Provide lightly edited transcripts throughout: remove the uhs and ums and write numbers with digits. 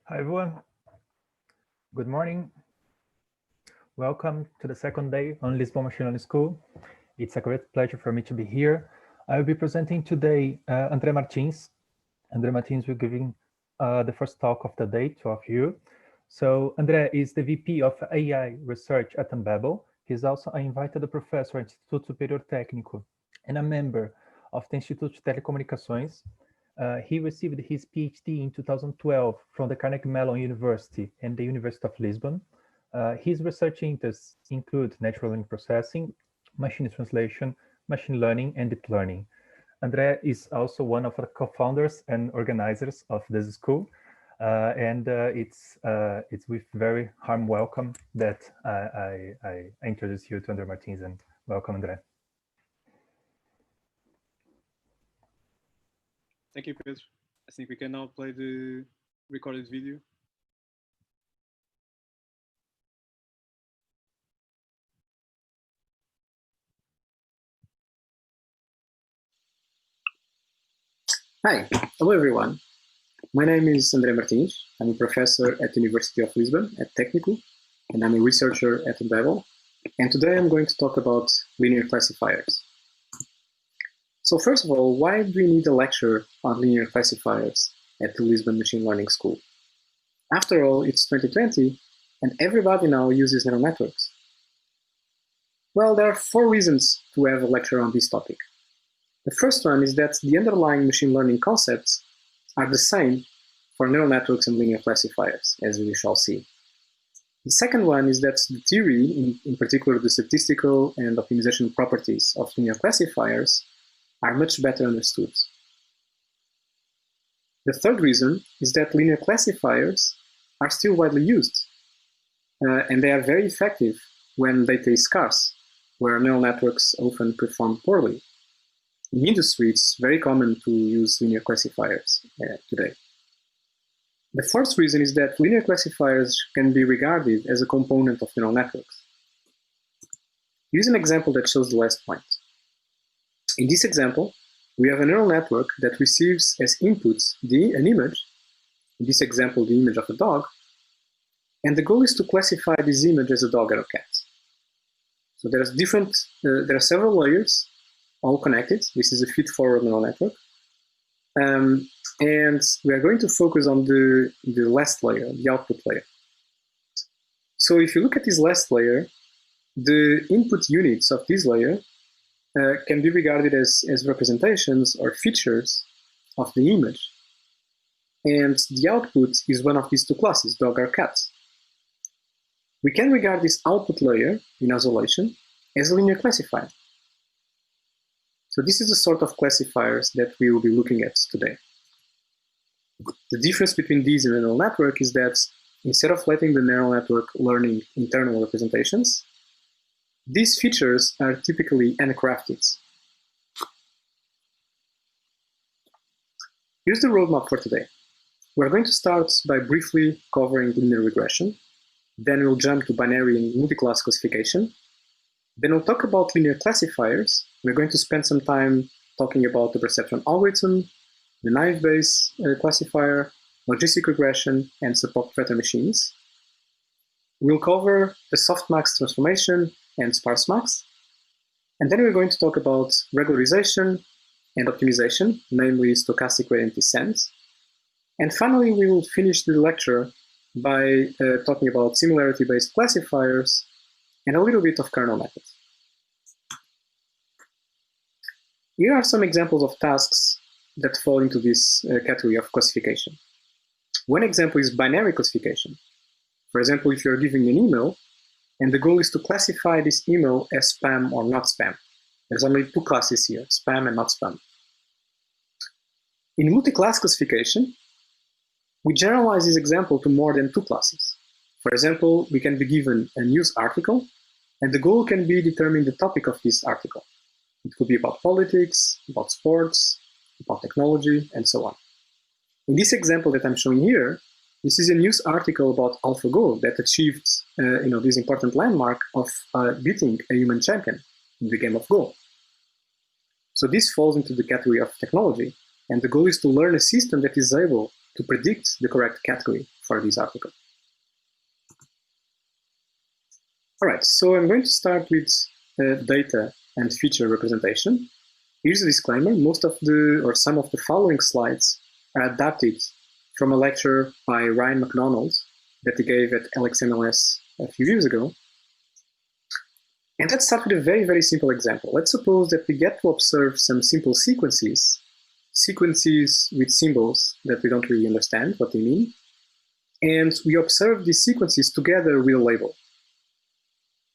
Hi everyone, good morning. Welcome to the second day on Lisbon Machine Learning School. It's a great pleasure for me to be here. I will be presenting today André Martins. André Martins will be giving the first talk of the day to all of you. So André is the VP of AI Research at Embebel. He's also an invited professor at Instituto Superior Técnico and a member of the Instituto de Telecomunicações. He received his PhD in 2012 from the Carnegie Mellon University and the University of Lisbon. His research interests include natural language processing, machine translation, machine learning, and deep learning. André is also one of the co-founders and organizers of this school, it's with very warm welcome that I introduce you to André Martins, and welcome, André. Thank you, Pedro. I think we can now play the recorded video. Hi, hello everyone. My name is André Martins. I'm a professor at the University of Lisbon at Técnico, and I'm a researcher at Embebel. And today I'm going to talk about linear classifiers. So first of all, why do we need a lecture on linear classifiers at the Lisbon Machine Learning School? After all, it's 2020, and everybody now uses neural networks. Well, there are 4 reasons to have a lecture on this topic. The first one is that the underlying machine learning concepts are the same for neural networks and linear classifiers, as we shall see. The second one is that the theory, in particular the statistical and optimization properties of linear classifiers, are much better understood. The third reason is that linear classifiers are still widely used, and they are very effective when data is scarce, where neural networks often perform poorly. In industry, it's very common to use linear classifiers today. The fourth reason is that linear classifiers can be regarded as a component of neural networks. Here's an example that shows the last point. In this example, we have a neural network that receives as inputs an image, in this example, the image of a dog, and the goal is to classify this image as a dog or a cat. So there are several layers, all connected. This is a feed-forward neural network. And we are going to focus on the last layer, the output layer. So if you look at this last layer, the input units of this layer can be regarded as representations or features of the image. And the output is one of these 2 classes, dog or cat. We can regard this output layer in isolation as a linear classifier. So this is the sort of classifiers that we will be looking at today. The difference between these and a neural network is that instead of letting the neural network learning internal representations, these features are typically handcrafted. Here's the roadmap for today. We're going to start by briefly covering linear regression. Then we'll jump to binary and multi-class classification. Then we'll talk about linear classifiers. We're going to spend some time talking about the Perceptron Algorithm, the naive-Bayes classifier, logistic regression, and support vector machines. We'll cover the softmax transformation and sparse-max. And then we're going to talk about regularization and optimization, namely stochastic gradient descent. And finally, we will finish the lecture by talking about similarity-based classifiers and a little bit of kernel methods. Here are some examples of tasks that fall into this category of classification. One example is binary classification. For example, if you're giving an email, and the goal is to classify this email as spam or not spam. There's only 2 classes here, spam and not spam. In multi-class classification, we generalize this example to more than 2 classes. For example, we can be given a news article, and the goal can be determine the topic of this article. It could be about politics, about sports, about technology, and so on. In this example that I'm showing here, this is a news article about AlphaGo that achieved this important landmark of beating a human champion in the game of Go. So this falls into the category of technology, and the goal is to learn a system that is able to predict the correct category for this article. All right, so I'm going to start with data and feature representation. Here's a disclaimer. Some of the following slides are adapted from a lecture by Ryan McDonald that he gave at LXMLS a few years ago. And let's start with a very, very simple example. Let's suppose that we get to observe some simple sequences with symbols that we don't really understand what they mean. And we observe these sequences together with a label.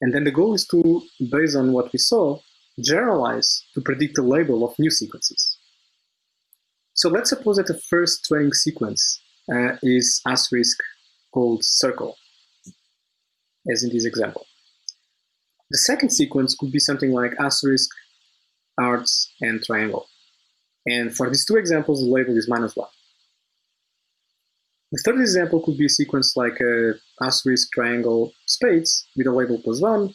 And then the goal is to, based on what we saw, generalize to predict the label of new sequences. So let's suppose that the first training sequence is asterisk called circle, as in this example. The second sequence could be something like asterisk, arts, and triangle. And for these two examples, the label is -1. The third example could be a sequence like asterisk, triangle, spades with a label +1.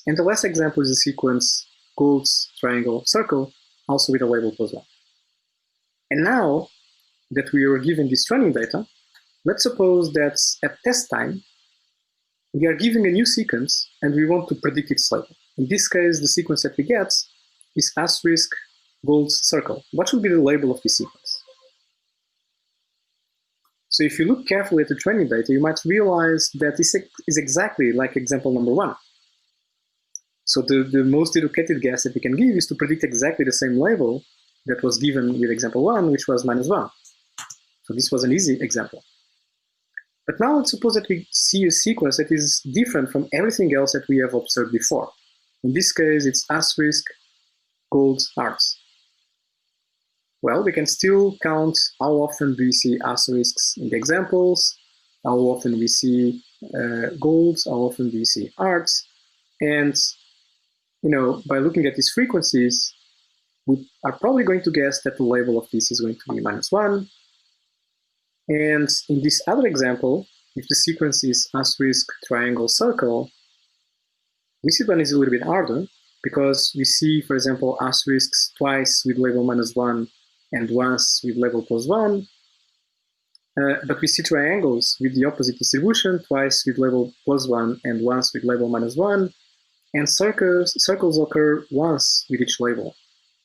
And the last example is a sequence golds, triangle, circle, also with a label +1. And now that we are given this training data, let's suppose that at test time, we are giving a new sequence and we want to predict its label. In this case, the sequence that we get is asterisk, golds, circle. What should be the label of this sequence? So if you look carefully at the training data, you might realize that this is exactly like example number 1. So the most educated guess that we can give is to predict exactly the same label that was given with example 1, which was -1. So this was an easy example. But now let's suppose that we see a sequence that is different from everything else that we have observed before. In this case, it's asterisk, golds, arts. Well, we can still count how often do we see asterisks in the examples, how often we see golds, how often do we see arts. And by looking at these frequencies, we are probably going to guess that the label of this is going to be -1. And in this other example, if the sequence is asterisk, triangle, circle, this one is a little bit harder because we see, for example, asterisks twice with label -1 and once with label +1. But we see triangles with the opposite distribution, twice with label +1 and once with label -1. And circles occur once with each label.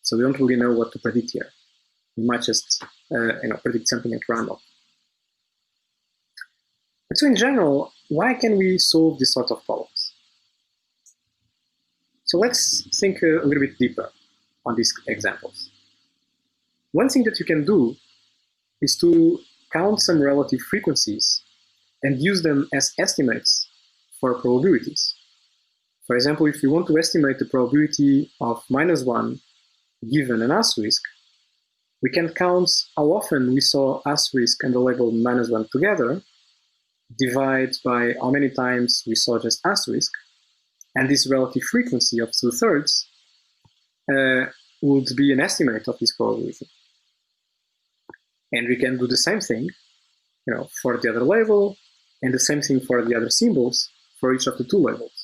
So we don't really know what to predict here. We might just predict something at random. But so in general, why can we solve this sort of problems? So let's think a little bit deeper on these examples. One thing that you can do is to count some relative frequencies and use them as estimates for probabilities. For example, if you want to estimate the probability of -1 given an asterisk, we can count how often we saw asterisk and the label -1 together, divide by how many times we saw just asterisk, and this relative frequency of 2/3 would be an estimate of this probability. And we can do the same thing, for the other label, and the same thing for the other symbols for each of the two labels.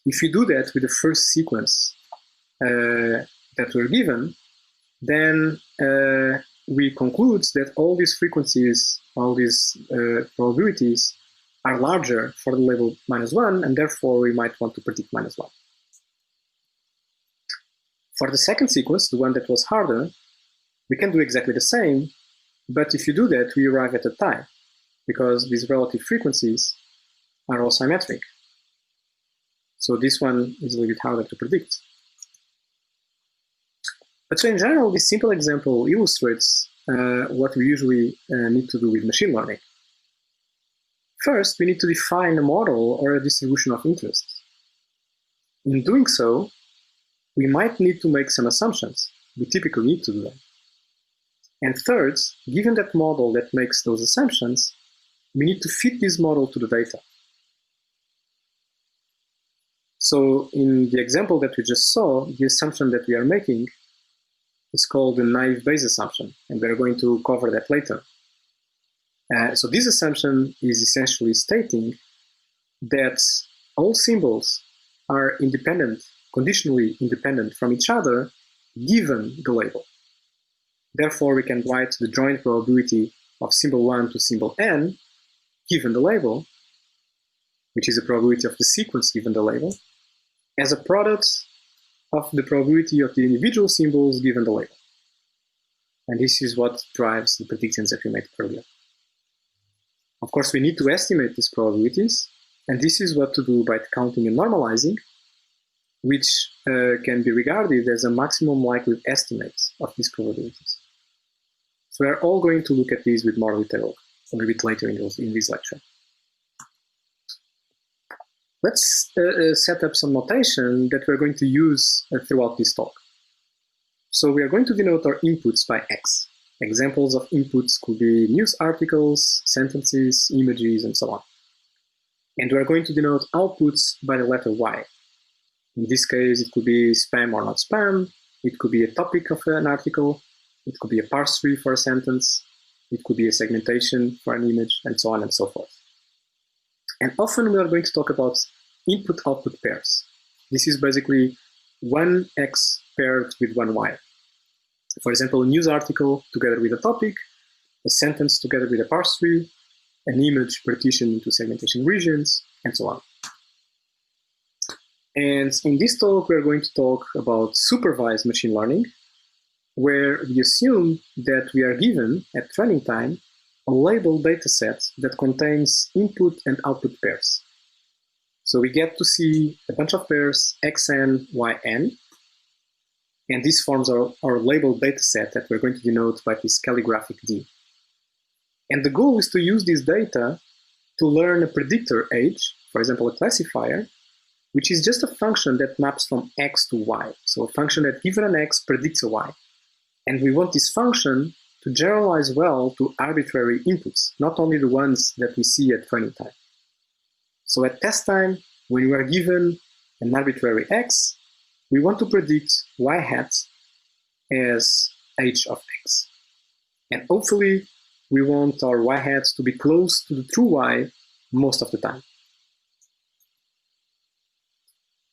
If you do that with the first sequence that we're given, then we conclude that all these frequencies, all these probabilities are larger for the label -1, and therefore we might want to predict -1. For the second sequence, the one that was harder, we can do exactly the same, but if you do that, we arrive at a tie, because these relative frequencies are all symmetric. So this one is a little bit harder to predict. But so in general, this simple example illustrates what we usually need to do with machine learning. First, we need to define a model or a distribution of interest. In doing so, we might need to make some assumptions. We typically need to do them. And third, given that model that makes those assumptions, we need to fit this model to the data. So in the example that we just saw, the assumption that we are making is called the naive Bayes assumption, and we're going to cover that later. So this assumption is essentially stating that all symbols are independent, conditionally independent from each other, given the label. Therefore, we can write the joint probability of symbol 1 to symbol n given the label, which is the probability of the sequence given the label, as a product of the probability of the individual symbols given the label. And this is what drives the predictions that we made earlier. Of course, we need to estimate these probabilities, and this is what to do by counting and normalizing, which can be regarded as a maximum likelihood estimate of these probabilities. So we are all going to look at these with more detail a little bit later in this lecture. Let's set up some notation that we're going to use throughout this talk. So we are going to denote our inputs by X. Examples of inputs could be news articles, sentences, images, and so on. And we're going to denote outputs by the letter Y. In this case, it could be spam or not spam. It could be a topic of an article. It could be a parse tree for a sentence. It could be a segmentation for an image, and so on and so forth. And often we are going to talk about input-output pairs. This is basically one X paired with one Y. For example, a news article together with a topic, a sentence together with a parse tree, an image partitioned into segmentation regions, and so on. And in this talk, we're going to talk about supervised machine learning, where we assume that we are given, at training time, a labeled dataset that contains input and output pairs. So we get to see a bunch of pairs, xn, yn, and this forms our labeled dataset that we're going to denote by this calligraphic D. And the goal is to use this data to learn a predictor age, for example, a classifier, which is just a function that maps from X to Y. So a function that given an X predicts a Y. And we want this function to generalize well to arbitrary inputs, not only the ones that we see at training time. So at test time, when we are given an arbitrary X, we want to predict Y hat as age of X. And hopefully, we want our Y hats to be close to the true Y most of the time.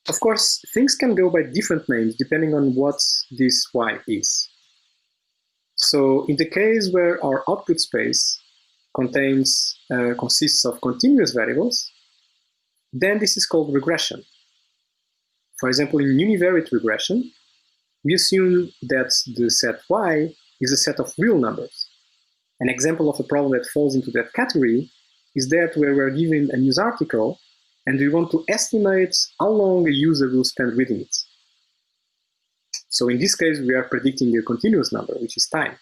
Of course, things can go by different names depending on what this Y is. So in the case where our output space consists of continuous variables, then this is called regression. For example, in univariate regression, we assume that the set Y is a set of real numbers. An example of a problem that falls into that category is that where we're given a news article and we want to estimate how long a user will spend reading it. So in this case, we are predicting a continuous number, which is time.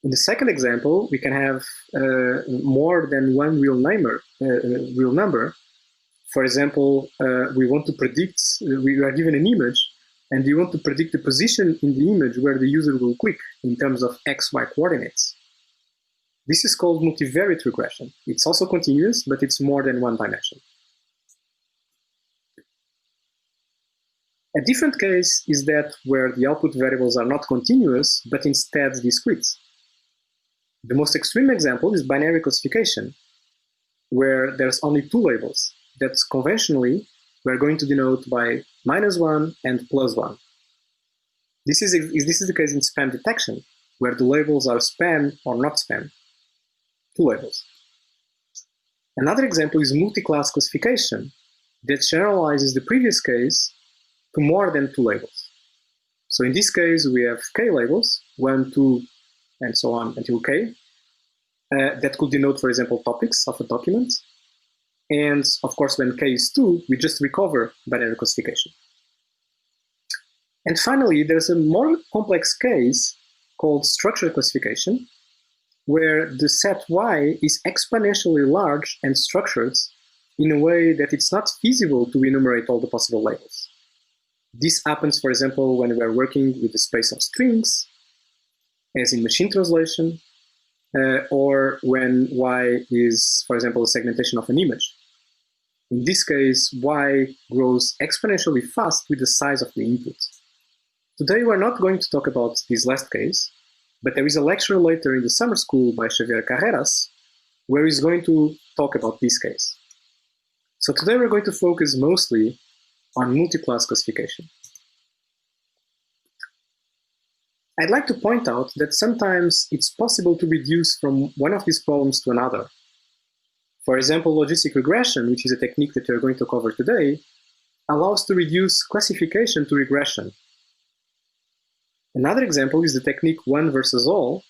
In the second example, we can have more than one real number. For example, we want to predict, we are given an image, and we want to predict the position in the image where the user will click in terms of x, y coordinates. This is called multivariate regression. It's also continuous, but it's more than one dimension. A different case is that where the output variables are not continuous, but instead discrete. The most extreme example is binary classification, where there's only two labels that conventionally we're going to denote by -1 and +1. This is the case in spam detection, where the labels are spam or not spam. Two labels. Another example is multi-class classification that generalizes the previous case to more than two labels. So in this case, we have k labels, 1, 2, and so on until k, that could denote, for example, topics of a document. And of course, when k is 2, we just recover binary classification. And finally, there's a more complex case called structured classification, where the set Y is exponentially large and structured in a way that it's not feasible to enumerate all the possible labels. This happens, for example, when we are working with the space of strings, as in machine translation, or when Y is, for example, a segmentation of an image. In this case, Y grows exponentially fast with the size of the input. Today, we're not going to talk about this last case, but there is a lecture later in the summer school by Xavier Carreras, where he's going to talk about this case. So today we're going to focus mostly on multi-class classification. I'd like to point out that sometimes it's possible to reduce from one of these problems to another. For example, logistic regression, which is a technique that we're going to cover today, allows to reduce classification to regression. Another example is the technique one versus all,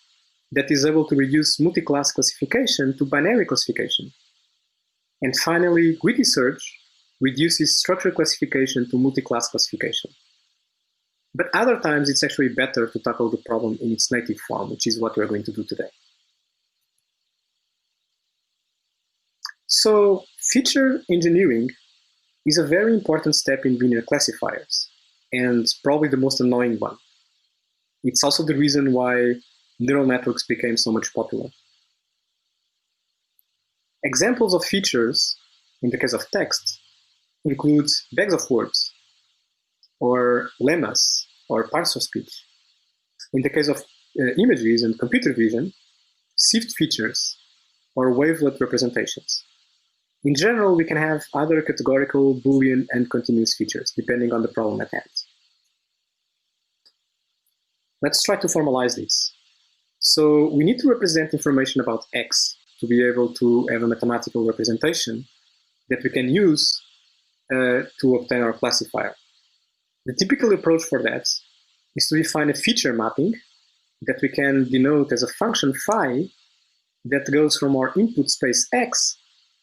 that is able to reduce multi-class classification to binary classification. And finally, greedy search reduces structured classification to multi-class classification. But other times, it's actually better to tackle the problem in its native form, which is what we're going to do today. So feature engineering is a very important step in linear classifiers, and probably the most annoying one. It's also the reason why neural networks became so much popular. Examples of features, in the case of text, include bags of words, or lemmas, or parts of speech. In the case of images and computer vision, sift features, or wavelet representations. In general, we can have other categorical, Boolean, and continuous features, depending on the problem at hand. Let's try to formalize this. So we need to represent information about X to be able to have a mathematical representation that we can use to obtain our classifier. The typical approach for that is to define a feature mapping that we can denote as a function phi that goes from our input space X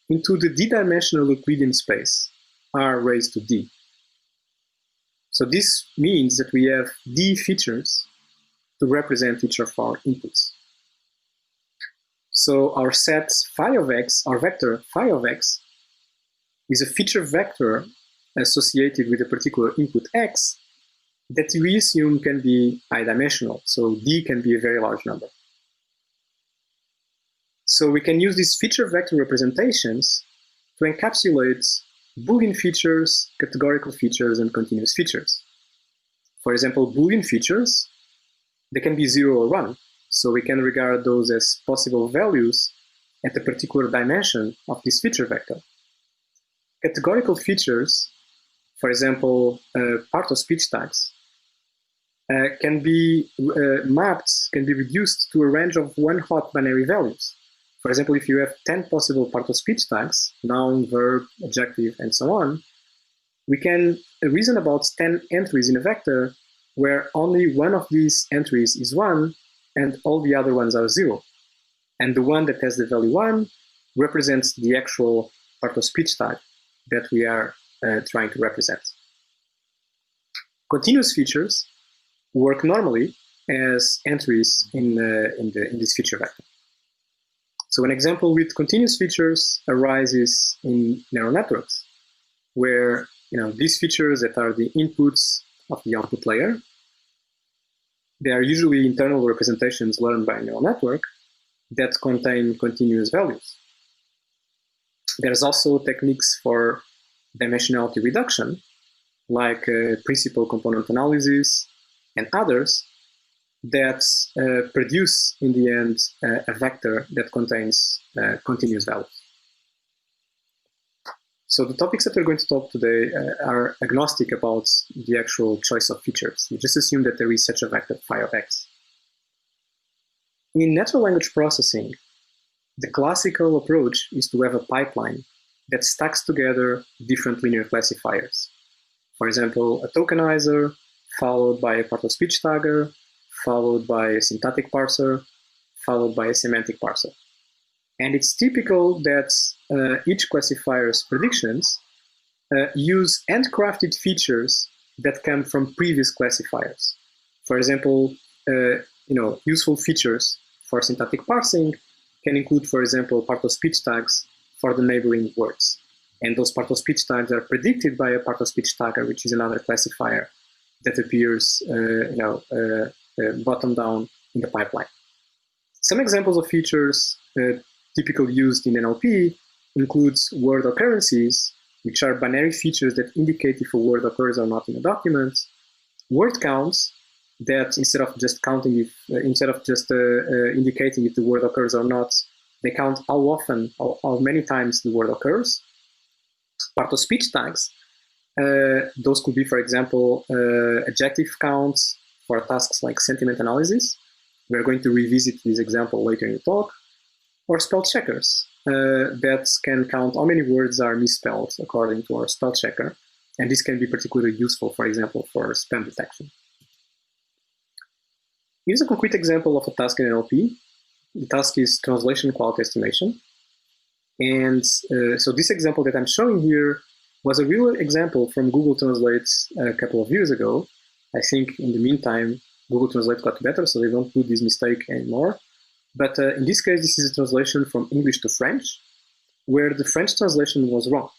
into the d-dimensional Euclidean space, r raised to d. So this means that we have d features to represent each of our inputs. So our set phi of x, our vector phi of x, is a feature vector associated with a particular input x that we assume can be i-dimensional. So d can be a very large number. So we can use these feature vector representations to encapsulate Boolean features, categorical features, and continuous features. For example, Boolean features, they can be 0 or 1. So we can regard those as possible values at a particular dimension of this feature vector. Categorical features, for example, part of speech tags, can be mapped, can be reduced to a range of one-hot binary values. For example, if you have 10 possible part of speech tags, noun, verb, adjective, and so on, we can reason about 10 entries in a vector where only one of these entries is 1 and all the other ones are 0. And the one that has the value 1 represents the actual part of speech tag that we are trying to represent. Continuous features work normally as entries in this feature vector. So an example with continuous features arises in neural networks, where these features that are the inputs of the output layer, they are usually internal representations learned by a neural network that contain continuous values. There's also techniques for dimensionality reduction, like principal component analysis and others, that produce, in the end, a vector that contains continuous values. So the topics that we're going to talk today are agnostic about the actual choice of features. We just assume that there is such a vector phi of x. In natural language processing, the classical approach is to have a pipeline that stacks together different linear classifiers. For example, a tokenizer, followed by a part of speech tagger, followed by a syntactic parser, followed by a semantic parser. And it's typical that each classifier's predictions use handcrafted features that come from previous classifiers. For example, useful features for syntactic parsing can include, for example, part of speech tags for the neighboring words. And those part of speech tags are predicted by a part of speech tagger, which is another classifier that appears bottom down in the pipeline. Some examples of features typically used in NLP includes word occurrences, which are binary features that indicate if a word occurs or not in a document, word counts, that instead of just indicating if the word occurs or not, they count how often, how many times the word occurs. Part of speech tags, those could be, for example, adjective counts, for tasks like sentiment analysis. We're going to revisit this example later in the talk. Or spell checkers that can count how many words are misspelled according to our spell checker. And this can be particularly useful, for example, for spam detection. Here's a concrete example of a task in NLP. The task is translation quality estimation. And so this example that I'm showing here was a real example from Google Translate a couple of years ago. I think in the meantime, Google Translate got better, so they don't do this mistake anymore. But in this case, this is a translation from English to French, where the French translation was wrong.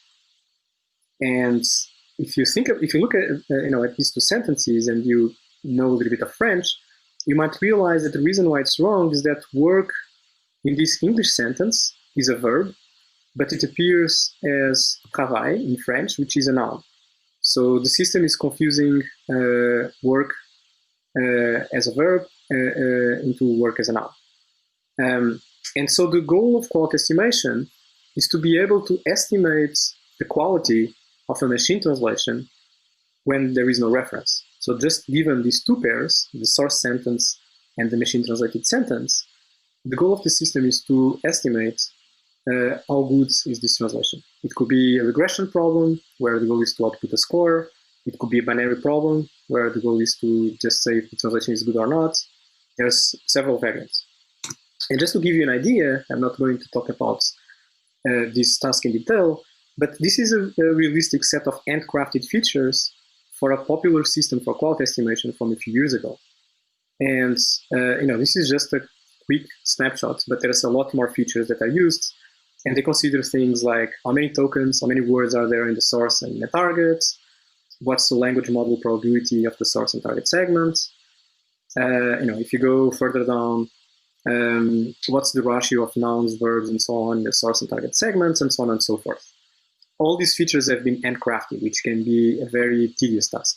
And if you look at at these two sentences and you know a little bit of French, you might realize that the reason why it's wrong is that work in this English sentence is a verb, but it appears as travail in French, which is a noun. So the system is confusing work as a verb into work as a noun. And so the goal of quality estimation is to be able to estimate the quality of a machine translation when there is no reference. So just given these two pairs, the source sentence and the machine translated sentence, the goal of the system is to estimate how good is this translation. It could be a regression problem where the goal is to output a score. It could be a binary problem where the goal is to just say if the translation is good or not. There's several variants. And just to give you an idea, I'm not going to talk about this task in detail, but this is a realistic set of handcrafted features for a popular system for quality estimation from a few years ago. And this is just a quick snapshot, but there's a lot more features that are used. And they consider things like how many tokens, how many words are there in the source and in the target, what's the language model probability of the source and target segments. If you go further down, what's the ratio of nouns, verbs, and so on in the source and target segments, and so on and so forth. All these features have been handcrafted, which can be a very tedious task.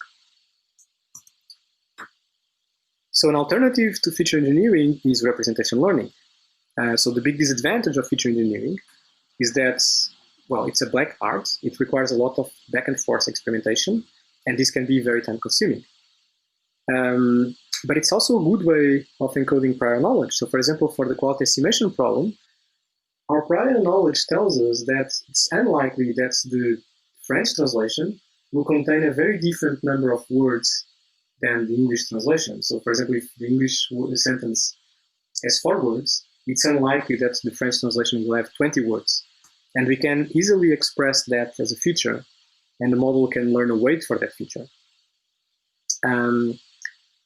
So an alternative to feature engineering is representation learning. So the big disadvantage of feature engineering is that, well, it's a black art. It requires a lot of back and forth experimentation, and this can be very time consuming. But it's also a good way of encoding prior knowledge. So for example, for the quality estimation problem, our prior knowledge tells us that it's unlikely that the French translation will contain a very different number of words than the English translation. So for example, if the English sentence has 4 words, it's unlikely that the French translation will have 20 words. And we can easily express that as a feature, and the model can learn a weight for that feature.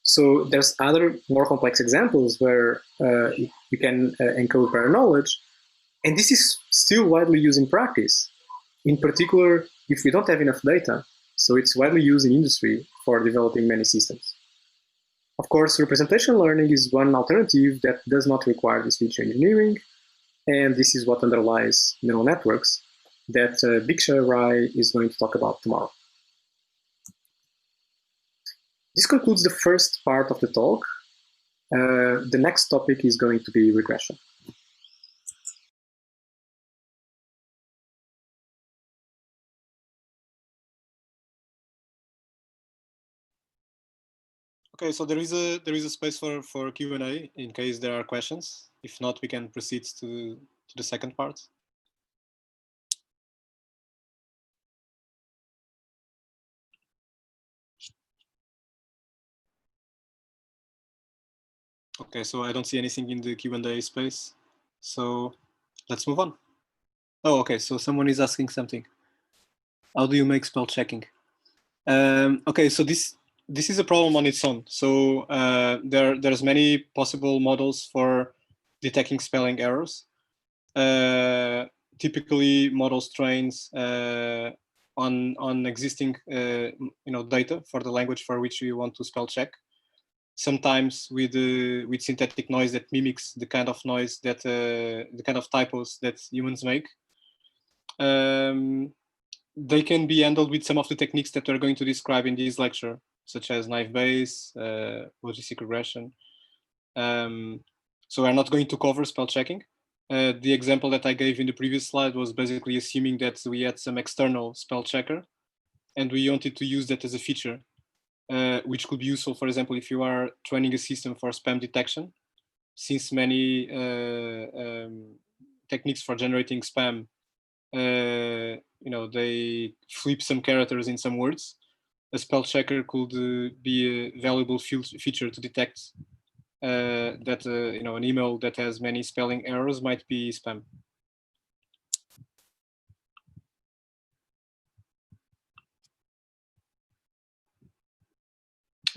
So there's other more complex examples where you can encode prior knowledge, and this is still widely used in practice. In particular, if we don't have enough data, so it's widely used in industry for developing many systems. Of course, representation learning is one alternative that does not require this feature engineering, and this is what underlies neural networks that Biksha Rai is going to talk about tomorrow. This concludes the first part of the talk. The next topic is going to be regression. Okay, so there is a space for Q&A in case there are questions. If not, we can proceed to the second part. Okay, so I don't see anything in the Q&A space. So let's move on. Oh, okay, so someone is asking something. How do you make spell checking? Okay, so this is a problem on its own. So there's many possible models for detecting spelling errors. Typically, models trains on existing data for the language for which you want to spell check. Sometimes with synthetic noise that mimics the kind of noise that the kind of typos that humans make. They can be handled with some of the techniques that we're going to describe in this lecture, such as naive Bayes, logistic regression. So we're not going to cover spell checking. The example that I gave in the previous slide was basically assuming that we had some external spell checker, and we wanted to use that as a feature which could be useful, for example, if you are training a system for spam detection, since many techniques for generating spam, they flip some characters in some words. A spell checker could be a valuable feature to detect that an email that has many spelling errors might be spam.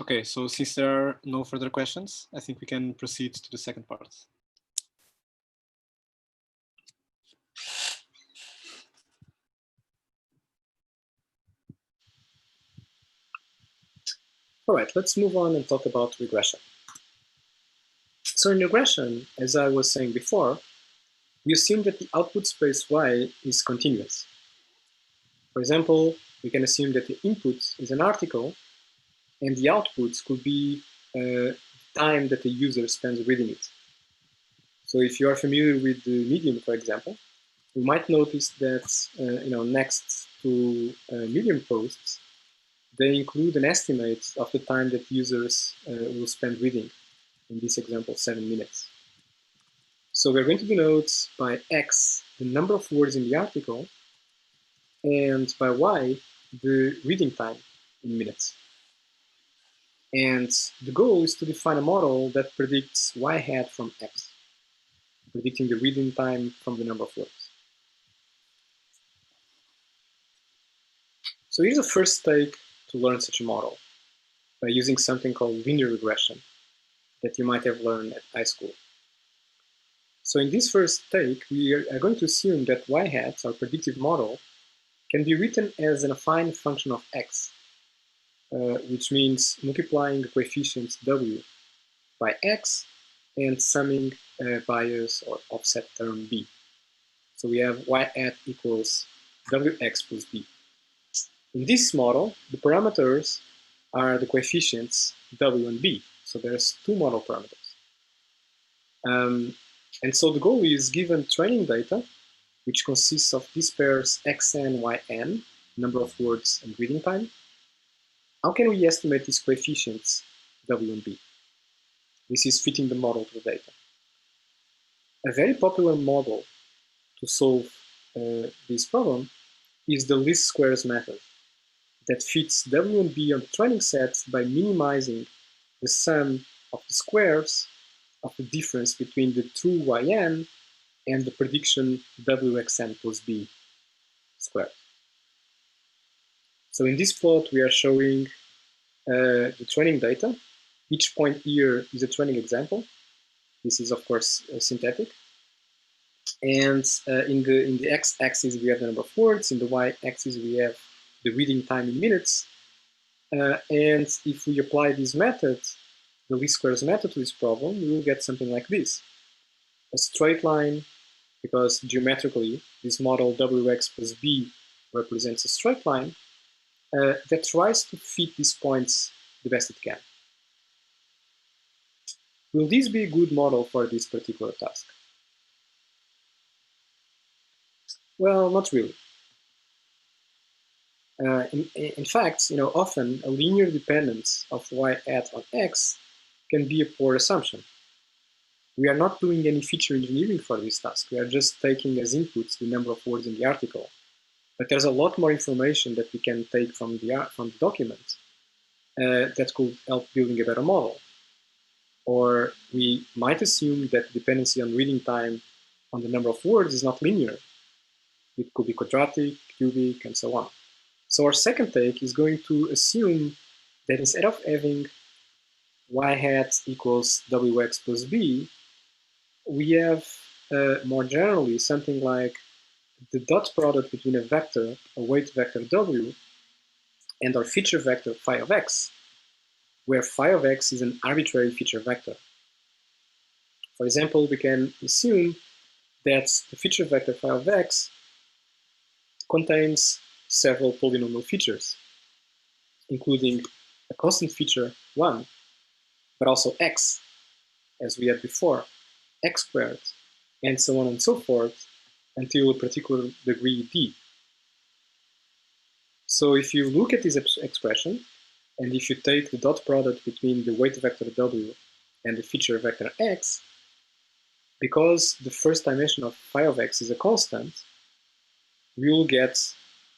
Okay, so since there are no further questions, I think we can proceed to the second part. All right, let's move on and talk about regression. So in regression, as I was saying before, we assume that the output space Y is continuous. For example, we can assume that the input is an article and the outputs could be time that the user spends reading it. So if you are familiar with the Medium, for example, you might notice that next to Medium posts, they include an estimate of the time that users will spend reading. In this example, 7 minutes. So we're going to denote by X the number of words in the article, and by Y the reading time in minutes. And the goal is to define a model that predicts Y hat from X, predicting the reading time from the number of words. So here's a first take to learn such a model by using something called linear regression that you might have learned at high school. So in this first take, we are going to assume that Y hat, our predictive model, can be written as an affine function of X, which means multiplying the coefficients W by X and summing bias or offset term B. So we have Y hat equals WX plus B. In this model, the parameters are the coefficients W and B. So there's two model parameters. And so the goal is, given training data, which consists of these pairs xn, yn, number of words and reading time, how can we estimate these coefficients W and B? This is fitting the model to the data. A very popular model to solve this problem is the least squares method that fits W and B on the training set by minimizing the sum of the squares of the difference between the true yn and the prediction wxn plus b squared. So in this plot, we are showing the training data. Each point here is a training example. This is, of course, synthetic. And in the x-axis, we have the number of words. In the y-axis, we have the reading time in minutes. And if we apply this method, the least squares method to this problem, we will get something like this. A straight line, because geometrically, this model wx plus b represents a straight line that tries to fit these points the best it can. Will this be a good model for this particular task? Well, not really. In fact, often a linear dependence of y hat on x can be a poor assumption. We are not doing any feature engineering for this task. We are just taking as inputs the number of words in the article. But there's a lot more information that we can take from the document that could help building a better model. Or we might assume that dependency on reading time on the number of words is not linear. It could be quadratic, cubic, and so on. So our second take is going to assume that instead of having y hat equals wx plus b, we have more generally something like the dot product between a vector, a weight vector w, and our feature vector phi of x, where phi of x is an arbitrary feature vector. For example, we can assume that the feature vector phi of x contains several polynomial features, including a constant feature 1, but also x, as we had before, x squared, and so on and so forth, until a particular degree d. So if you look at this expression, and if you take the dot product between the weight vector W and the feature vector X, because the first dimension of phi of X is a constant, we will get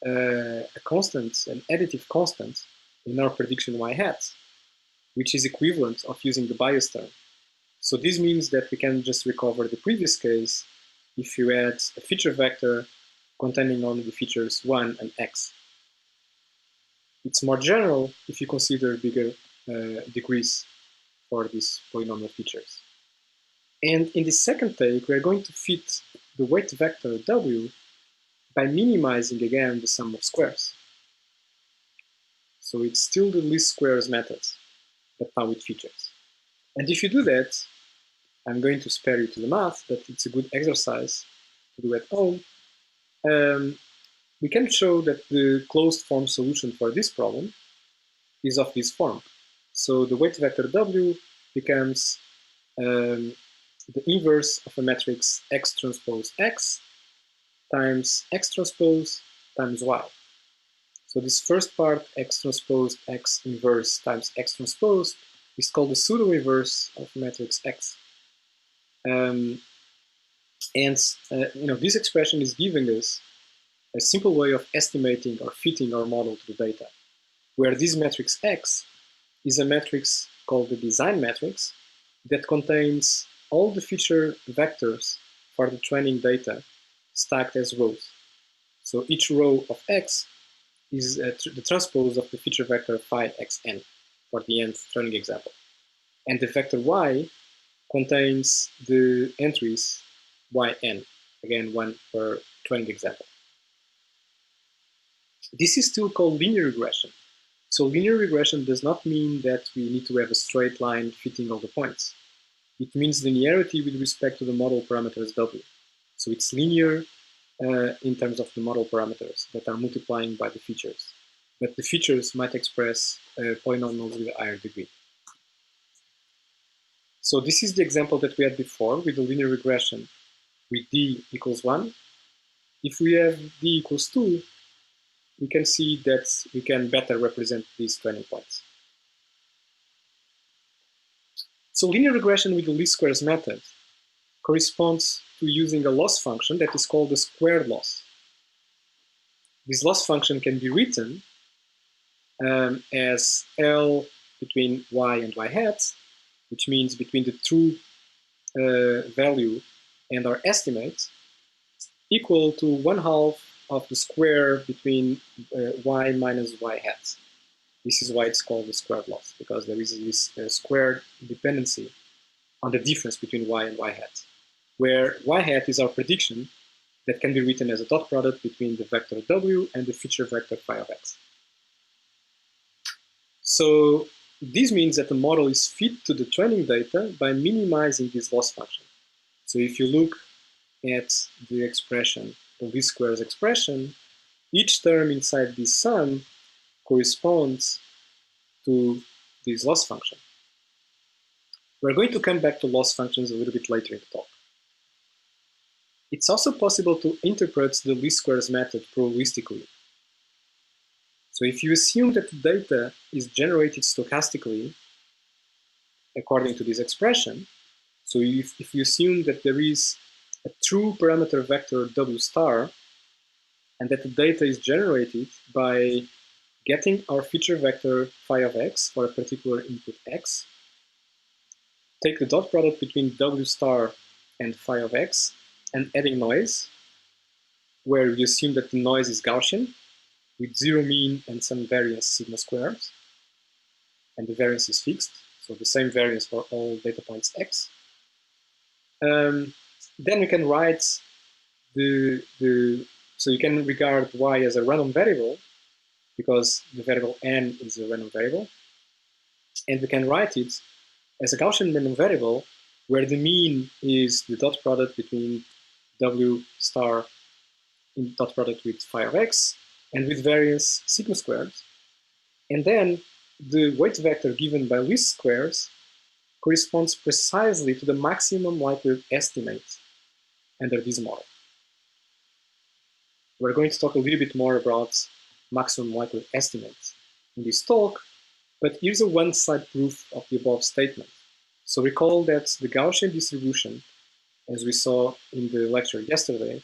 a constant, an additive constant in our prediction y hat, which is equivalent of using the bias term. So this means that we can just recover the previous case if you add a feature vector containing only the features 1 and x. It's more general if you consider bigger degrees for these polynomial features. And in the second take, we're going to fit the weight vector W by minimizing again the sum of squares. So it's still the least squares method, but now with features. And if you do that, I'm going to spare you to the math, but it's a good exercise to do at home. We can show that the closed form solution for this problem is of this form. So the weight vector W becomes the inverse of a matrix X transpose X times X transpose times Y. So this first part, X transpose X inverse times X transpose, is called the pseudo-inverse of matrix X. This expression is giving us a simple way of estimating or fitting our model to the data, where this matrix X is a matrix called the design matrix that contains all the feature vectors for the training data stacked as rows. So each row of X is the transpose of the feature vector phi xn for the nth training example. And the vector Y contains the entries yn, again, one per training example. This is still called linear regression. So linear regression does not mean that we need to have a straight line fitting all the points. It means linearity with respect to the model parameters W. So it's linear in terms of the model parameters that are multiplying by the features. But the features might express polynomials with a higher degree. So this is the example that we had before with the linear regression with d equals 1. If we have d equals 2, we can see that we can better represent these training points. So linear regression with the least squares method corresponds to using a loss function that is called the squared loss. This loss function can be written as L between y and y hat, which means between the true value and our estimate, equal to 1/2 of the square between y minus y hat. This is why it's called the squared loss, because there is this squared dependency on the difference between y and y hat, where y hat is our prediction that can be written as a dot product between the vector W and the feature vector phi of x. So this means that the model is fit to the training data by minimizing this loss function. So if you look at the expression, the least squares expression, each term inside this sum corresponds to this loss function. We're going to come back to loss functions a little bit later in the talk. It's also possible to interpret the least squares method probabilistically. So if you assume that the data is generated stochastically according to this expression, so if you assume that there is a true parameter vector W star and that the data is generated by getting our feature vector phi of x for a particular input x, take the dot product between W star and phi of x and adding noise, where we assume that the noise is Gaussian with zero mean and some variance sigma squares, and the variance is fixed, so the same variance for all data points x. Then we can write so you can regard y as a random variable because the variable n is a random variable, and we can write it as a Gaussian random variable where the mean is the dot product between W star in dot product with phi of x and with variance sigma squared. And then the weight vector given by least squares corresponds precisely to the maximum likelihood estimate under this model. We're going to talk a little bit more about maximum likelihood estimates in this talk, But here's a one-side proof of the above statement. So recall that the Gaussian distribution, as we saw in the lecture yesterday,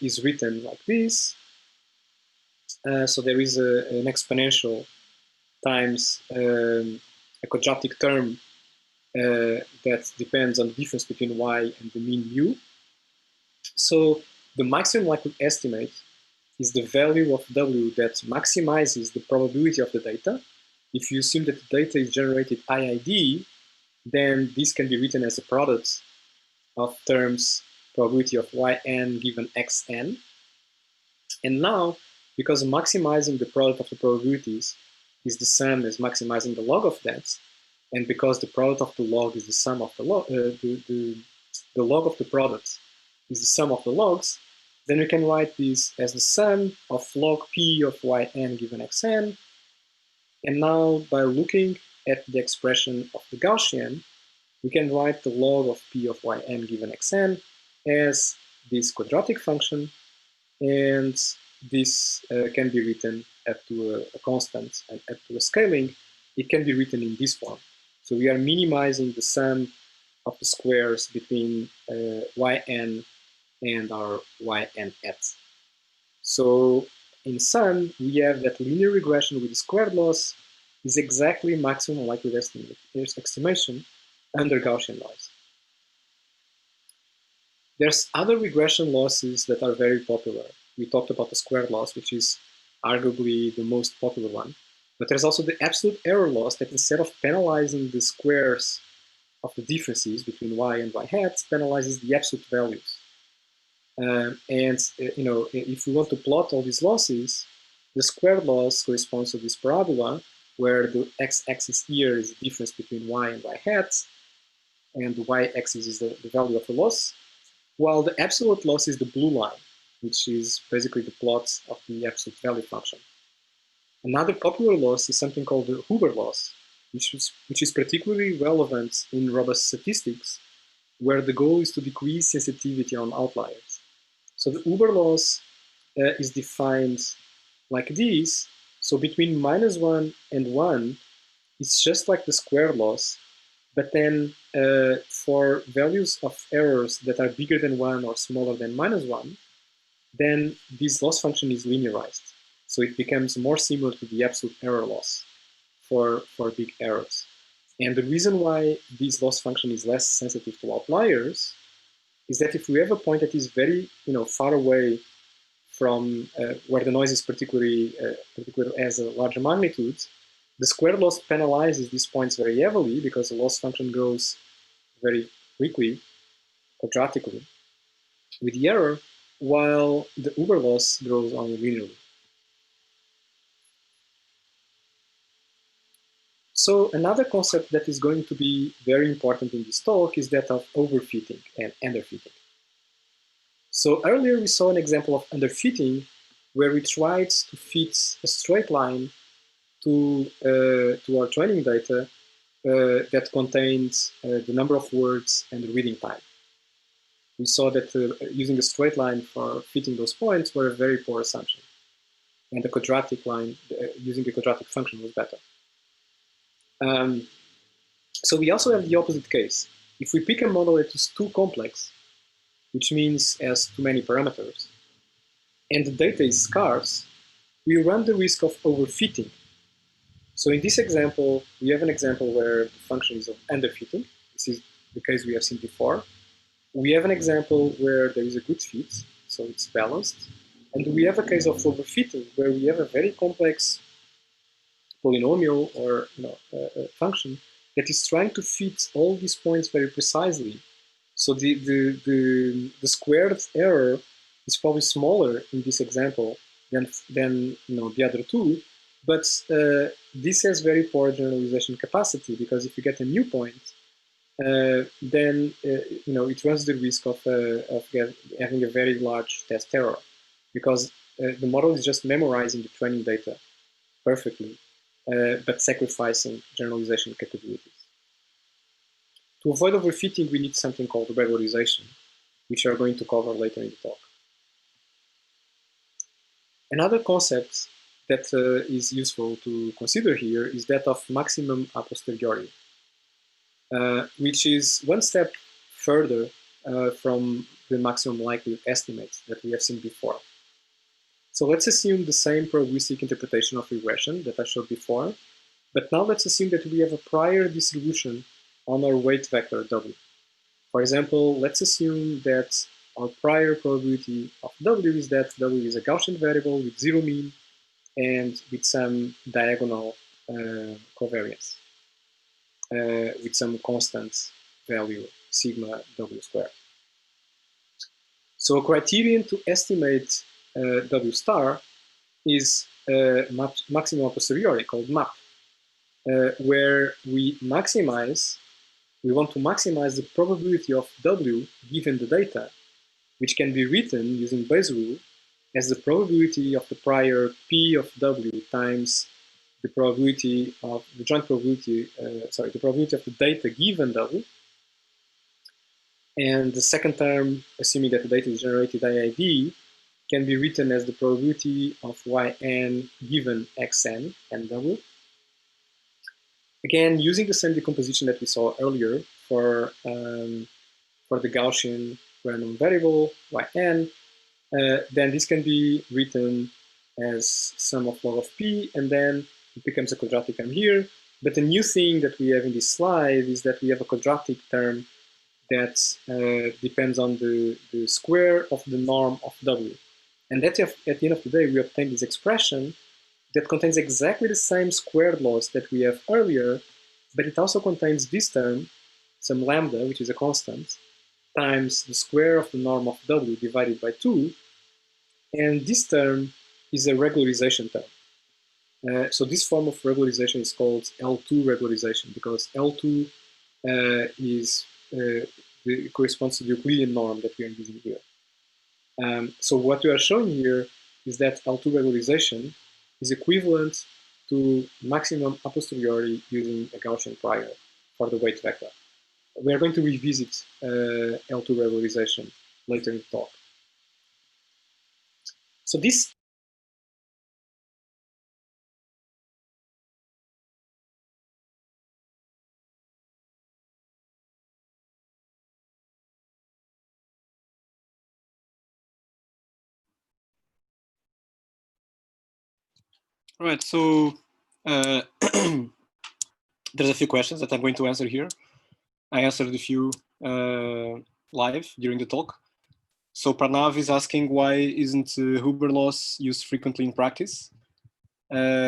is written like this. So there is an exponential times a quadratic term that depends on the difference between y and the mean mu. So the maximum likelihood estimate is the value of w that maximizes the probability of the data. If you assume that the data is generated IID, then this can be written as a product of terms probability of yn given xn. And now, because maximizing the product of the probabilities is the same as maximizing the log of that, and because the product of the log is the sum of the log, the log of the products is the sum of the logs, then we can write this as the sum of log p of yn given xn. And now, by looking at the expression of the Gaussian, we can write the log of p of yn given xn as this quadratic function, and this can be written up to a constant and up to a scaling. It can be written in this form. So we are minimizing the sum of the squares between yn and our yn at. So in sum, we have that linear regression with the squared loss is exactly maximum likelihood estimation under Gaussian noise. There's other regression losses that are very popular. We talked about the squared loss, which is arguably the most popular one. But there's also the absolute error loss that instead of penalizing the squares of the differences between y and y hats, penalizes the absolute values. If we want to plot all these losses, the squared loss corresponds to this parabola, where the x-axis here is the difference between y and y hats, and the y-axis is the value of the loss, while the absolute loss is the blue line, which is basically the plot of the absolute value function. Another popular loss is something called the Huber loss, which is particularly relevant in robust statistics, where the goal is to decrease sensitivity on outliers. So the Huber loss is defined like this. So between -1 and 1, it's just like the square loss, but then for values of errors that are bigger than 1 or smaller than -1, then this loss function is linearized. So it becomes more similar to the absolute error loss for big errors. And the reason why this loss function is less sensitive to outliers is that if we have a point that is very far away from where the noise is particularly has a larger magnitude, the squared loss penalizes these points very heavily because the loss function goes very quickly, quadratically, with the error, while the Huber loss grows only linearly. So another concept that is going to be very important in this talk is that of overfitting and underfitting. So earlier we saw an example of underfitting where we tried to fit a straight line to our training data that contains the number of words and the reading time. We saw that using a straight line for fitting those points were a very poor assumption. And the quadratic line, using the quadratic function was better. So we also have the opposite case. If we pick a model that is too complex, which means has too many parameters, and the data is scarce, we run the risk of overfitting. So in this example, we have an example where the function is of underfitting. This is the case we have seen before. We have an example where there is a good fit, so it's balanced. And we have a case of overfitting where we have a very complex polynomial or a function that is trying to fit all these points very precisely. So the squared error is probably smaller in this example than the other two, but this has very poor generalization capacity because if you get a new point, then it runs the risk of having a very large test error because the model is just memorizing the training data perfectly, but sacrificing generalization capabilities. To avoid overfitting, we need something called regularization, which we are going to cover later in the talk. Another concept that is useful to consider here is that of maximum a posteriori, which is one step further from the maximum likelihood estimates that we have seen before. So let's assume the same probabilistic interpretation of regression that I showed before, but now let's assume that we have a prior distribution on our weight vector W. For example, let's assume that our prior probability of W is that W is a Gaussian variable with zero mean and with some diagonal covariance, with some constant value, sigma W squared. So a criterion to estimate W star is maximum a posteriori called MAP, where we want to maximize the probability of W given the data, which can be written using Bayes' rule as the probability of the prior P of W times the probability of the joint probability, the probability of the data given W. And the second term, assuming that the data is generated IID, can be written as the probability of Yn given Xn and W. Again, using the same decomposition that we saw earlier for the Gaussian random variable Yn, then this can be written as sum of log of P, and then it becomes a quadratic term here. But the new thing that we have in this slide is that we have a quadratic term that depends on the square of the norm of W. And that at the end of the day, we obtain this expression that contains exactly the same squared laws that we have earlier, but it also contains this term, some lambda, which is a constant, times the square of the norm of W divided by 2, and this term is a regularization term. So this form of regularization is called L2 regularization, because L2 corresponds to the Euclidean norm that we are using here. So what we are showing here is that L2 regularization is equivalent to maximum a posteriori using a Gaussian prior for the weight vector. We are going to revisit L2 regularization later in the talk. So this All right, so there's a few questions that I'm going to answer here. I answered a few live during the talk. So Pranav is asking, why isn't Huber loss used frequently in practice?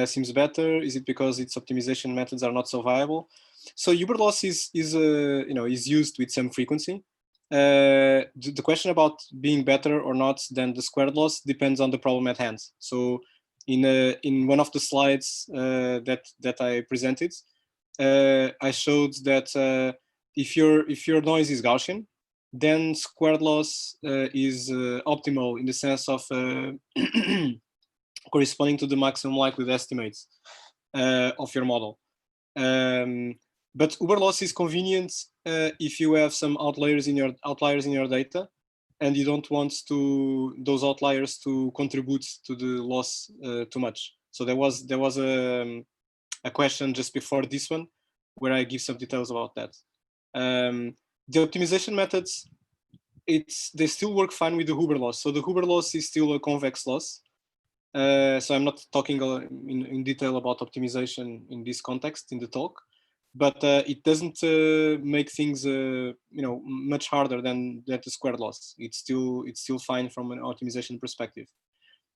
Seems better. Is it because its optimization methods are not so viable? So Huber loss is used with some frequency. The question about being better or not than the squared loss depends on the problem at hand. So in one of the slides that I presented, I showed that if your noise is Gaussian, then squared loss is optimal in the sense of corresponding to the maximum likelihood estimates of your model. But Huber loss is convenient if you have some outliers in your data, and you don't want those outliers to contribute to the loss too much. So there was a question just before this one where I give some details about that. The optimization methods, they still work fine with the Huber loss. So the Huber loss is still a convex loss. So I'm not talking in detail about optimization in this context in the talk, but it doesn't make things much harder than the squared loss. It's still fine from an optimization perspective.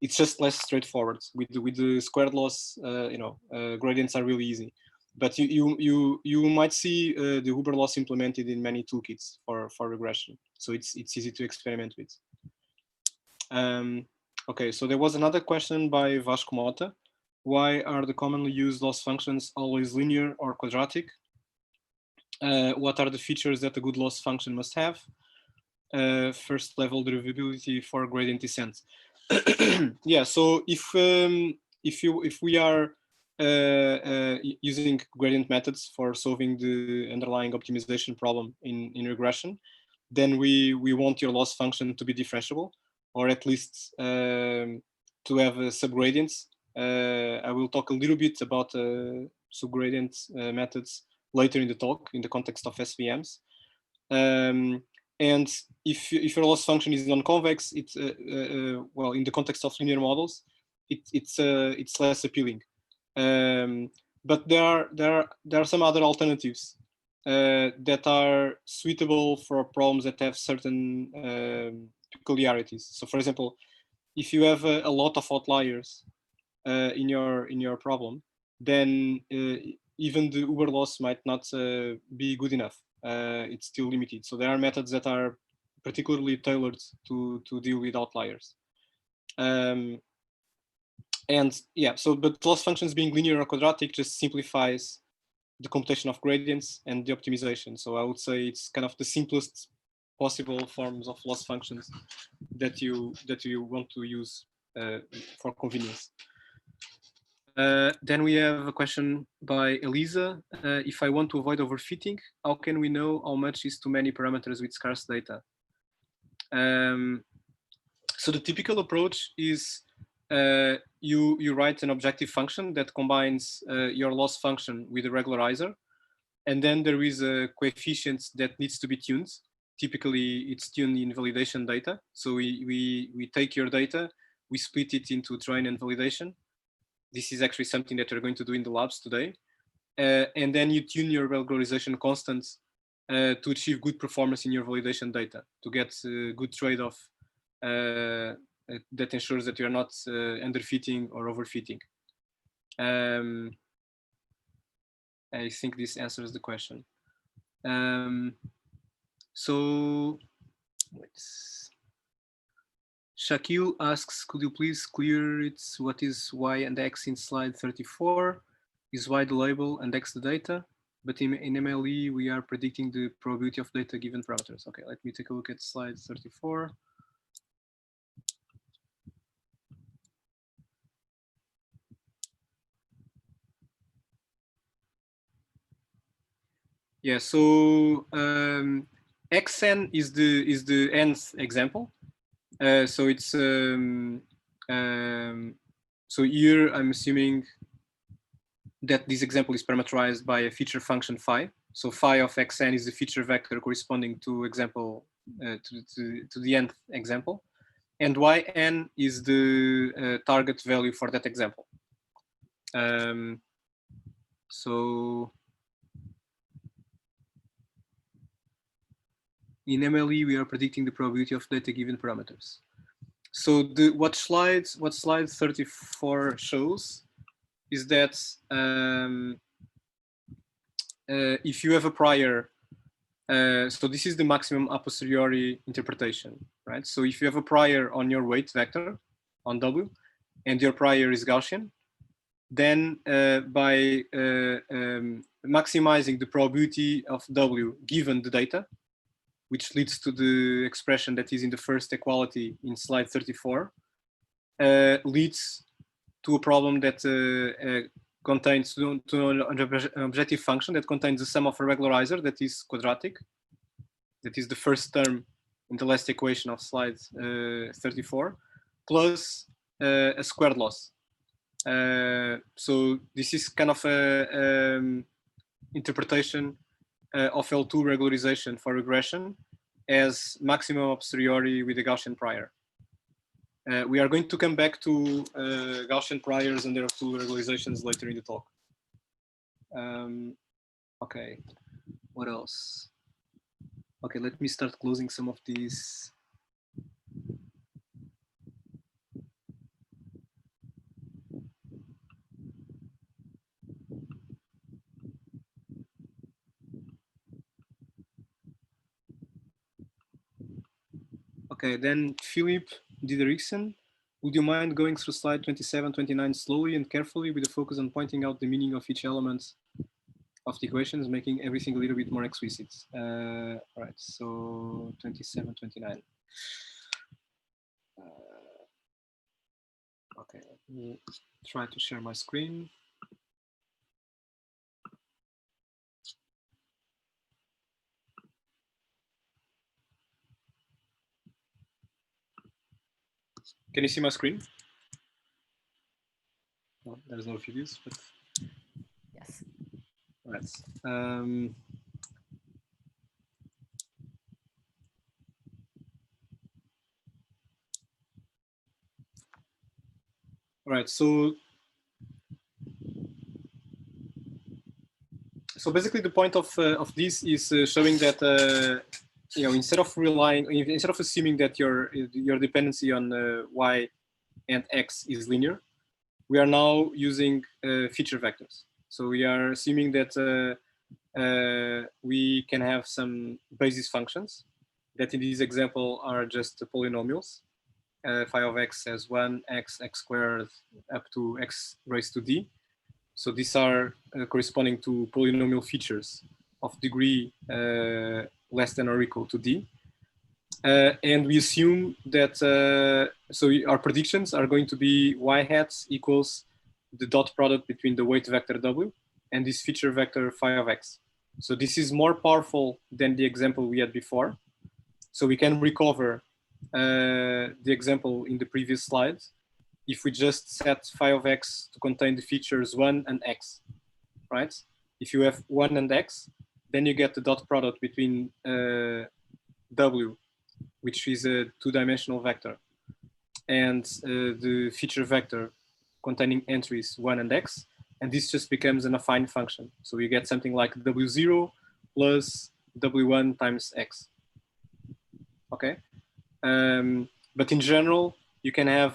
It's just less straightforward. With the squared loss, gradients are really easy. But you might see the Huber loss implemented in many toolkits for regression. So it's easy to experiment with. Okay, so there was another question by Vasco Mota. Why are the commonly used loss functions always linear or quadratic? What are the features that a good loss function must have? First level derivability for gradient descent. Yeah, so if we are using gradient methods for solving the underlying optimization problem in regression, then we want your loss function to be differentiable, or at least to have subgradients I will talk a little bit about subgradient methods later in the talk in the context of SVMs. And if your loss function is non-convex, it's well, in the context of linear models, it's less appealing. But there are some other alternatives that are suitable for problems that have certain peculiarities. So, for example, if you have a lot of outliers in your problem, then even the Uber loss might not be good enough. It's still limited. So there are methods that are particularly tailored to deal with outliers. And yeah, so but loss functions being linear or quadratic just simplifies the computation of gradients and the optimization. So I would say it's kind of the simplest possible forms of loss functions that you want to use for convenience. Then we have a question by Elisa. If I want to avoid overfitting, how can we know how much is too many parameters with scarce data? So the typical approach is you write an objective function that combines your loss function with a regularizer. And then there is a coefficient that needs to be tuned. Typically, it's tuned in validation data. So we take your data, we split it into train and validation. This is actually something that we're going to do in the labs today. And then you tune your regularization constants to achieve good performance in your validation data, to get good trade-off that ensures that you're not underfitting or overfitting. I think this answers the question. So Shakil asks, could you please clear it? What is Y and X in slide 34? Is Y the label and X the data? But in MLE, we are predicting the probability of data given parameters. Okay, let me take a look at slide 34. Yeah, so xn is the nth example. So it's so here I'm assuming that this example is parameterized by a feature function phi. So phi of xn is the feature vector corresponding to example to the nth example, and yn is the target value for that example. So in MLE, we are predicting the probability of data given parameters. So what slide 34 shows is that if you have a prior, so this is the maximum a posteriori interpretation, right? So if you have a prior on your weight vector on W, and your prior is Gaussian, then by maximizing the probability of W given the data, which leads to the expression that is in the first equality in slide 34, leads to a problem that contains to an objective function that contains the sum of a regularizer that is quadratic. That is the first term in the last equation of slide 34, plus a squared loss. So this is kind of a interpretation of L2 regularization for regression as maximum a posteriori with a Gaussian prior. We are going to come back to Gaussian priors and their L2 regularizations later in the talk. Okay, what else? Okay, let me start closing some of these. Okay, then Philip Dideriksen, would you mind going through slide 27, 29 slowly and carefully with a focus on pointing out the meaning of each element of the equations, making everything a little bit more explicit? All right, so 27, 29. Okay, let me try to share my screen. Can you see my screen? there's no videos, but Yes. right. Right. So basically, the point of this is showing that instead of assuming that your dependency on y and x is linear, we are now using feature vectors. So we are assuming that we can have some basis functions that in this example are just polynomials. Phi of x as 1, x squared up to x raised to d. So these are corresponding to polynomial features of degree less than or equal to d. And we assume that, so our predictions are going to be y hat equals the dot product between the weight vector w and this feature vector phi of x. So this is more powerful than the example we had before. So we can recover the example in the previous slide if we just set phi of x to contain the features 1 and x, right? If you have 1 and x, then you get the dot product between w, which is a two-dimensional vector, and the feature vector containing entries 1 and x, and this just becomes an affine function. So you get something like w0 plus w1 times x. Okay, but in general, you can have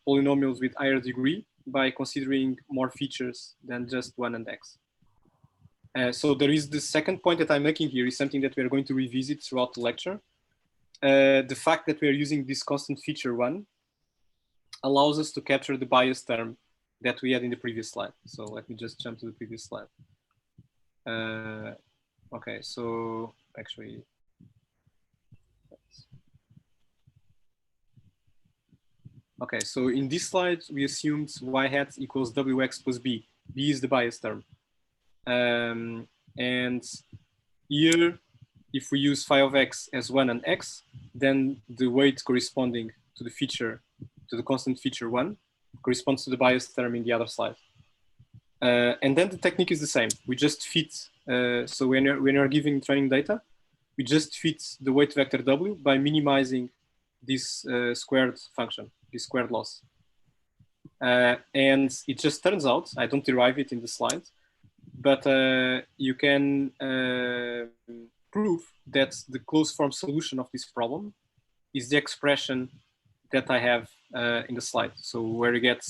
polynomials with higher degree by considering more features than just 1 and x. So there is the second point that I'm making here is something that we are going to revisit throughout the lecture. The fact that we are using this constant feature 1 allows us to capture the bias term that we had in the previous slide. So let me just jump to the previous slide. Okay, so actually, okay, so in this slide, we assumed y hat equals wx plus b. B is the bias term. And here, if we use phi of x as 1 and x, then the weight corresponding to the feature, to the constant feature 1, corresponds to the bias term in the other slide. And then the technique is the same. We just fit, so when you're giving training data, we just fit the weight vector w by minimizing this squared function, this squared loss. And it just turns out, I don't derive it in the slide, but you can prove that the closed form solution of this problem is the expression that I have in the slide. So where you get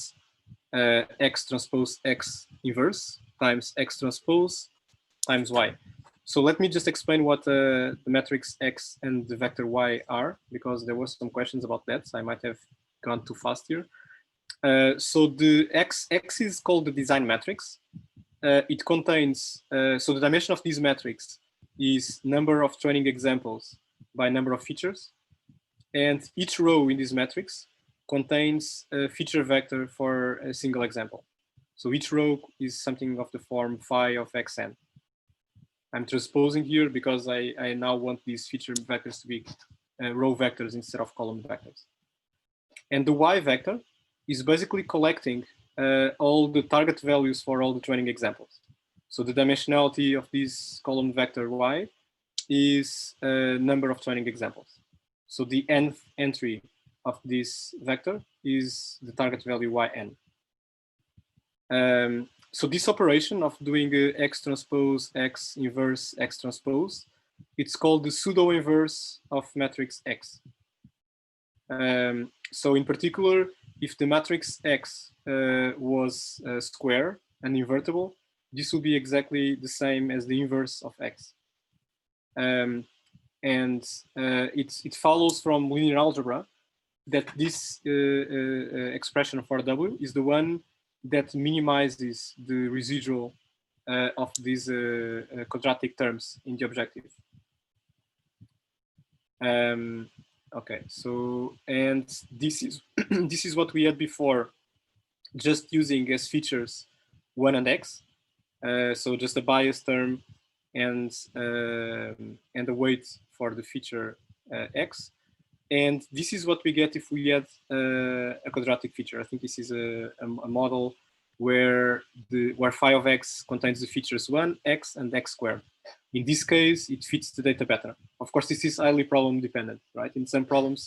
x transpose x inverse times x transpose times y. So let me just explain what the matrix x and the vector y are, because there was some questions about that. So I might have gone too fast here. So the x is called the design matrix. It contains, so the dimension of this matrix is number of training examples by number of features. And each row in this matrix contains a feature vector for a single example. So each row is something of the form phi of xn. I'm transposing here because I now want these feature vectors to be row vectors instead of column vectors. And the y vector is basically collecting all the target values for all the training examples. So the dimensionality of this column vector y is a number of training examples. So the nth entry of this vector is the target value yn. So this operation of doing x transpose, x inverse, x transpose, it's called the pseudo inverse of matrix X. So in particular, if the matrix X was a square and invertible, this will be exactly the same as the inverse of X. And it follows from linear algebra that this expression for W is the one that minimizes the residual of these quadratic terms in the objective. Okay, so, and this is this is what we had before, just using as features 1 and x. So just a bias term and the weight for the feature x. And this is what we get if we had a quadratic feature. I think this is a model where phi of x contains the features 1, x, and x squared. In this case, it fits the data better. Of course, this is highly problem dependent, right? In some problems,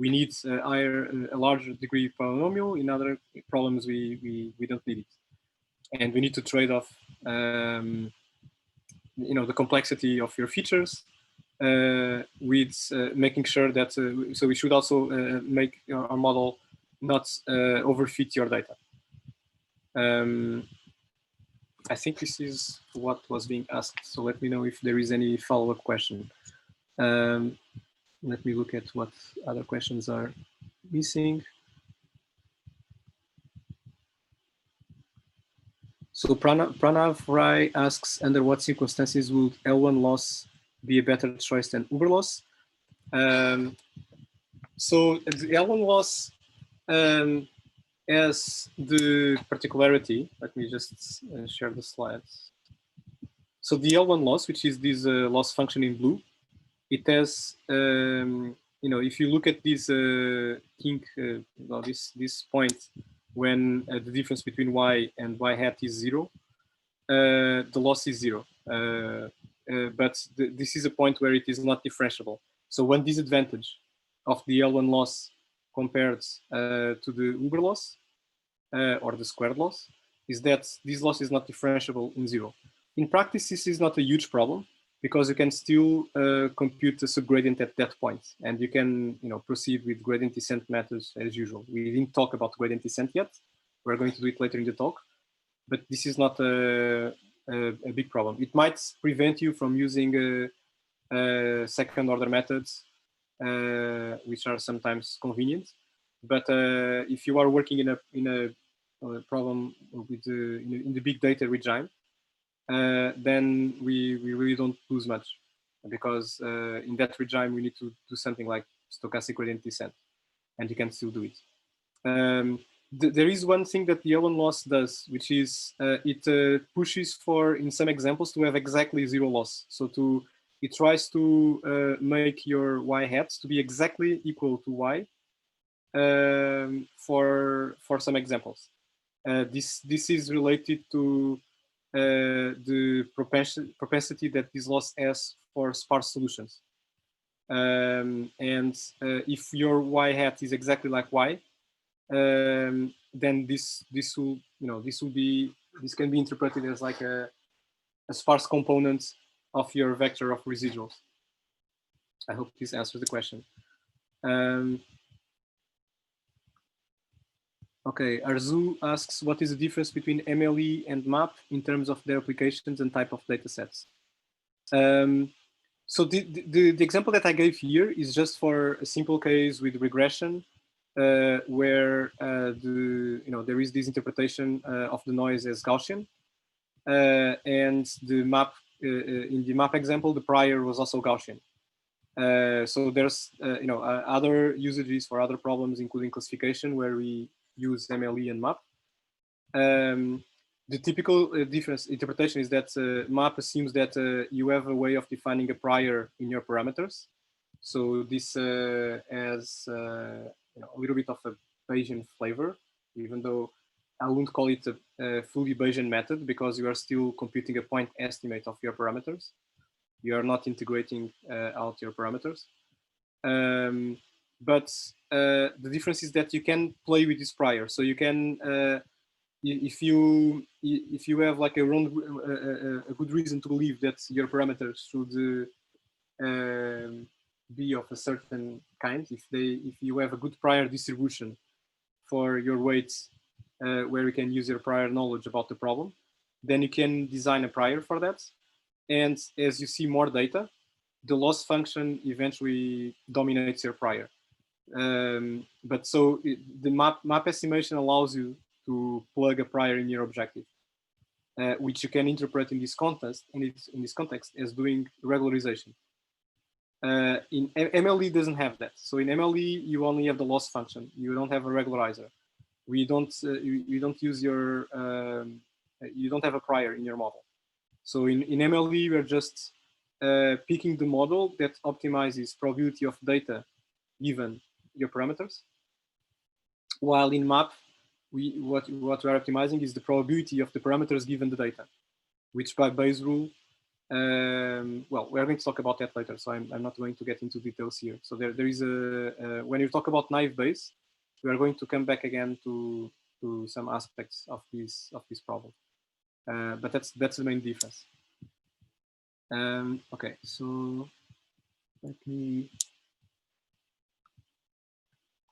we need a larger degree polynomial. In other problems, we don't need it, and we need to trade off, the complexity of your features with making sure that. So we should also make our model not overfit your data. I think this is what was being asked. So let me know if there is any follow-up question. Let me look at what other questions are missing. So Pranav Rai asks, under what circumstances would L1 loss be a better choice than Uber loss? So the L1 loss has the particularity. Let me just share the slides. So the L1 loss, which is this loss function in blue, it has, if you look at this kink, this point when the difference between y and y hat is 0, the loss is 0. But this is a point where it is not differentiable. So one disadvantage of the L1 loss compared to the Uber loss or the squared loss is that this loss is not differentiable in 0. In practice, this is not a huge problem because you can still compute the subgradient at that point, and you can proceed with gradient descent methods as usual. We didn't talk about gradient descent yet. We're going to do it later in the talk, but this is not a big problem. It might prevent you from using second order methods, which are sometimes convenient. But if you are working in a problem with in the big data regime, then we really don't lose much, because in that regime we need to do something like stochastic gradient descent, and you can still do it. There is one thing that the L1 loss does, which is it pushes for, in some examples, to have exactly 0 loss. So it tries to make your y hats to be exactly equal to y for some examples. This is related to the propensity that this loss has for sparse solutions. And if your y hat is exactly like y, then this can be interpreted as like a sparse component of your vector of residuals. I hope this answers the question. Okay, Arzu asks, what is the difference between MLE and MAP in terms of their applications and type of data sets? So the example that I gave here is just for a simple case with regression, where there is this interpretation of the noise as Gaussian, and the map in the map example, the prior was also Gaussian. So there's other usages for other problems, including classification, where we use MLE and MAP. The typical difference interpretation is that MAP assumes that you have a way of defining a prior in your parameters. So this has a little bit of a Bayesian flavor, even though I wouldn't call it a fully Bayesian method, because you are still computing a point estimate of your parameters. You are not integrating out your parameters. But the difference is that you can play with this prior. So you can, if you have like a good reason to believe that your parameters should be of a certain kind, if you have a good prior distribution for your weights, where you can use your prior knowledge about the problem, then you can design a prior for that. And as you see more data, the loss function eventually dominates your prior. But so the map estimation allows you to plug a prior in your objective, which you can interpret in this context, as doing regularization. In MLE doesn't have that. So in MLE you only have the loss function. You don't have a regularizer. We don't you don't use your you don't have a prior in your model. So in MLE we're just picking the model that optimizes probability of data given your parameters, while in MAP what we are optimizing is the probability of the parameters given the data, which by Bayes' rule, well, we are going to talk about that later, so I'm not going to get into details here. So there is a, when you talk about naive Bayes, we are going to come back again to some aspects of this problem. But that's the main difference. Okay, so let me,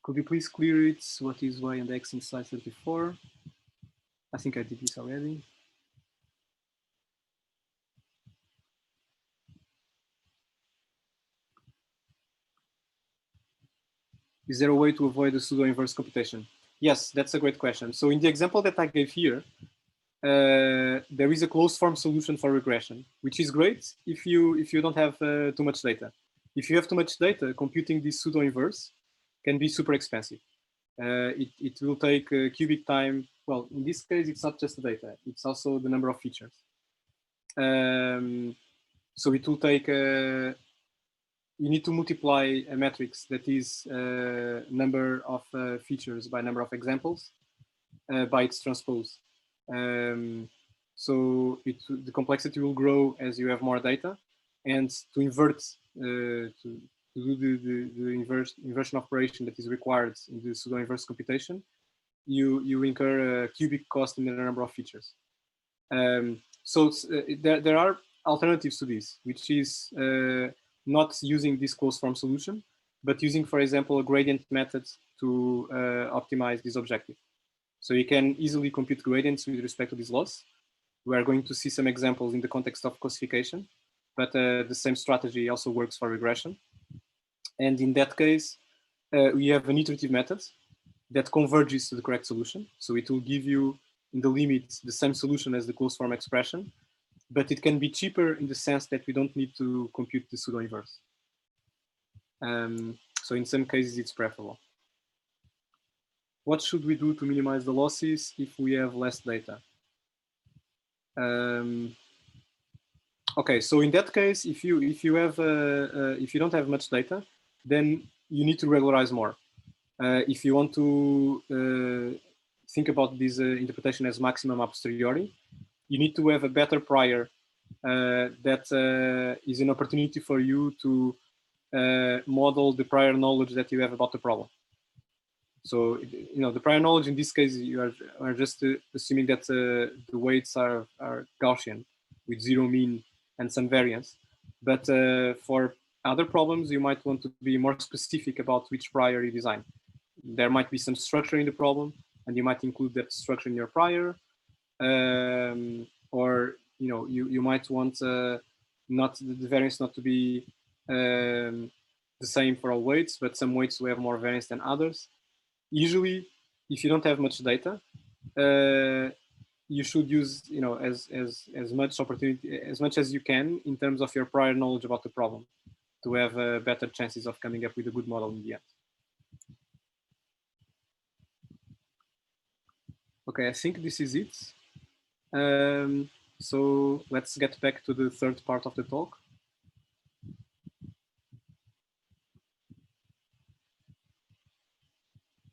could you please clear it? What is y and x in slide 34? I think I did this already. Is there a way to avoid the pseudo-inverse computation? Yes, that's a great question. So in the example that I gave here, there is a closed form solution for regression, which is great if you don't have too much data. If you have too much data, computing this pseudo-inverse can be super expensive. It will take cubic time. Well, in this case, it's not just the data; it's also the number of features. So it will take. You need to multiply a matrix that is number of features by number of examples by its transpose. So the complexity will grow as you have more data, and to invert to do the inversion operation that is required in the pseudo-inverse computation, you incur a cubic cost in the number of features. So there are alternatives to this, which is not using this closed form solution, but using, for example, a gradient method to optimize this objective. So you can easily compute gradients with respect to this loss. We are going to see some examples in the context of classification, but the same strategy also works for regression. And in that case, we have an iterative method that converges to the correct solution. So it will give you, in the limit, the same solution as the closed form expression, but it can be cheaper in the sense that we don't need to compute the pseudo-inverse. So in some cases, it's preferable. What should we do to minimize the losses if we have less data? Okay, so in that case, if you don't have much data, then you need to regularize more. If you want to think about this interpretation as maximum a posteriori, you need to have a better prior that is an opportunity for you to model the prior knowledge that you have about the problem. So, you know, the prior knowledge in this case, you are just assuming that the weights are Gaussian with zero mean and some variance. But for other problems, you might want to be more specific about which prior you design. There might be some structure in the problem, and you might include that structure in your prior. Or, you know, you might want not the variance not to be the same for all weights, but some weights will have more variance than others. Usually, if you don't have much data, you should use, you know, as much opportunity as much as you can in terms of your prior knowledge about the problem to have better chances of coming up with a good model in the end. Okay, I think this is it. So let's get back to the third part of the talk.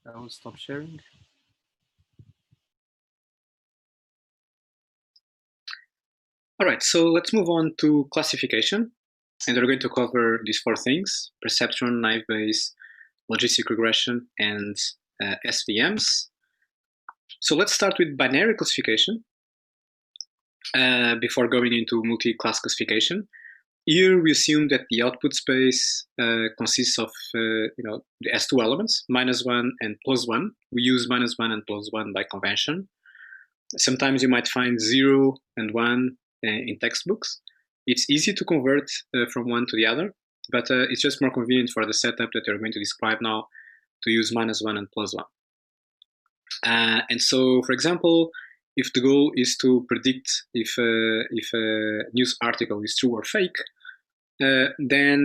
I will stop sharing. All right, so let's move on to classification. And we're going to cover these four things: perceptron, naive Bayes, logistic regression, and SVMs. So let's start with binary classification before going into multi-class classification. Here we assume that the output space consists of it has two elements, -1 and +1. We use -1 and +1 by convention. Sometimes you might find 0 and 1 in textbooks. It's easy to convert from one to the other, but it's just more convenient for the setup that we're going to describe now to use -1 and +1. And so, for example, if the goal is to predict if a news article is true or fake, then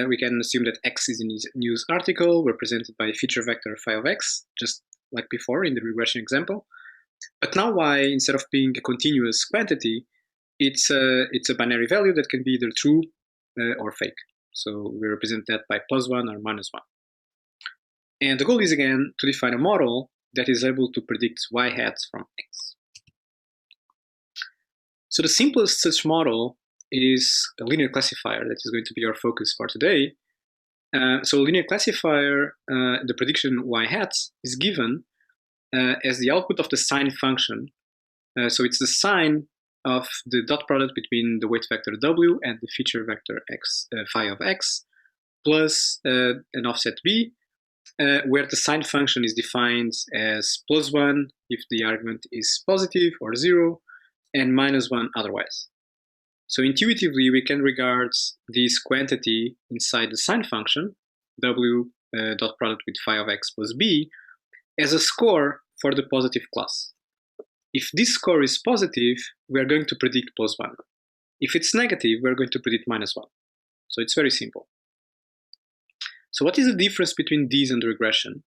we can assume that X is a news article represented by a feature vector phi of X, just like before in the regression example. But now Y, instead of being a continuous quantity, it's a binary value that can be either true or fake. So we represent that by +1 or -1. And the goal is, again, to define a model that is able to predict y hats from x. So the simplest such model is a linear classifier that is going to be our focus for today. So a linear classifier, the prediction y hats is given as the output of the sign function. So it's the sign of the dot product between the weight vector w and the feature vector x, phi of x, plus an offset b, where the sign function is defined as +1 if the argument is positive or 0, and -1 otherwise. So intuitively, we can regard this quantity inside the sign function, w dot product with phi of x plus b, as a score for the positive class. If this score is positive, we are going to predict +1. If it's negative, we're going to predict -1. So it's very simple. So what is the difference between these and regression?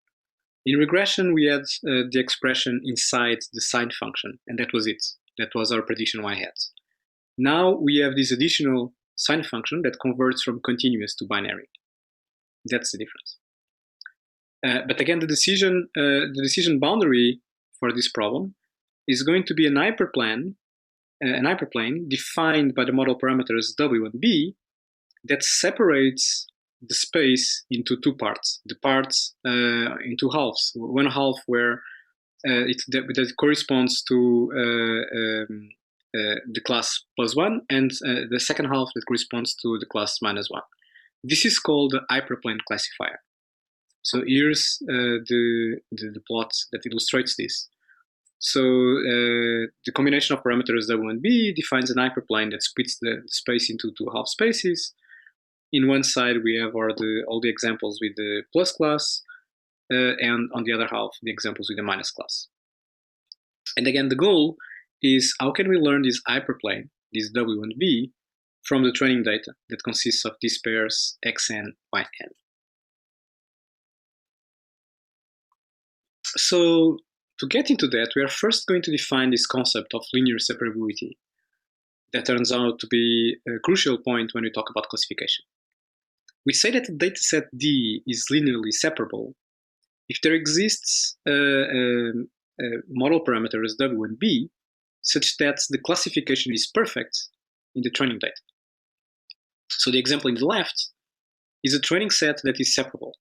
In regression, we had the expression inside the sign function, and that was it. That was our prediction y hat. Now we have this additional sign function that converts from continuous to binary. That's the difference. But again, the decision boundary for this problem is going to be an hyperplane defined by the model parameters w and b that separates the space into two parts. The parts into halves. One half where that corresponds to the class +1, and the second half that corresponds to the class -1. This is called the hyperplane classifier. So here's the plot that illustrates this. So the combination of parameters w and b defines an hyperplane that splits the space into two half spaces. In one side, we have all the examples with the plus class, and on the other half, the examples with the minus class. And again, the goal is how can we learn this hyperplane, this w and b, from the training data that consists of these pairs xn, yn. So to get into that, we are first going to define this concept of linear separability that turns out to be a crucial point when we talk about classification. We say that the dataset D is linearly separable if there exists model parameters W and B such that the classification is perfect in the training data. So the example in the left is a training set that is separable.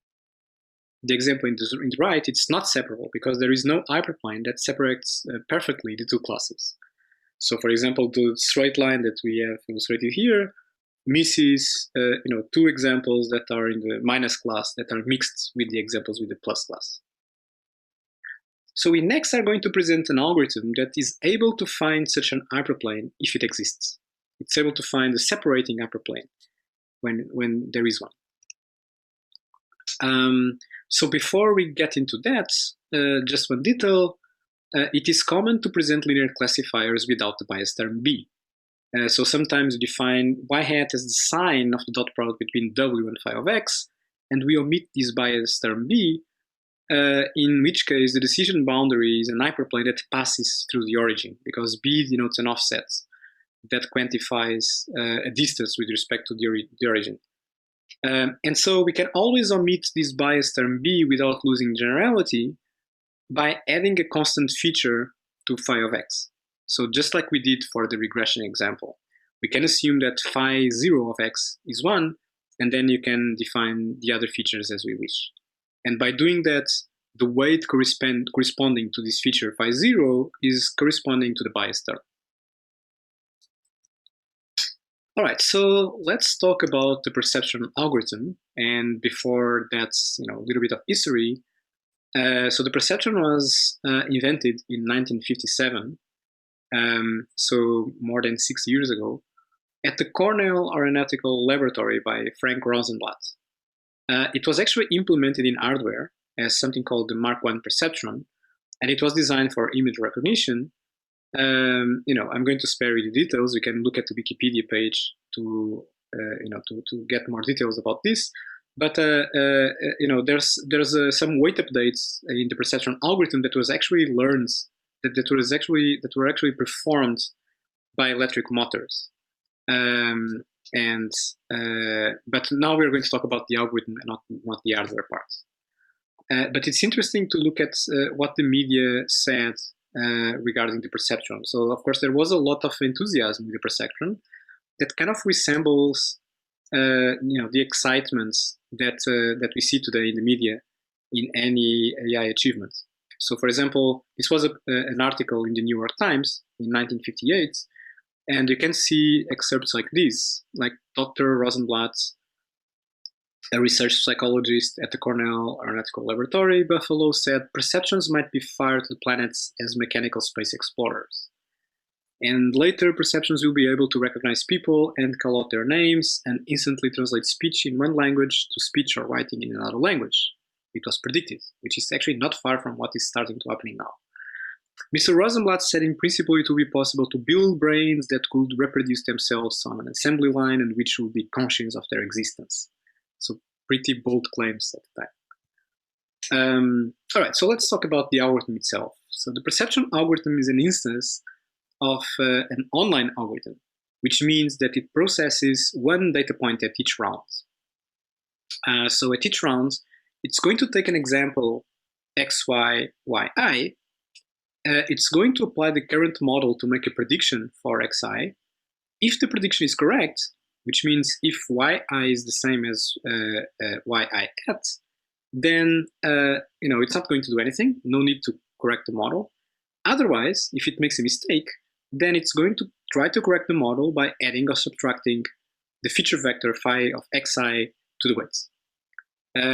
The example in the right, it's not separable because there is no hyperplane that separates perfectly the two classes. So for example, the straight line that we have illustrated here misses two examples that are in the minus class that are mixed with the examples with the plus class. So we next are going to present an algorithm that is able to find such an hyperplane if it exists. It's able to find a separating hyperplane when there is one. So before we get into that, just one detail, it is common to present linear classifiers without the bias term B. So sometimes we define y hat as the sign of the dot product between w and phi of x, and we omit this bias term B, in which case the decision boundary is an hyperplane that passes through the origin, because B denotes an offset that quantifies a distance with respect to the origin. And so we can always omit this bias term B without losing generality by adding a constant feature to phi of x. So just like we did for the regression example, we can assume that phi 0 of x is 1, and then you can define the other features as we wish. And by doing that, the weight corresponding to this feature phi 0 is corresponding to the bias term. All right, so let's talk about the perceptron algorithm. And before that's a little bit of history. So the perceptron was invented in 1957, so more than 6 years ago, at the Cornell Aeronautical Laboratory by Frank Rosenblatt. It was actually implemented in hardware as something called the Mark I perceptron, and it was designed for image recognition. I'm going to spare you the details. You can look at the Wikipedia page to get more details about this. But there's some weight updates in the perceptron algorithm that was actually learned that were actually performed by electric motors. But now we're going to talk about the algorithm and not the hardware parts. But it's interesting to look at what the media said regarding the perceptron. So, of course, there was a lot of enthusiasm with the perceptron that kind of resembles, the excitement that we see today in the media in any AI achievement. So, for example, this was an article in the New York Times in 1958, and you can see excerpts like this, like Dr. Rosenblatt, a research psychologist at the Cornell Aeronautical Laboratory, Buffalo, said perceptrons might be fired to the planets as mechanical space explorers. And later, perceptrons will be able to recognize people and call out their names and instantly translate speech in one language to speech or writing in another language. It was predicted, which is actually not far from what is starting to happen now. Mr. Rosenblatt said in principle it would be possible to build brains that could reproduce themselves on an assembly line and which would be conscious of their existence. So pretty bold claims at the time. All right, so let's talk about the algorithm itself. So the perceptron algorithm is an instance of an online algorithm, which means that it processes one data point at each round. So at each round, it's going to take an example x, y, yi. It's going to apply the current model to make a prediction for xi. If the prediction is correct, which means if yi is the same as yi at, then it's not going to do anything. No need to correct the model. Otherwise, if it makes a mistake, then it's going to try to correct the model by adding or subtracting the feature vector phi of xi to the weights.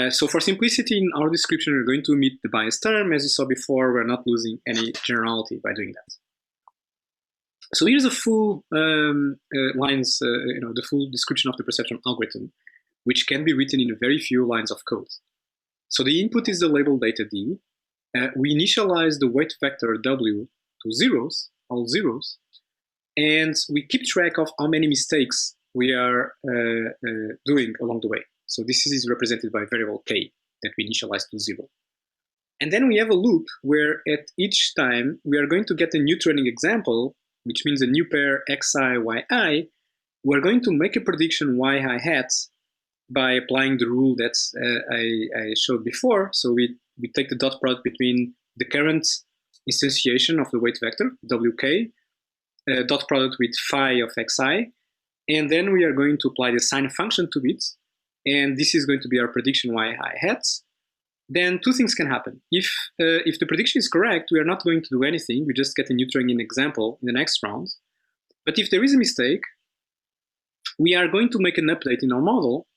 So for simplicity in our description, we're going to omit the bias term. As you saw before, we're not losing any generality by doing that. So here's the full the full description of the perceptron algorithm, which can be written in a very few lines of code. So the input is the label data D. We initialize the weight vector W to zeros, all zeros, and we keep track of how many mistakes we are doing along the way. So this is represented by variable k that we initialize to 0. And then we have a loop where at each time we are going to get a new training example, which means a new pair xi, yi. We're going to make a prediction yi hat by applying the rule that I showed before. So we take the dot product between the current instantiation of the weight vector, wk, dot product with phi of xi, and then we are going to apply the sign function to it, and this is going to be our prediction yi hat. Then two things can happen. If the prediction is correct, we are not going to do anything. We just get a new training example in the next round. But if there is a mistake, we are going to make an update in our model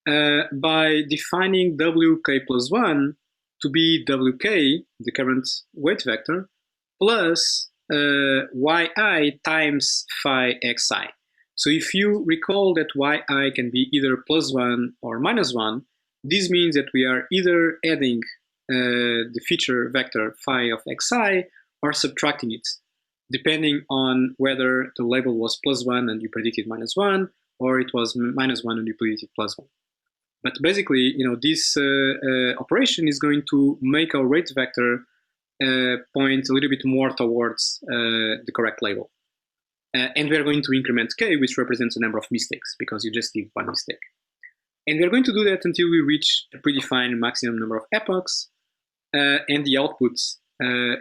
by defining wk plus 1 to be wk, the current weight vector, plus yi times phi xi. So if you recall that yi can be either plus 1 or minus 1, this means that we are either adding the feature vector phi of xi or subtracting it, depending on whether the label was plus 1 and you predicted minus 1, or it was minus 1 and you predicted plus 1. But basically, this operation is going to make our weight vector point a little bit more towards the correct label. And we're going to increment k, which represents the number of mistakes, because you just did one mistake. And we're going to do that until we reach a predefined maximum number of epochs, and the output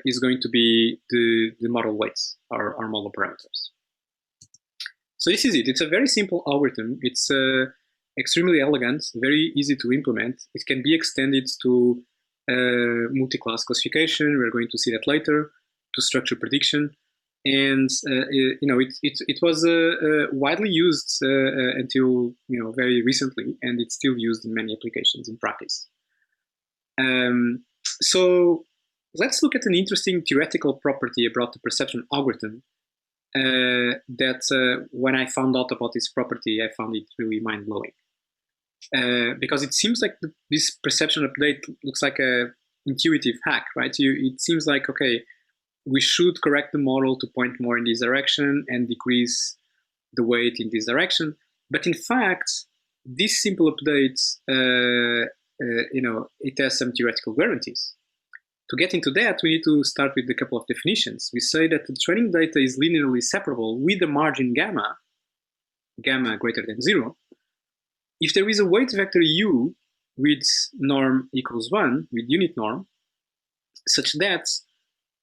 is going to be the model weights, our model parameters. So this is it. It's a very simple algorithm. It's extremely elegant, very easy to implement. It can be extended to multi-class classification. We're going to see that later, to structure prediction. And it was widely used until very recently, and it's still used in many applications in practice. So let's look at an interesting theoretical property about the perceptron algorithm. That when I found out about this property, I found it really mind-blowing, because it seems like this perception update looks like a intuitive hack, right? It seems like, okay, we should correct the model to point more in this direction and decrease the weight in this direction. But in fact, this simple update, it has some theoretical guarantees. To get into that, we need to start with a couple of definitions. We say that the training data is linearly separable with a margin gamma greater than 0. If there is a weight vector u with norm equals 1, with unit norm, such that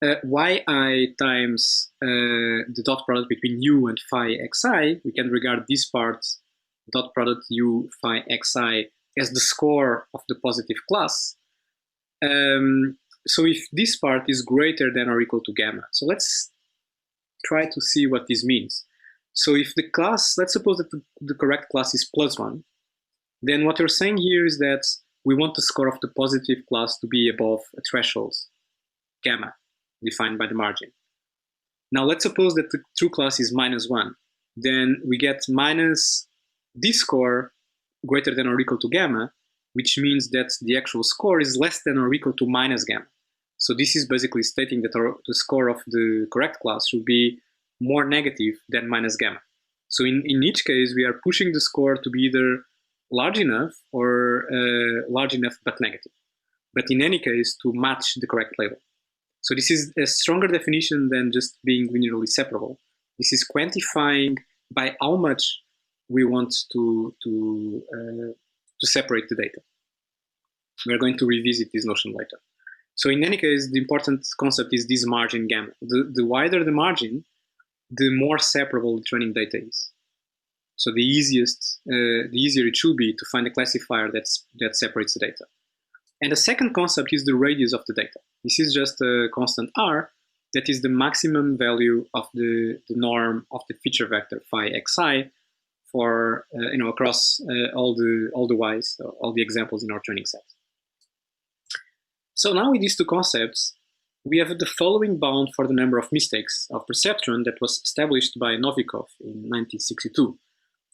yi times the dot product between u and phi xi, we can regard this part, dot product u phi xi, as the score of the positive class. So if this part is greater than or equal to gamma, so let's try to see what this means. So if the class, let's suppose that the correct class is +1, then what we're saying here is that we want the score of the positive class to be above a threshold, gamma, defined by the margin. Now let's suppose that the true class is -1. Then we get minus this score greater than or equal to gamma, which means that the actual score is less than or equal to minus gamma. So this is basically stating that the score of the correct class should be more negative than minus gamma. So in each case, we are pushing the score to be either large enough or large enough but negative. But in any case, to match the correct label. So this is a stronger definition than just being linearly separable. This is quantifying by how much we want to separate the data. We're going to revisit this notion later. So in any case, the important concept is this margin gamma. The wider the margin, the more separable the training data is. So the easier it should be to find a classifier that separates the data. And the second concept is the radius of the data. This is just a constant r that is the maximum value of the norm of the feature vector phi xi for across all the y's, all the examples in our training set. So now with these two concepts, we have the following bound for the number of mistakes of perceptron that was established by Novikov in 1962.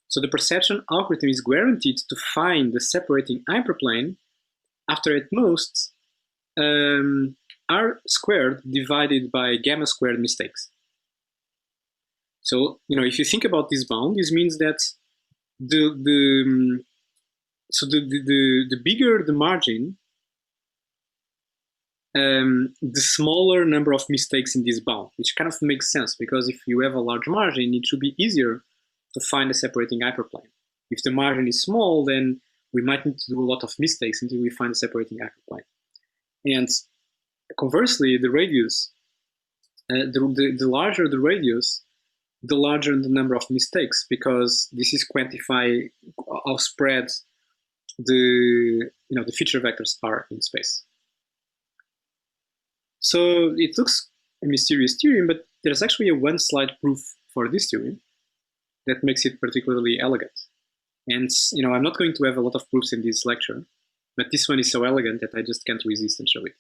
So the perceptron algorithm is guaranteed to find the separating hyperplane after at most r squared divided by gamma squared mistakes. So if you think about this bound, this means that the bigger the margin, the smaller number of mistakes in this bound, which kind of makes sense because if you have a large margin, it should be easier to find a separating hyperplane. If the margin is small, then we might need to do a lot of mistakes until we find a separating hyperplane. And conversely, the radius, the larger the radius, the larger the number of mistakes, because this is quantify how spread the feature vectors are in space. So it looks a mysterious theorem, but there's actually a one-slide proof for this theorem that makes it particularly elegant. And I'm not going to have a lot of proofs in this lecture, but this one is so elegant that I just can't resist and show it.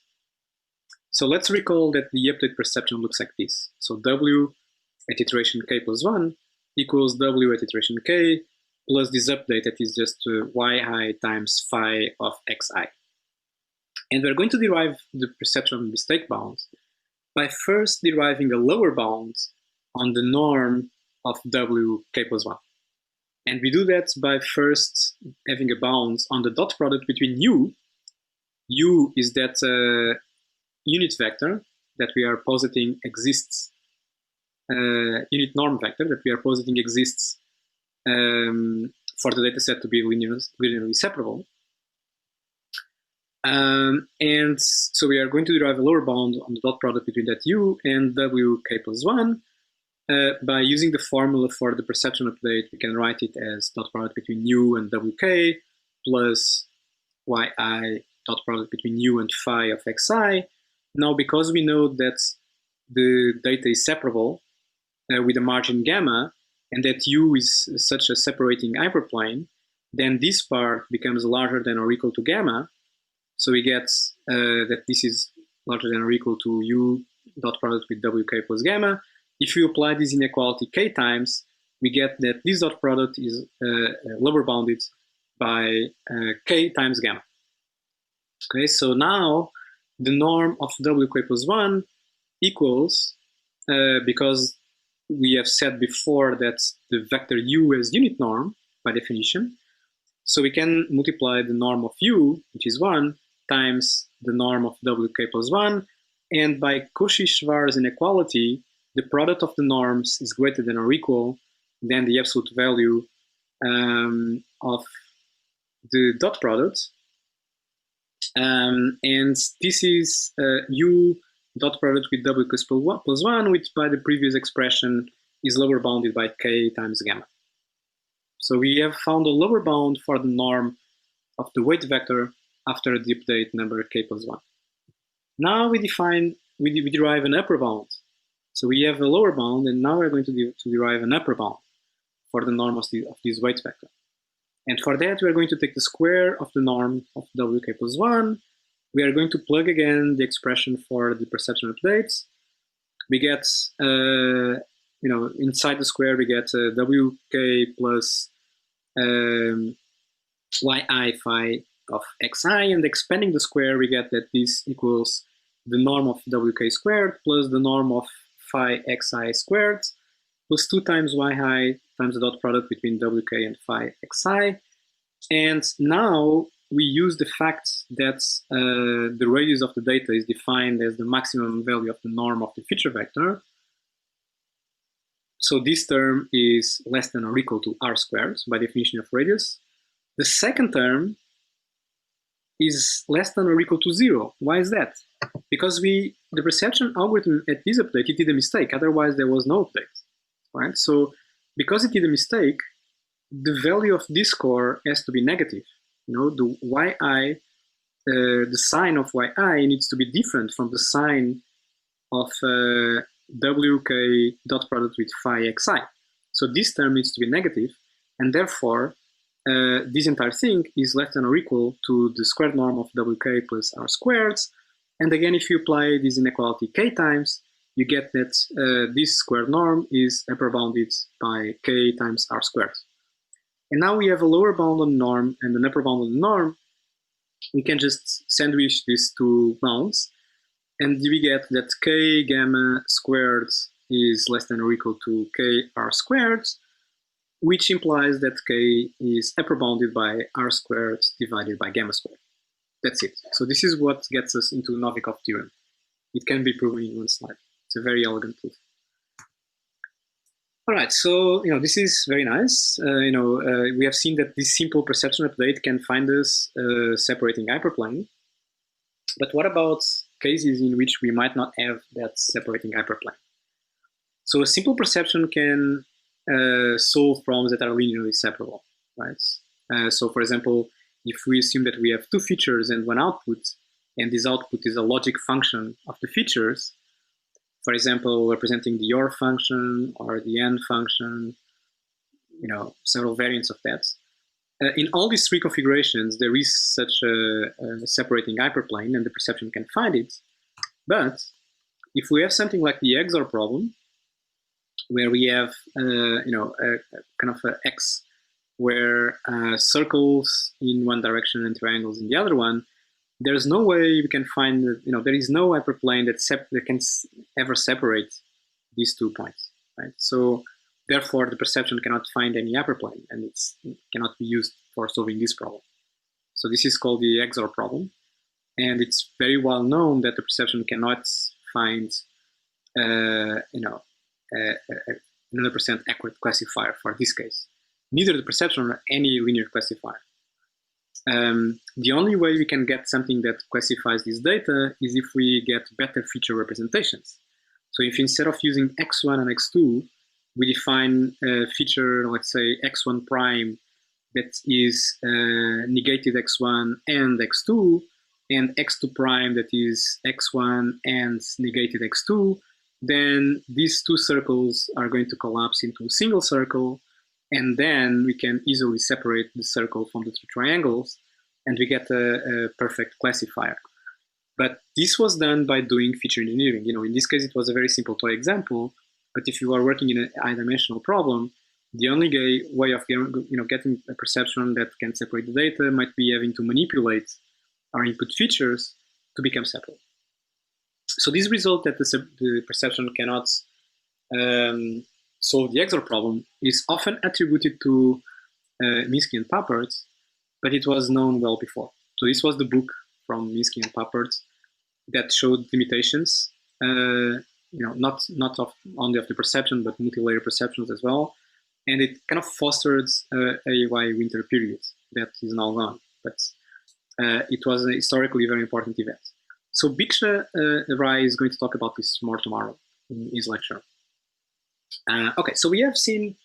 So let's recall that the update perceptron looks like this. So W at iteration k plus 1 equals W at iteration k plus this update that is just yi times phi of xi. And we're going to derive the perceptron mistake bounds by first deriving a lower bound on the norm of W k plus 1. And we do that by first having a bound on the dot product between u. U is that unit vector that we are positing exists, unit norm vector that we are positing exists for the data set to be linearly separable. And so we are going to derive a lower bound on the dot product between that u and W k plus 1. By using the formula for the perceptron update, we can write it as dot product between u and wk plus yi dot product between u and phi of xi. Now, because we know that the data is separable with a margin gamma, and that u is such a separating hyperplane, then this part becomes larger than or equal to gamma. So we get that this is larger than or equal to u dot product with wk plus gamma. If you apply this inequality k times, we get that this dot product is lower bounded by k times gamma. Okay, so now the norm of wk plus 1 equals, because we have said before that the vector u is unit norm by definition, so we can multiply the norm of u, which is 1, times the norm of wk plus 1, and by Cauchy-Schwarz inequality, the product of the norms is greater than or equal than the absolute value of the dot product And this is U dot product with W plus 1, which by the previous expression is lower bounded by K times gamma. So we have found a lower bound for the norm of the weight vector after the update number K plus 1. Now we derive an upper bound. So we have a lower bound, and now we're going to derive an upper bound for the norm of this weight vector. And for that, we're going to take the square of the norm of WK plus 1. We are going to plug again the expression for the perception updates. We get, inside the square, we get WK plus yi phi of xi, and expanding the square, we get that this equals the norm of WK squared plus the norm of phi xi squared plus 2 times yi times the dot product between WK and phi xi. And now we use the fact that the radius of the data is defined as the maximum value of the norm of the feature vector. So this term is less than or equal to r squared by definition of radius. The second term is less than or equal to 0. Why is that? Because the perception algorithm at this update, it did a mistake. Otherwise, there was no update, right? So because it did a mistake, the value of this score has to be negative. The yi, the sign of yi needs to be different from the sign of wk dot product with phi xi. So this term needs to be negative, and therefore this entire thing is less than or equal to the squared norm of wk plus r squared. And again, if you apply this inequality k times, you get that this squared norm is upper bounded by k times r squared. And now we have a lower bound on the norm and an upper bound on the norm. We can just sandwich these two bounds, and we get that k gamma squared is less than or equal to k r squared, which implies that k is upper bounded by r squared divided by gamma squared. That's it. So this is what gets us into Novikov theorem. It can be proven in one slide. It's a very elegant proof. All right, so this is very nice. We have seen that this simple perception update can find us separating hyperplane. But what about cases in which we might not have that separating hyperplane? So a simple perception can solve problems that are linearly separable, right? So for example, if we assume that we have two features and one output, and this output is a logic function of the features, for example, representing the OR function or the AND function, several variants of that. In all these three configurations, there is such a separating hyperplane, and the perception can find it. But if we have something like the XOR problem, where we have kind of a X where circles in one direction and triangles in the other one, there's no way we can find, there is no hyperplane that can ever separate these 2 points, right? So therefore, the perception cannot find any hyperplane, and it cannot be used for solving this problem. So this is called the XOR problem, and it's very well known that the perception cannot find, 100% accurate classifier for this case. Neither the perception nor any linear classifier. The only way we can get something that classifies this data is if we get better feature representations. So if instead of using x1 and x2, we define a feature, let's say x1 prime, that is negated x1 and x2, and x2 prime that is x1 and negated x2, then these two circles are going to collapse into a single circle, and then we can easily separate the circle from the two triangles, and we get a perfect classifier. But this was done by doing feature engineering. In this case, it was a very simple toy example, but if you are working in an high-dimensional problem, the only way of getting a perception that can separate the data might be having to manipulate our input features to become separate. So this result that the perception cannot solve the XOR problem is often attributed to Minsky and Papert, but it was known well before. So this was the book from Minsky and Papert that showed limitations, not only of the perception, but multi-layer perceptions as well. And it kind of fostered a AY winter period that is now gone. But It was a historically very important event. So Biksha Rai is going to talk about this more tomorrow in his lecture. Okay, so we have seen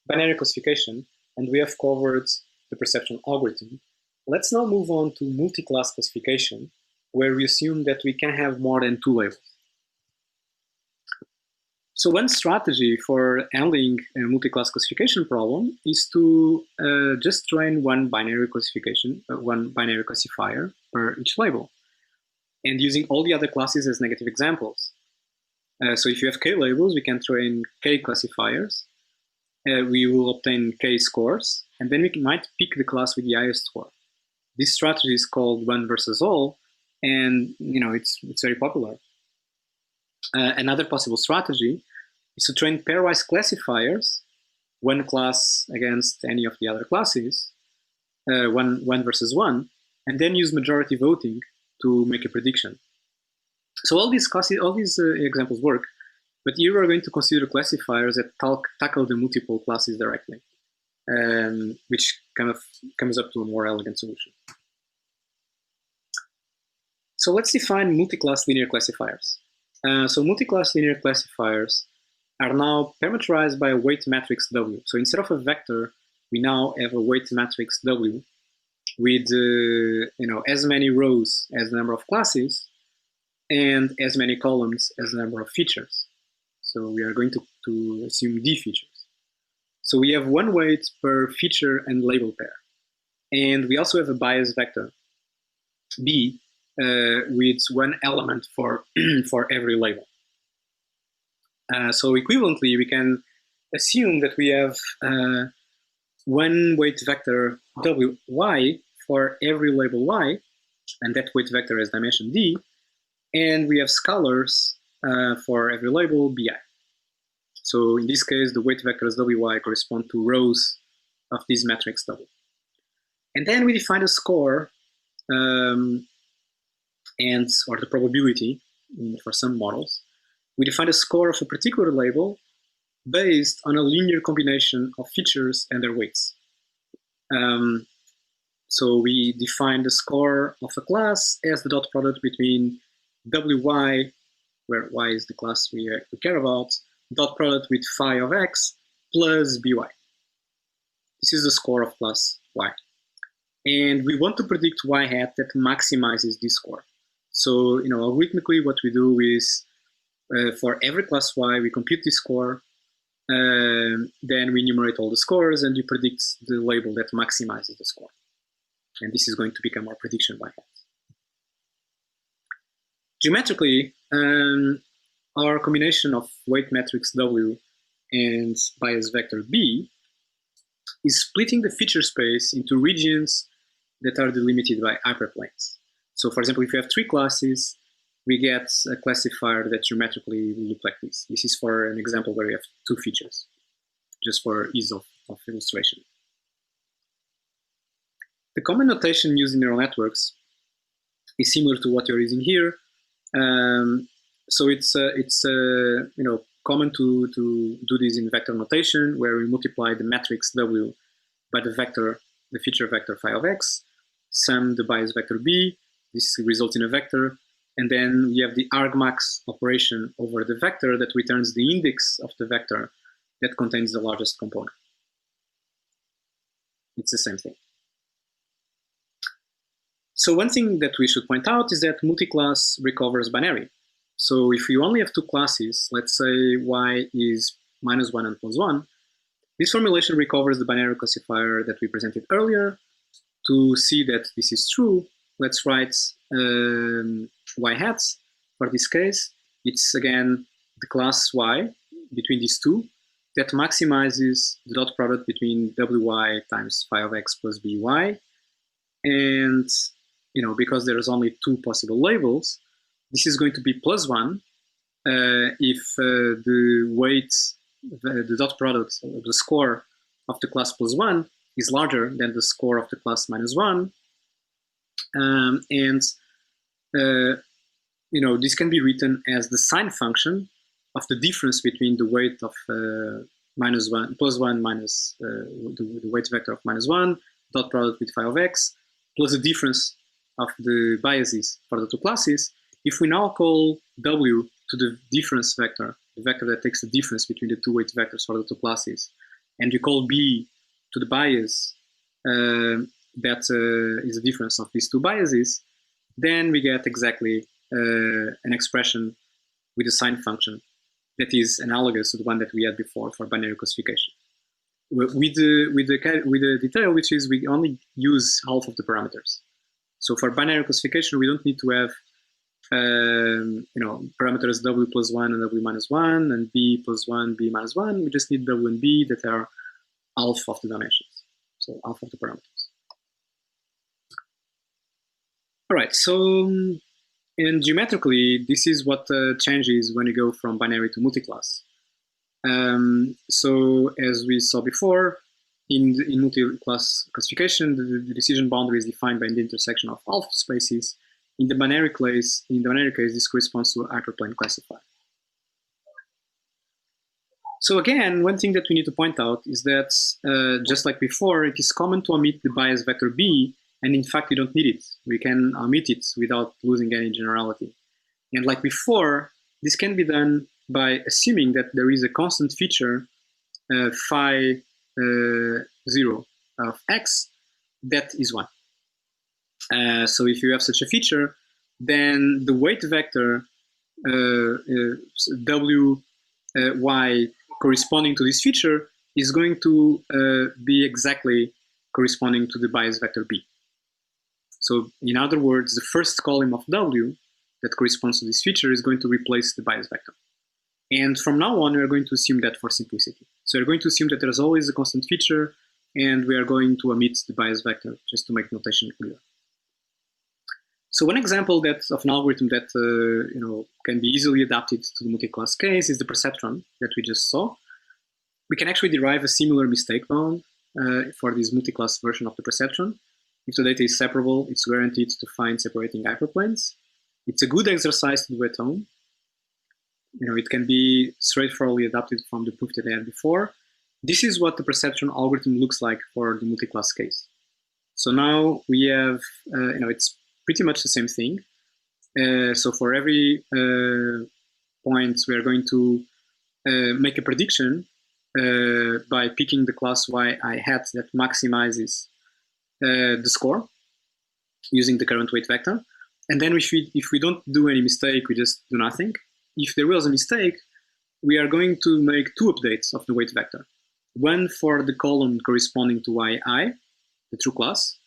binary classification, and we have covered the perceptron algorithm. Let's now move on to multi-class classification, where we assume that we can have more than 2 labels. So one strategy for handling a multi-class classification problem is to just train one binary classifier per each label, and using all the other classes as negative examples. So if you have k labels, we can train k classifiers. We will obtain k scores, and then we might pick the class with the highest score. This strategy is called one versus all, and it's very popular. Another possible strategy is to train pairwise classifiers, one class against any of the other classes, one versus one, and then use majority voting to make a prediction. So all these examples work, but here we're going to consider classifiers that tackle the multiple classes directly, which kind of comes up to a more elegant solution. So let's define multi-class linear classifiers. So multi-class linear classifiers are now parameterized by a weight matrix W. So instead of a vector, we now have a weight matrix W with as many rows as the number of classes and as many columns as the number of features. So we are going to assume D features. So we have one weight per feature and label pair. And we also have a bias vector, B, with one element for, for every label. So equivalently, we can assume that we have one weight vector Wy for every label Y, and that weight vector has dimension D, and we have scalars for every label Bi. So in this case, the weight vectors Wy correspond to rows of this matrix W. And then we define a score or the probability for some models. We define a score of a particular label based on a linear combination of features and their weights. So we define the score of a class as the dot product between Wy, where Y is the class we care about, dot product with phi of X plus By. This is the score of class Y. And we want to predict Y hat that maximizes this score. So, algorithmically, what we do is for every class Y, we compute the score, then we enumerate all the scores, and you predict the label that maximizes the score. And this is going to become our prediction Y hat. Geometrically, our combination of weight matrix W and bias vector B is splitting the feature space into regions that are delimited by hyperplanes. So for example, if you have 3 classes, we get a classifier that geometrically will look like this. This is for an example where we have 2 features, just for ease of illustration. The common notation used in neural networks is similar to what you're using here. So it's common to do this in vector notation, where we multiply the matrix W by the feature vector phi of X, sum the bias vector B. This results in a vector, and then we have the argmax operation over the vector that returns the index of the vector that contains the largest component. It's the same thing. So one thing that we should point out is that multi-class recovers binary. So if you only have 2 classes, let's say Y is -1 and +1, this formulation recovers the binary classifier that we presented earlier. To see that this is true, let's write Y hats. For this case, it's again the class Y between these 2 that maximizes the dot product between Wy times phi of X plus By. And because there's only 2 possible labels, this is going to be +1 if the weight, the dot product, the score of the class +1 is larger than the score of the class -1. This can be written as the sign function of the difference between the weight of +1 minus the weight vector of -1, dot product with phi of X, plus the difference of the biases for the two classes, if we now call W to the difference vector, the vector that takes the difference between the two weight vectors for the two classes, and we call B to the bias that is the difference of these two biases, then we get exactly an expression with a sign function that is analogous to the one that we had before for binary classification. With the detail, which is we only use half of the parameters. So for binary classification, we don't need to have parameters W plus 1 and W minus 1 and B plus 1, B minus 1. We just need W and B that are half of the dimensions, so half of the parameters. All right, so and geometrically, this is what changes when you go from binary to multiclass. So as we saw before, in multi-class classification, the decision boundary is defined by the intersection of alpha spaces. In the binary case, this corresponds to a hyperplane classifier. So again, one thing that we need to point out is that just like before, it is common to omit the bias vector B, and in fact, we don't need it. We can omit it without losing any generality. And like before, this can be done by assuming that there is a constant feature phi 0 of x that is 1. So if you have such a feature, then the weight vector w y corresponding to this feature is going to be exactly corresponding to the bias vector b. So in other words, the first column of w that corresponds to this feature is going to replace the bias vector. And from now on, we are going to assume that for simplicity. So we're going to assume that there's always a constant feature, and we are going to omit the bias vector just to make notation clear. So one example of an algorithm that can be easily adapted to the multi-class case is the perceptron that we just saw. We can actually derive a similar mistake bound for this multi-class version of the perceptron. If the data is separable, it's guaranteed to find separating hyperplanes. It's a good exercise to do at home. It can be straightforwardly adapted from the proof that I had before. This is what the perceptron algorithm looks like for the multi-class case. So now we have, it's pretty much the same thing. So for every point, we are going to make a prediction by picking the class yi hat that maximizes the score using the current weight vector. And then if we don't do any mistake, we just do nothing. If there was a mistake, we are going to make two updates of the weight vector. One for the column corresponding to yi, the true class,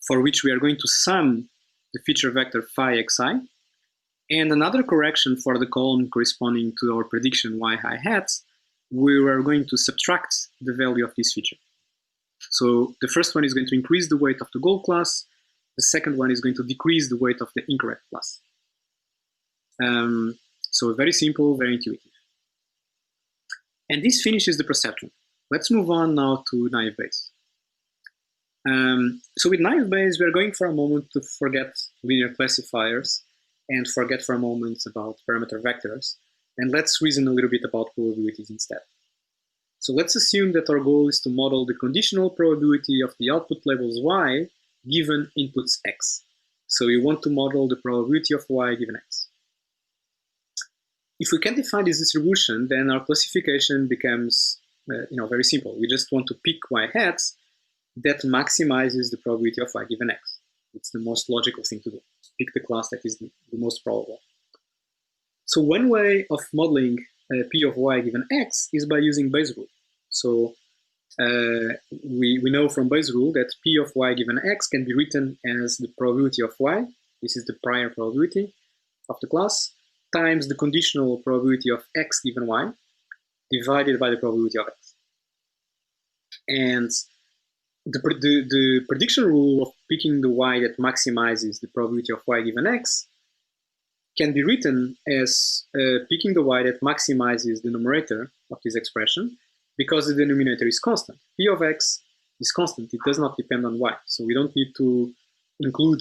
for which we are going to sum the feature vector phi xi, and another correction for the column corresponding to our prediction yi hat, we are going to subtract the value of this feature. So the first one is going to increase the weight of the gold class. The second one is going to decrease the weight of the incorrect class. So very simple, very intuitive. And this finishes the perceptron. Let's move on now to naive Bayes. So with naive Bayes, we're going for a moment to forget linear classifiers and forget for a moment about parameter vectors. And let's reason a little bit about probabilities instead. So let's assume that our goal is to model the conditional probability of the output labels y given inputs x. So we want to model the probability of y given x. If we can define this distribution, then our classification becomes very simple. We just want to pick y hats that maximizes the probability of y given x. It's the most logical thing to do. Pick the class that is the most probable. So one way of modeling p of y given x is by using Bayes rule. So we know from Bayes rule that p of y given x can be written as the probability of y. This is the prior probability of the class times the conditional probability of x given y divided by the probability of x. And the prediction rule of picking the y that maximizes the probability of y given x can be written as picking the y that maximizes the numerator of this expression because the denominator is constant. P of x is constant. It does not depend on y. So we don't need to include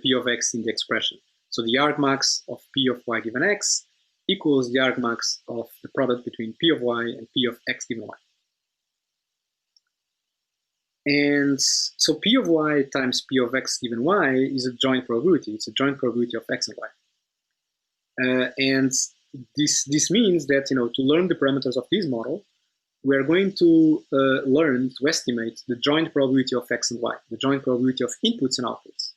P of x in the expression. So the argmax of P of y given x equals the argmax of the product between P of y and P of x given y. And so P of y times P of x given y is a joint probability. It's a joint probability of x and y. And this means that, to learn the parameters of this model, we are going to learn to estimate the joint probability of x and y, the joint probability of inputs and outputs,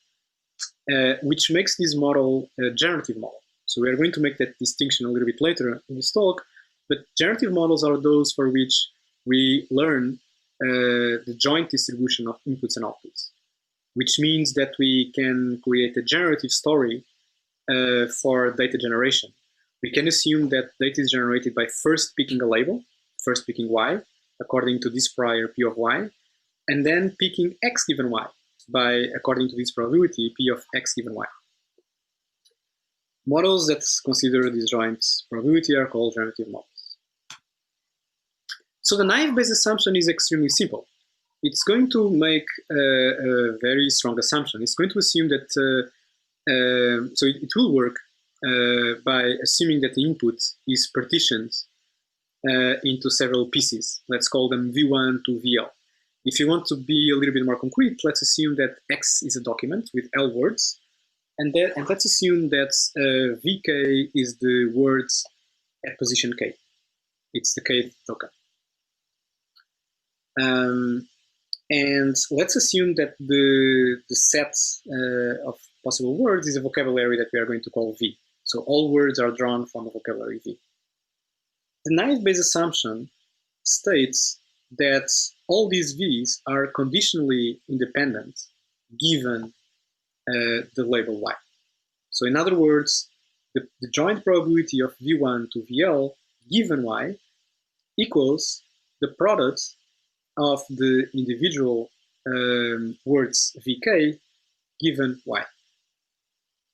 which makes this model a generative model. So we are going to make that distinction a little bit later in this talk, but generative models are those for which we learn the joint distribution of inputs and outputs, which means that we can create a generative story for data generation. We can assume that data is generated by first picking a label, first picking y, according to this prior P of y, and then picking x given y by, according to this probability, P of x given y. Models that consider this joint probability are called generative models. So the naive-Bayes assumption is extremely simple. It's going to make a very strong assumption. It's going to assume that, so it will work by assuming that the input is partitioned into several pieces. Let's call them V1 to VL. If you want to be a little bit more concrete, let's assume that X is a document with L words, and let's assume that VK is the words at position K. It's the kth token. And let's assume that the set of possible words is a vocabulary that we are going to call V. So all words are drawn from the vocabulary V. The naive-Bayes assumption states that all these V's are conditionally independent given the label Y. So in other words, the joint probability of V1 to VL given Y equals the product of the individual words VK given Y.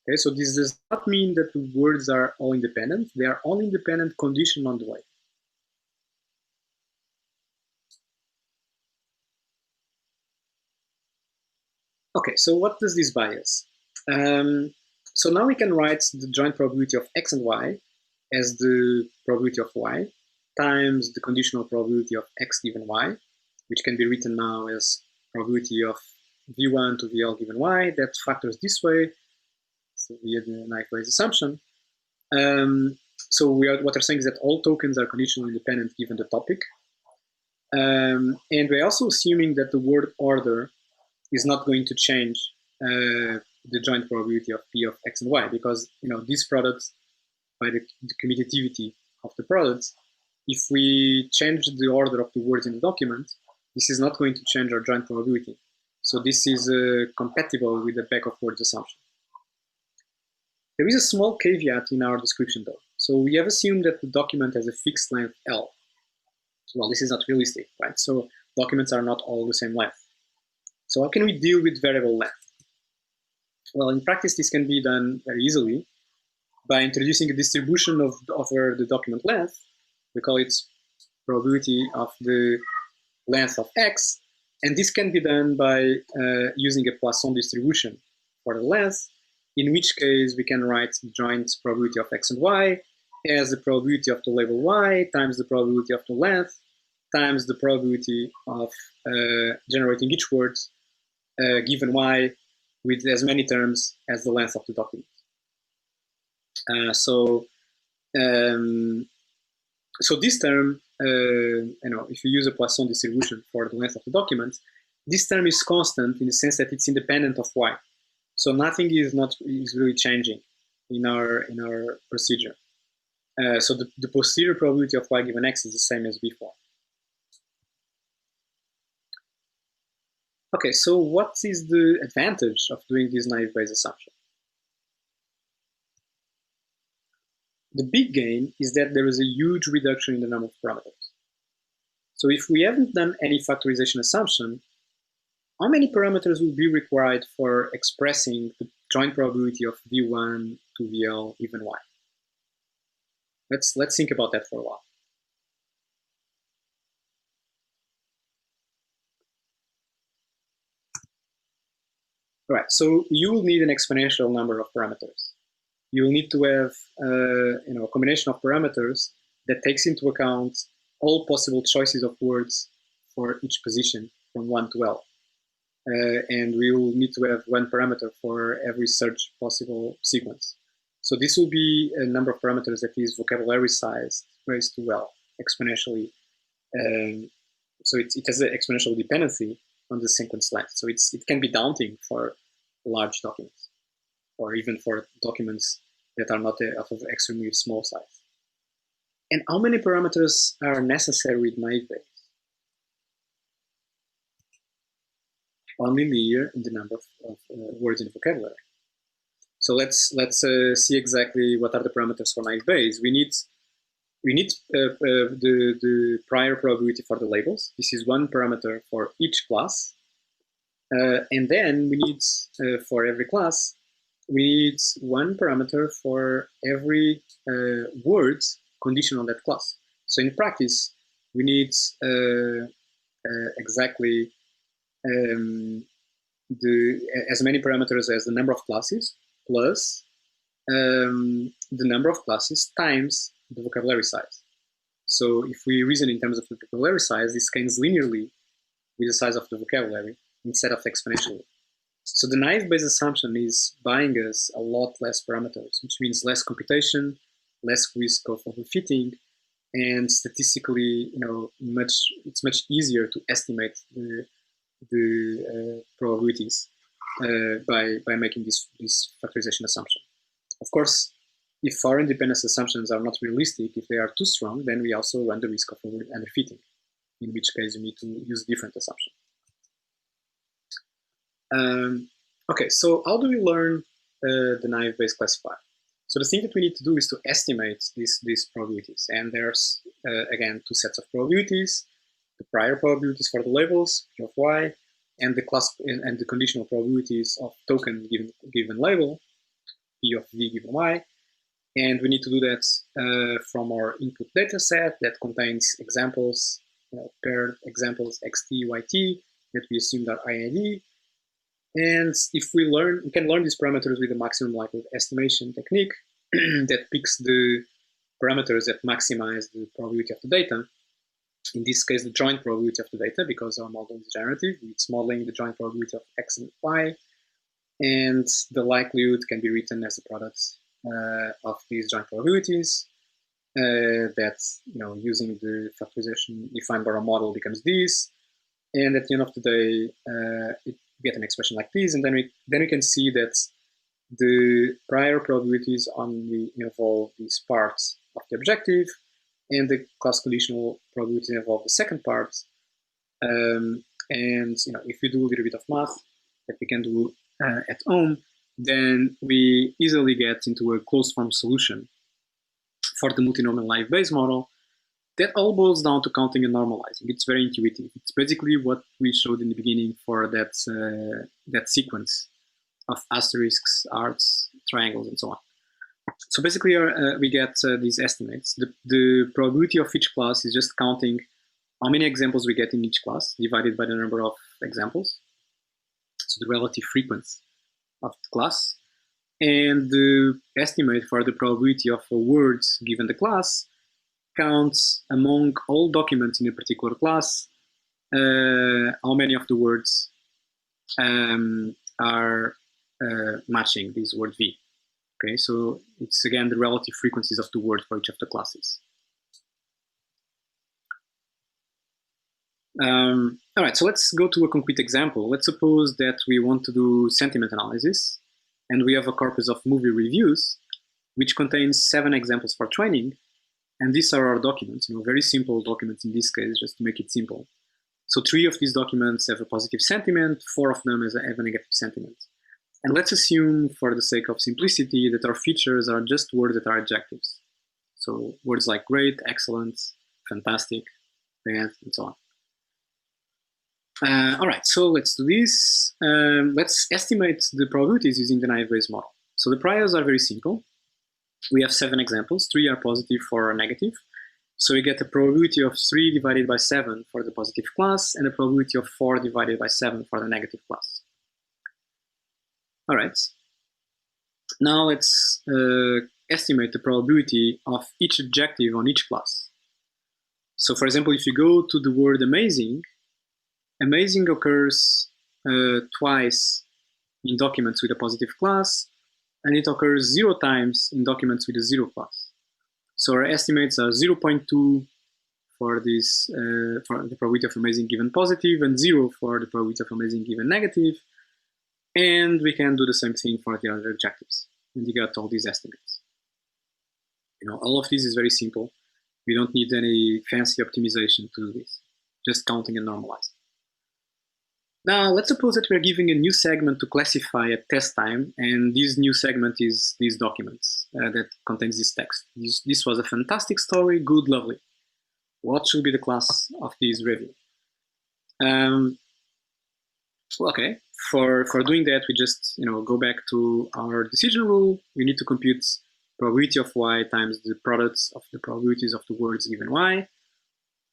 Okay, so this does not mean that the words are all independent. They are all independent conditioned on the label. Okay, so what does this bias? So now we can write the joint probability of x and y as the probability of y times the conditional probability of x given y, which can be written now as probability of v1 to vl given y. That factors this way, so via the naive-Bayes assumption. So what we're saying is that all tokens are conditionally independent given the topic. And we're also assuming that the word order is not going to change the joint probability of P of x and y, because these products, by the commutativity of the products, if we change the order of the words in the document, this is not going to change our joint probability. So this is compatible with the back of words assumption. There is a small caveat in our description though. So we have assumed that the document has a fixed length L. Well, this is not realistic, right? So documents are not all the same length. So how can we deal with variable length? Well, in practice, this can be done very easily by introducing a distribution over the document length. We call it probability of the length of x. And this can be done by using a Poisson distribution for the length, in which case we can write the joint probability of x and y as the probability of the label y times the probability of the length times the probability of generating each word given y with as many terms as the length of the document. So this term, if you use a Poisson distribution for the length of the document, this term is constant in the sense that it's independent of y. So nothing is really changing in our procedure. So the posterior probability of y given x is the same as before. Okay, so what is the advantage of doing this naive-Bayes assumption? The big gain is that there is a huge reduction in the number of parameters. So if we haven't done any factorization assumption, how many parameters will be required for expressing the joint probability of v1 to vl given y? Let's think about that for a while. All right, so you will need an exponential number of parameters. You will need to have a combination of parameters that takes into account all possible choices of words for each position from 1 to L. And we will need to have one parameter for every search possible sequence. So this will be a number of parameters that is vocabulary size raised to L exponentially. So it has an exponential dependency on the sequence length. So it can be daunting for large documents, or even for documents that are not of extremely small size. And how many parameters are necessary with naive Bayes? Only linear in the number of words in the vocabulary. So let's see exactly what are the parameters for naive Bayes. We need the prior probability for the labels. This is one parameter for each class. And then we need, for every class, we need one parameter for every word condition on that class. So in practice, we need exactly as many parameters as the number of classes plus the number of classes times the vocabulary size. So if we reason in terms of the vocabulary size, this scales linearly with the size of the vocabulary instead of exponentially. So the naive Bayes assumption is buying us a lot less parameters, which means less computation, less risk of overfitting, and statistically, it's much easier to estimate the probabilities by making this factorization assumption. Of course, if our independence assumptions are not realistic, if they are too strong, then we also run the risk of underfitting, in which case we need to use different assumptions. Okay, so how do we learn the naive Bayes classifier? So the thing that we need to do is to estimate these probabilities. And there's, again, two sets of probabilities: the prior probabilities for the labels, P of Y, and the class and the conditional probabilities of token given label, P of V given Y. And we need to do that from our input data set that contains examples, paired examples XT, YT, that we assumed are IID. And if we can learn these parameters with the maximum likelihood estimation technique that picks the parameters that maximize the probability of the data. In this case, the joint probability of the data, because our model is generative, it's modeling the joint probability of X and Y, and the likelihood can be written as the products of these joint probabilities. That, using the factorization defined by our model becomes this, and at the end of the day, it get an expression like this, and then we can see that the prior probabilities only involve these parts of the objective, and the class conditional probabilities involve the second part. And if we do a little bit of math that we can do at home, then we easily get into a closed form solution for the multinomial naive Bayes model that all boils down to counting and normalizing. It's very intuitive. It's basically what we showed in the beginning for that sequence of asterisks, arcs, triangles, and so on. So basically, we get these estimates. The probability of each class is just counting how many examples we get in each class divided by the number of examples. So the relative frequency of the class. And the estimate for the probability of words given the class counts among all documents in a particular class how many of the words are matching this word V. Okay, so it's again the relative frequencies of the word for each of the classes. All right, so let's go to a concrete example. Let's suppose that we want to do sentiment analysis, and we have a corpus of movie reviews, which contains 7 examples for training, and these are our documents, very simple documents in this case, just to make it simple. So 3 of these documents have a positive sentiment, 4 of them have a negative sentiment. And let's assume, for the sake of simplicity, that our features are just words that are adjectives. So words like great, excellent, fantastic, bad, and so on. All right, so let's do this. Let's estimate the probabilities using the naive Bayes model. So the priors are very simple. We have 7 examples, 3 are positive, 4 are negative. So we get a probability of 3 divided by 7 for the positive class, and a probability of 4 divided by 7 for the negative class. All right. Now let's estimate the probability of each adjective on each class. So for example, if you go to the word amazing, amazing occurs twice in documents with a positive class, and it occurs 0 times in documents with a 0 class. So our estimates are 0.2 for this for the probability of amazing given positive, and 0 for the probability of amazing given negative. And we can do the same thing for the other objectives, and you got all these estimates. All of this is very simple. We don't need any fancy optimization to do this, just counting and normalizing. Now, let's suppose that we're giving a new segment to classify at test time, and this new segment is these documents that contains this text. This was a fantastic story, good, lovely. What should be the class of this review? Okay, for doing that, we just go back to our decision rule. We need to compute probability of y times the products of the probabilities of the words given y,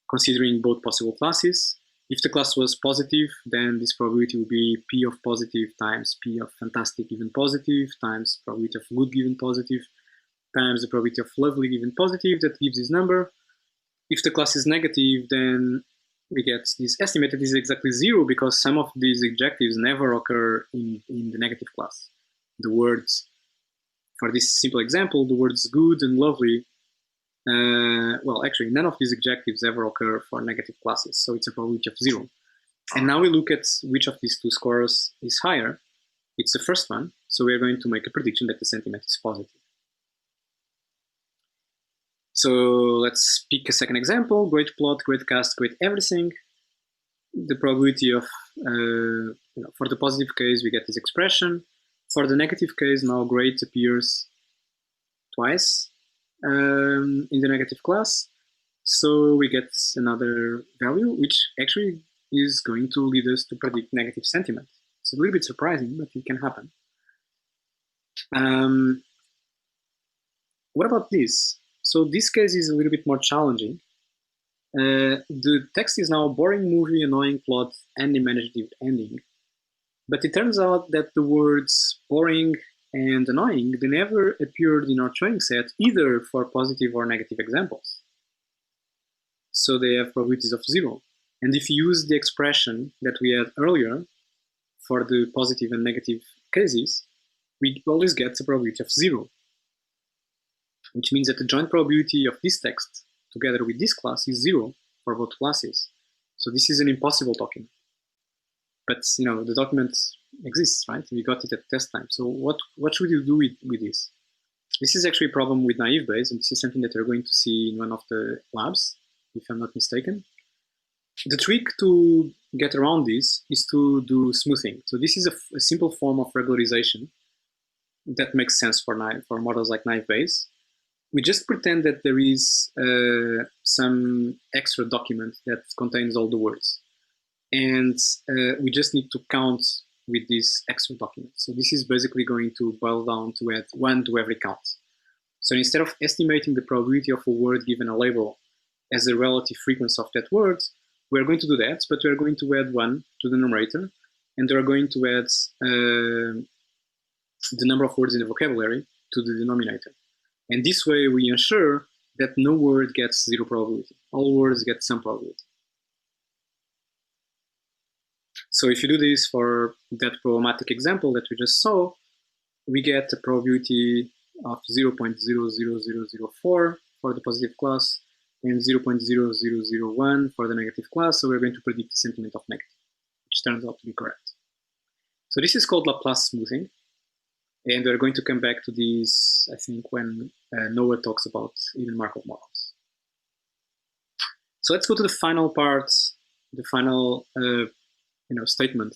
considering both possible classes. If the class was positive, then this probability would be p of positive times p of fantastic given positive times probability of good given positive times the probability of lovely given positive. That gives this number. If the class is negative, then we get this estimate that is exactly 0, because some of these objectives never occur in the negative class. The words, for this simple example, the words good and lovely, well, actually, none of these objectives ever occur for negative classes, so it's a probability of 0. And now we look at which of these two scores is higher. It's the first one, so we're going to make a prediction that the sentiment is positive. So let's pick a second example: great plot, great cast, great everything. The probability of, for the positive case, we get this expression. For the negative case, now great appears twice in the negative class. So we get another value, which actually is going to lead us to predict negative sentiment. It's a little bit surprising, but it can happen. What about this? So this case is a little bit more challenging. The text is now a boring movie, annoying plot, and imaginative ending. But it turns out that the words boring and annoying, they never appeared in our training set, either for positive or negative examples. So they have probabilities of 0. And if you use the expression that we had earlier for the positive and negative cases, we always get a probability of 0. Which means that the joint probability of this text together with this class is 0 for both classes. So this is an impossible document. But the document exists, right? We got it at test time. So what should you do with this? This is actually a problem with naive Bayes, and this is something that we're going to see in one of the labs, if I'm not mistaken. The trick to get around this is to do smoothing. So this is a simple form of regularization that makes sense for models like naive Bayes. We just pretend that there is some extra document that contains all the words. And we just need to count with this extra document. So this is basically going to boil down to add 1 to every count. So instead of estimating the probability of a word given a label as the relative frequency of that word, we're going to do that, but we're going to add 1 to the numerator, and we're going to add the number of words in the vocabulary to the denominator. And this way we ensure that no word gets 0 probability. All words get some probability. So if you do this for that problematic example that we just saw, we get a probability of 0.00004 for the positive class and 0.0001 for the negative class. So we're going to predict the sentiment of negative, which turns out to be correct. So this is called Laplace smoothing. And we're going to come back to this, I think, when Noah talks about even Markov models. So let's go to the final part, the final statement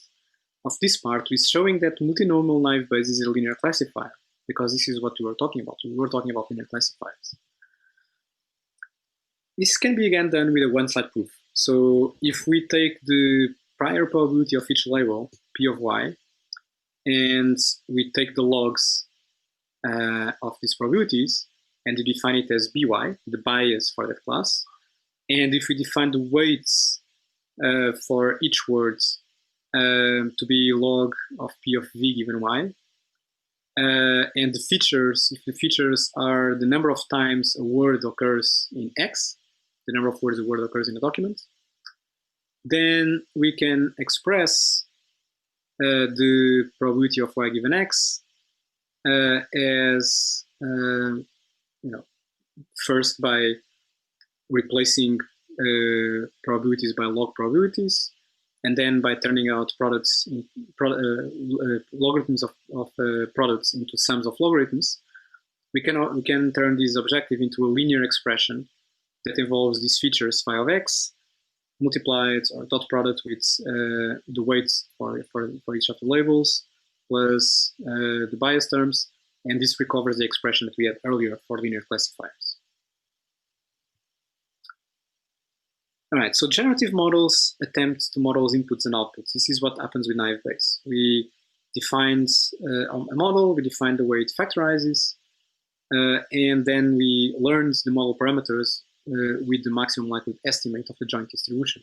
of this part, is showing that multinomial naive Bayes is a linear classifier, because this is what we were talking about. We were talking about linear classifiers. This can be again done with a one-slide proof. So if we take the prior probability of each label, P of y, and we take the logs of these probabilities, and we define it as by, the bias for that class. And if we define the weights for each word to be log of P of v given y, and the features, if the features are the number of times a word occurs in X, the number of words a word occurs in a document, then we can express the probability of y given x as first by replacing probabilities by log probabilities, and then by turning out products in, logarithms of products into sums of logarithms. We can turn this objective into a linear expression that involves these features phi of x multiplied or dot product with the weights for each of the labels plus the bias terms, and this recovers the expression that we had earlier for linear classifiers. All right, so generative models attempt to model inputs and outputs. This is what happens with naive Bayes. We defined a model, we define the way it factorizes, and then we learned the model parameters with the maximum likelihood estimate of the joint distribution.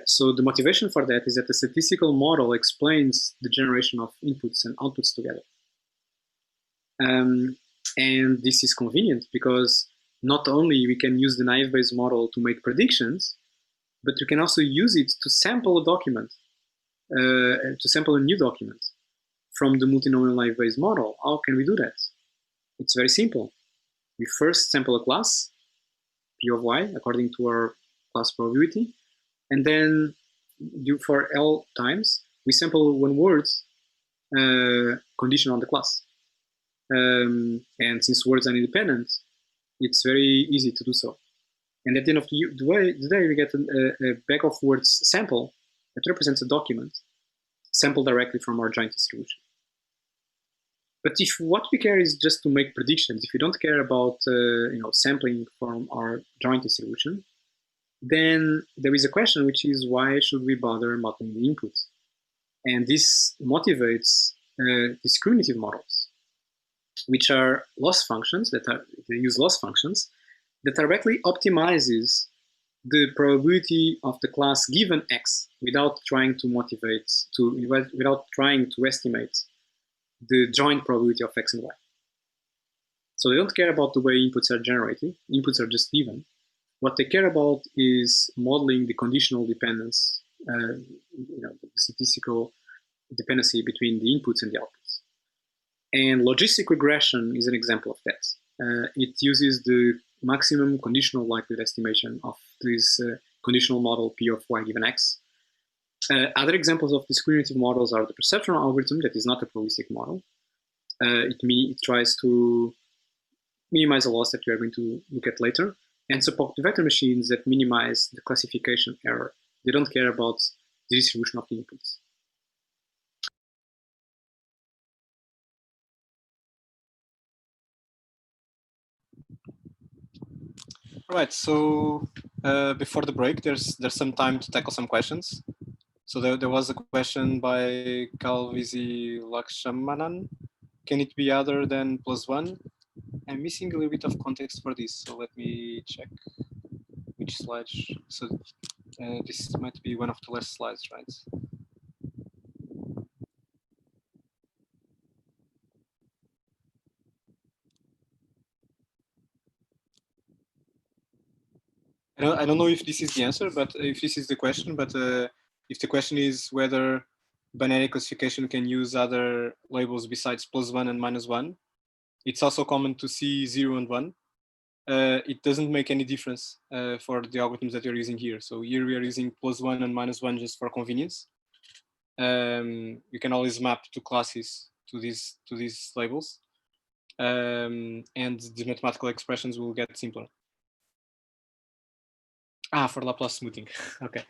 So the motivation for that is that the statistical model explains the generation of inputs and outputs together. And this is convenient because not only we can use the naive Bayes model to make predictions, but we can also use it to sample a document, to sample a new document from the multinomial naive Bayes model. How can we do that? It's very simple. We first sample a class, P of y, according to our class probability, and then for L times, we sample one word condition on the class. And since words are independent, it's very easy to do so. And at the end of the day, we get a bag of words sample that represents a document sampled directly from our joint distribution. But if what we care is just to make predictions, if we don't care about sampling from our joint distribution, then there is a question, which is why should we bother modeling the inputs? And this motivates discriminative models, which are loss functions they use loss functions that directly optimizes the probability of the class given x without trying to estimate the joint probability of x and y. So they don't care about the way inputs are generated. Inputs are just given. What they care about is modeling the conditional dependence, the statistical dependency between the inputs and the outputs. And logistic regression is an example of that. It uses the maximum conditional likelihood estimation of this conditional model P of y given x. Other examples of discriminative models are the Perceptron algorithm, that is not a probabilistic model. It tries to minimize a loss that we are going to look at later, and support vector machines that minimize the classification error. They don't care about the distribution of the inputs. All right, so before the break, there's some time to tackle some questions. So there was a question by Kalvizi Lakshmanan. Can it be other than +1? I'm missing a little bit of context for this, so let me check which slides. So this might be one of the last slides, right? I don't know if this is the answer, but if this is the question, but if the question is whether binary classification can use other labels besides +1 and -1, it's also common to see 0 and 1. It doesn't make any difference for the algorithms that you're using here. So here we are using +1 and -1 just for convenience. You can always map two classes to these labels, and the mathematical expressions will get simpler. For Laplace smoothing. Okay.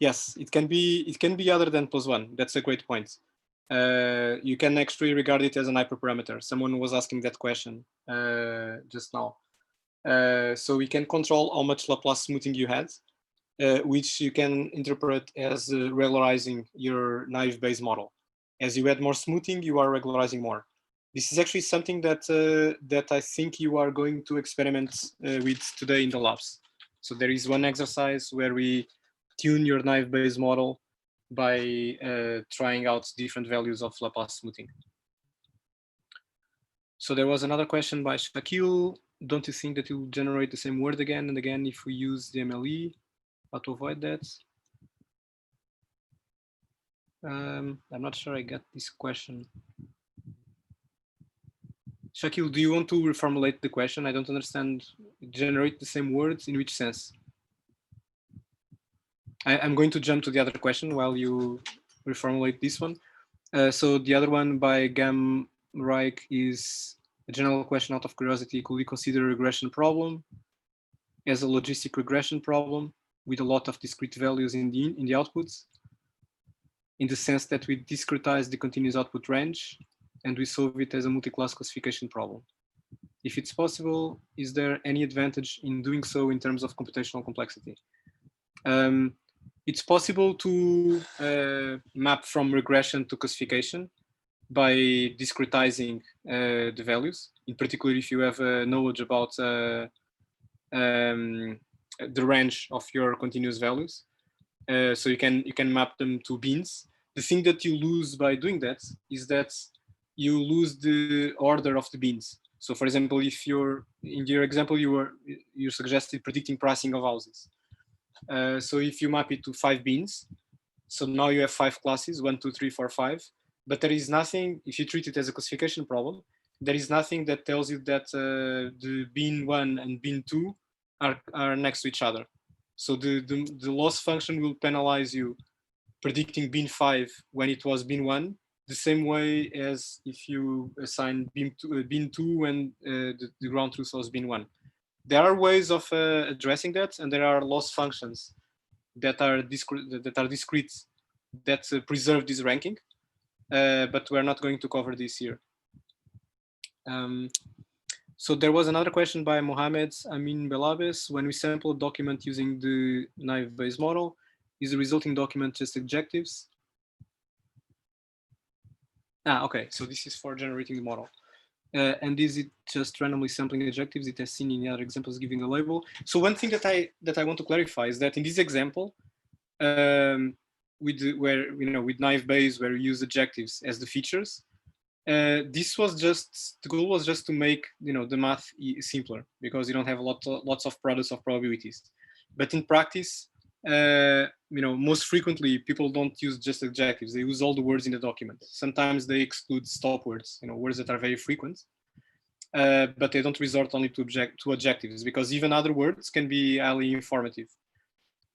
Yes, it can be other than +1. That's a great point. You can actually regard it as an hyperparameter. Someone was asking that question just now. So we can control how much Laplace smoothing you had, which you can interpret as regularizing your naive Bayes model. As you add more smoothing, you are regularizing more. This is actually something that that I think you are going to experiment with today in the labs. So there is one exercise where we tune your naive Bayes model by trying out different values of Laplace smoothing. So there was another question by Shakil. Don't you think that you'll generate the same word again and again if we use the MLE? how to avoid that. I'm not sure I got this question. Shakil, do you want to reformulate the question? I don't understand. Generate the same words in which sense? I'm going to jump to the other question while you reformulate this one. So the other one by Gam Reich is a general question out of curiosity. Could we consider a regression problem as a logistic regression problem with a lot of discrete values in the outputs, in the sense that we discretize the continuous output range and we solve it as a multi-class classification problem? If it's possible, is there any advantage in doing so in terms of computational complexity? It's possible to map from regression to classification by discretizing the values. In particular, if you have knowledge about the range of your continuous values, so you can map them to bins. The thing that you lose by doing that is that you lose the order of the bins. So, for example, if you're in your example, you suggested predicting pricing of houses. So if you map it to 5 bins, so now you have 5 classes, 1, 2, 3, 4, 5. But there is nothing, if you treat it as a classification problem, there is nothing that tells you that the bin 1 and bin 2 are next to each other. So the loss function will penalize you predicting bin 5 when it was bin 1, the same way as if you assign bin 2 when the ground truth was bin 1. There are ways of addressing that, and there are loss functions that are discrete that preserve this ranking, but we're not going to cover this here. So there was another question by Mohamed Amin Belabes. When we sample a document using the naive Bayes model, is the resulting document just adjectives? Okay, so this is for generating the model. And is it just randomly sampling adjectives? It has seen in the other examples giving a label. So one thing that I want to clarify is that in this example, with naive Bayes, where we use adjectives as the features, this was just, the goal was just to make the math simpler, because you don't have lots of products of probabilities. But in practice, most frequently people don't use just adjectives. They use all the words in the document. Sometimes they exclude stop words, words that are very frequent, but they don't resort only to adjectives, because even other words can be highly informative.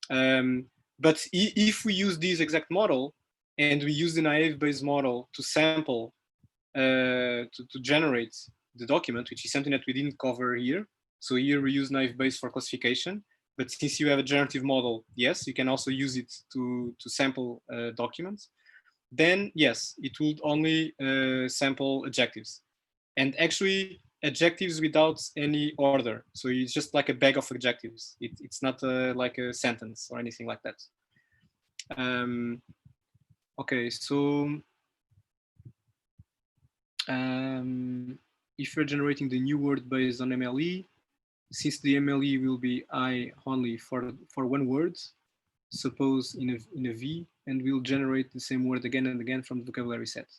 But if we use this exact model and we use the naive Bayes model to sample, to generate the document, which is something that we didn't cover here. So here we use naive Bayes for classification, but since you have a generative model, yes, you can also use it to sample documents. Then yes, it would only sample adjectives, and actually adjectives without any order. So it's just like a bag of adjectives. It's not like a sentence or anything like that. Okay, so if you're generating the new word based on MLE, since the MLE will be I only for one word, suppose in a V, and we'll generate the same word again and again from the vocabulary set.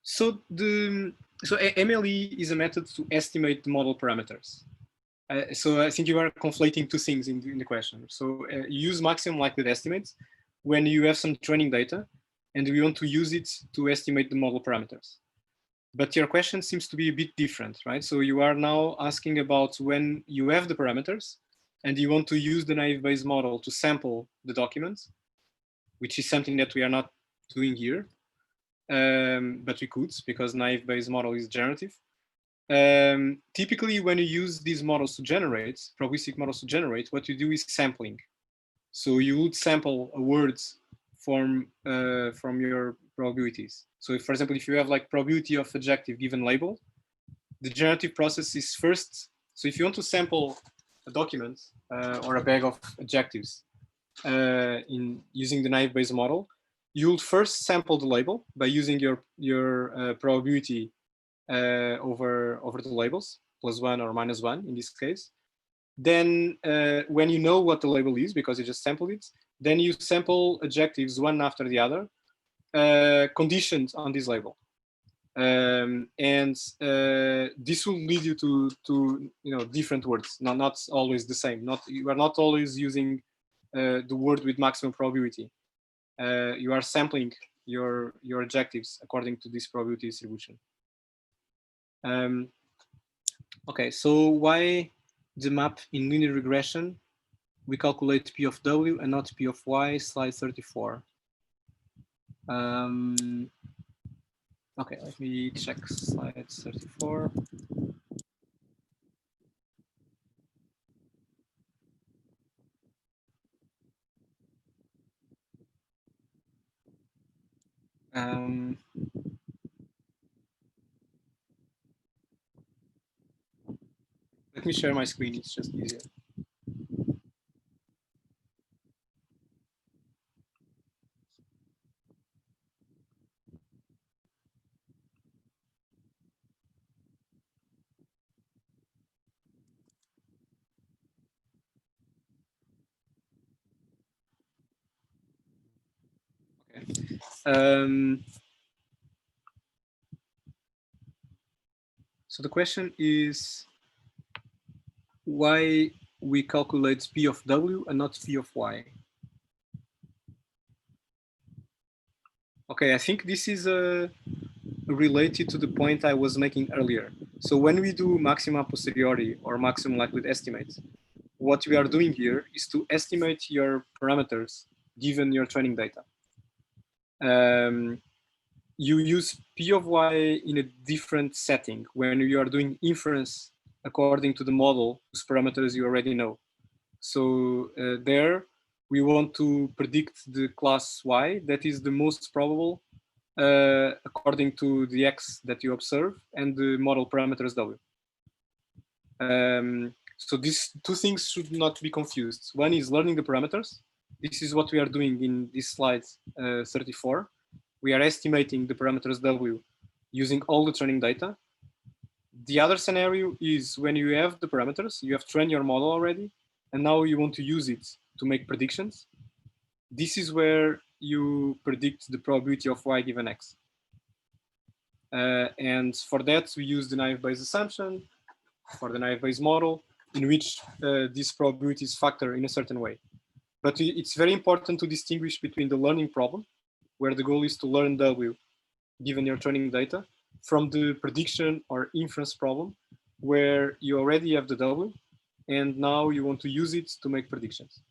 So MLE is a method to estimate the model parameters. So I think you are conflating two things in the question. So you use maximum likelihood estimates when you have some training data and we want to use it to estimate the model parameters. But your question seems to be a bit different, right? So you are now asking about when you have the parameters and you want to use the naive Bayes model to sample the documents, which is something that we are not doing here, but we could, because naive Bayes model is generative. Typically, when you use these models to generate, probabilistic models to generate, what you do is sampling. So you would sample a word from your probabilities. So if, for example, if you have like probability of adjective given label, the generative process is first. So if you want to sample a document or a bag of adjectives in using the naive Bayes model, you'll first sample the label by using your probability over the labels, +1 or -1 in this case. Then when you know what the label is, because you just sampled it, then you sample adjectives one after the other conditions on this label. And this will lead you to different words, not always the same. You are not always using the word with maximum probability. You are sampling your adjectives according to this probability distribution. Okay, so why the map in linear regression we calculate P of W and not P of Y, slide 34. Okay, let me check slide 34. Let me share my screen, it's just easier. Okay. So the question is why we calculate P of W and not P of Y. Okay, I think this is related to the point I was making earlier. So when we do maxima posteriori or maximum likelihood estimates, what we are doing here is to estimate your parameters given your training data. You use P of Y in a different setting when you are doing inference according to the model whose parameters you already know. So there we want to predict the class Y that is the most probable according to the X that you observe and the model parameters W. So these two things should not be confused. One is learning the parameters. This is what we are doing in this slide 34. We are estimating the parameters W using all the training data. The other scenario is when you have the parameters, you have trained your model already, and now you want to use it to make predictions. This is where you predict the probability of Y given X. And for that, we use the naive Bayes assumption for the naive Bayes model, in which these probabilities factor in a certain way. But it's very important to distinguish between the learning problem, where the goal is to learn W given your training data, from the prediction or inference problem, where you already have the W, and now you want to use it to make predictions.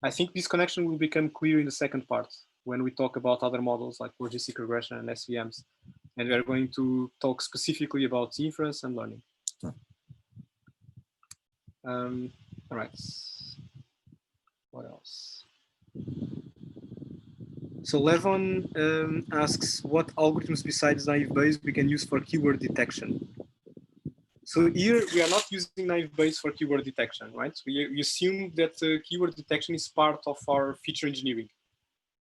I think this connection will become clear in the second part, when we talk about other models like logistic regression and SVMs. And we are going to talk specifically about inference and learning. All right. What else? So Levon asks, what algorithms besides naive Bayes we can use for keyword detection? So here we are not using naive Bayes for keyword detection, right? We assume that keyword detection is part of our feature engineering.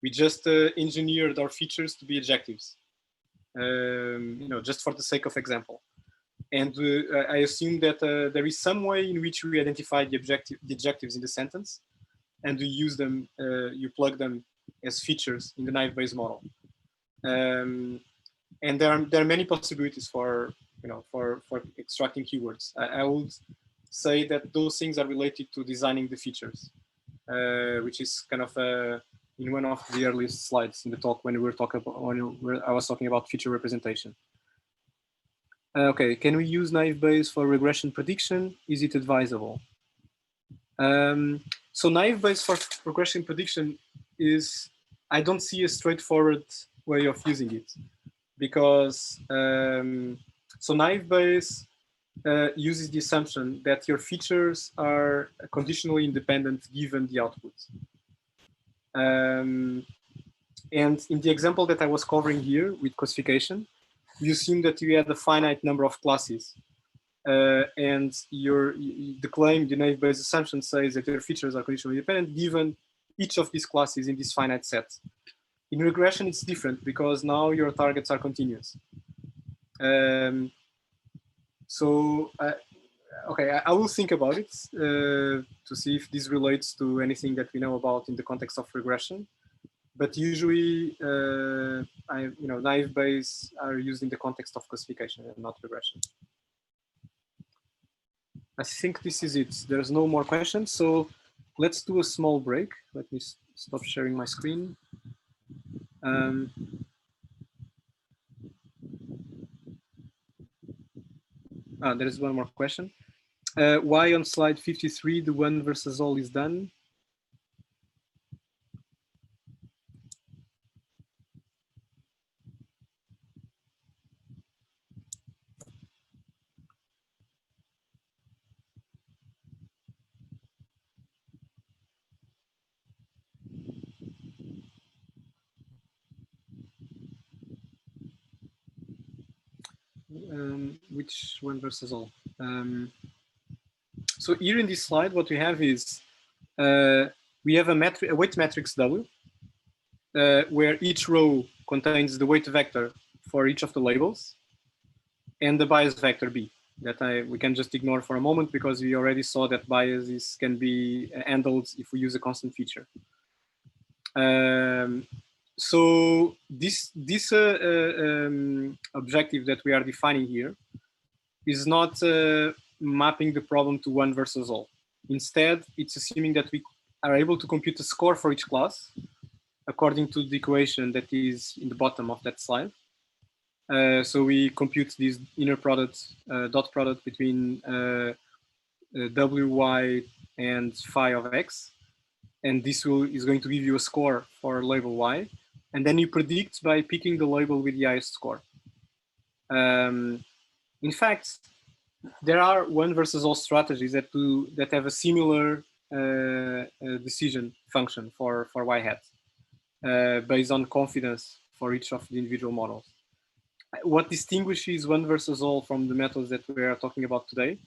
We just engineered our features to be adjectives, just for the sake of example. And I assume that there is some way in which we identify the adjectives in the sentence, and we use them, you plug them as features in the naive Bayes model. And there are many possibilities for extracting keywords. I would say that those things are related to designing the features, which is kind of in one of the earliest slides in the talk when we were talking about I was talking about feature representation. Okay, can we use naive Bayes for regression prediction? Is it advisable? So naive Bayes for regression prediction is, I don't see a straightforward way of using it, because so naive Bayes uses the assumption that your features are conditionally independent given the output. And in the example that I was covering here with classification, you assume that you had a finite number of classes. And the claim, the naive Bayes assumption says that your features are conditionally independent given each of these classes in this finite set. In regression, it's different because now your targets are continuous. Okay, I will think about it to see if this relates to anything that we know about in the context of regression. but usually, naive Bayes are used in the context of classification and not regression. I think this is it. There's no more questions, so let's do a small break. Let me stop sharing my screen. There is one more question. Why on slide 53 the one versus all is done? Which one versus all? So here in this slide, what we have is we have a weight matrix W, where each row contains the weight vector for each of the labels and the bias vector B that we can just ignore for a moment because we already saw that biases can be handled if we use a constant feature. So this objective that we are defining here is not mapping the problem to one versus all. Instead, it's assuming that we are able to compute a score for each class according to the equation that is in the bottom of that slide. So we compute this inner product, dot product between wy and phi of x. And this is going to give you a score for label y. And then you predict by picking the label with the highest score. In fact, there are one versus all strategies that have a similar decision function for y hat based on confidence for each of the individual models. What distinguishes one versus all from the methods that we are talking about today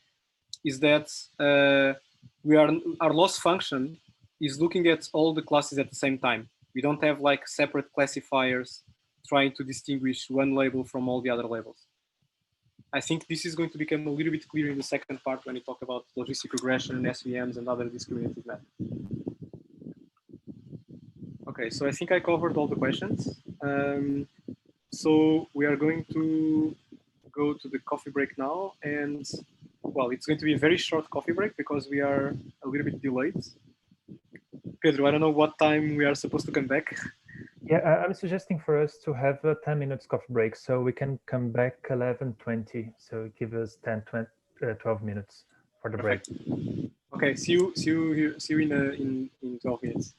is that our loss function is looking at all the classes at the same time. We don't have like separate classifiers trying to distinguish one label from all the other labels. I think this is going to become a little bit clearer in the second part when we talk about logistic regression, SVMs, and other discriminative methods. Okay, so I think I covered all the questions. So we are going to go to the coffee break now. And well, it's going to be a very short coffee break because we are a little bit delayed. Pedro, I don't know what time we are supposed to come back. Yeah, I'm suggesting for us to have a 10 minutes coffee break so we can come back 11:20. So give us 10, 20, 12 minutes for the break. Okay, see you in 12 minutes.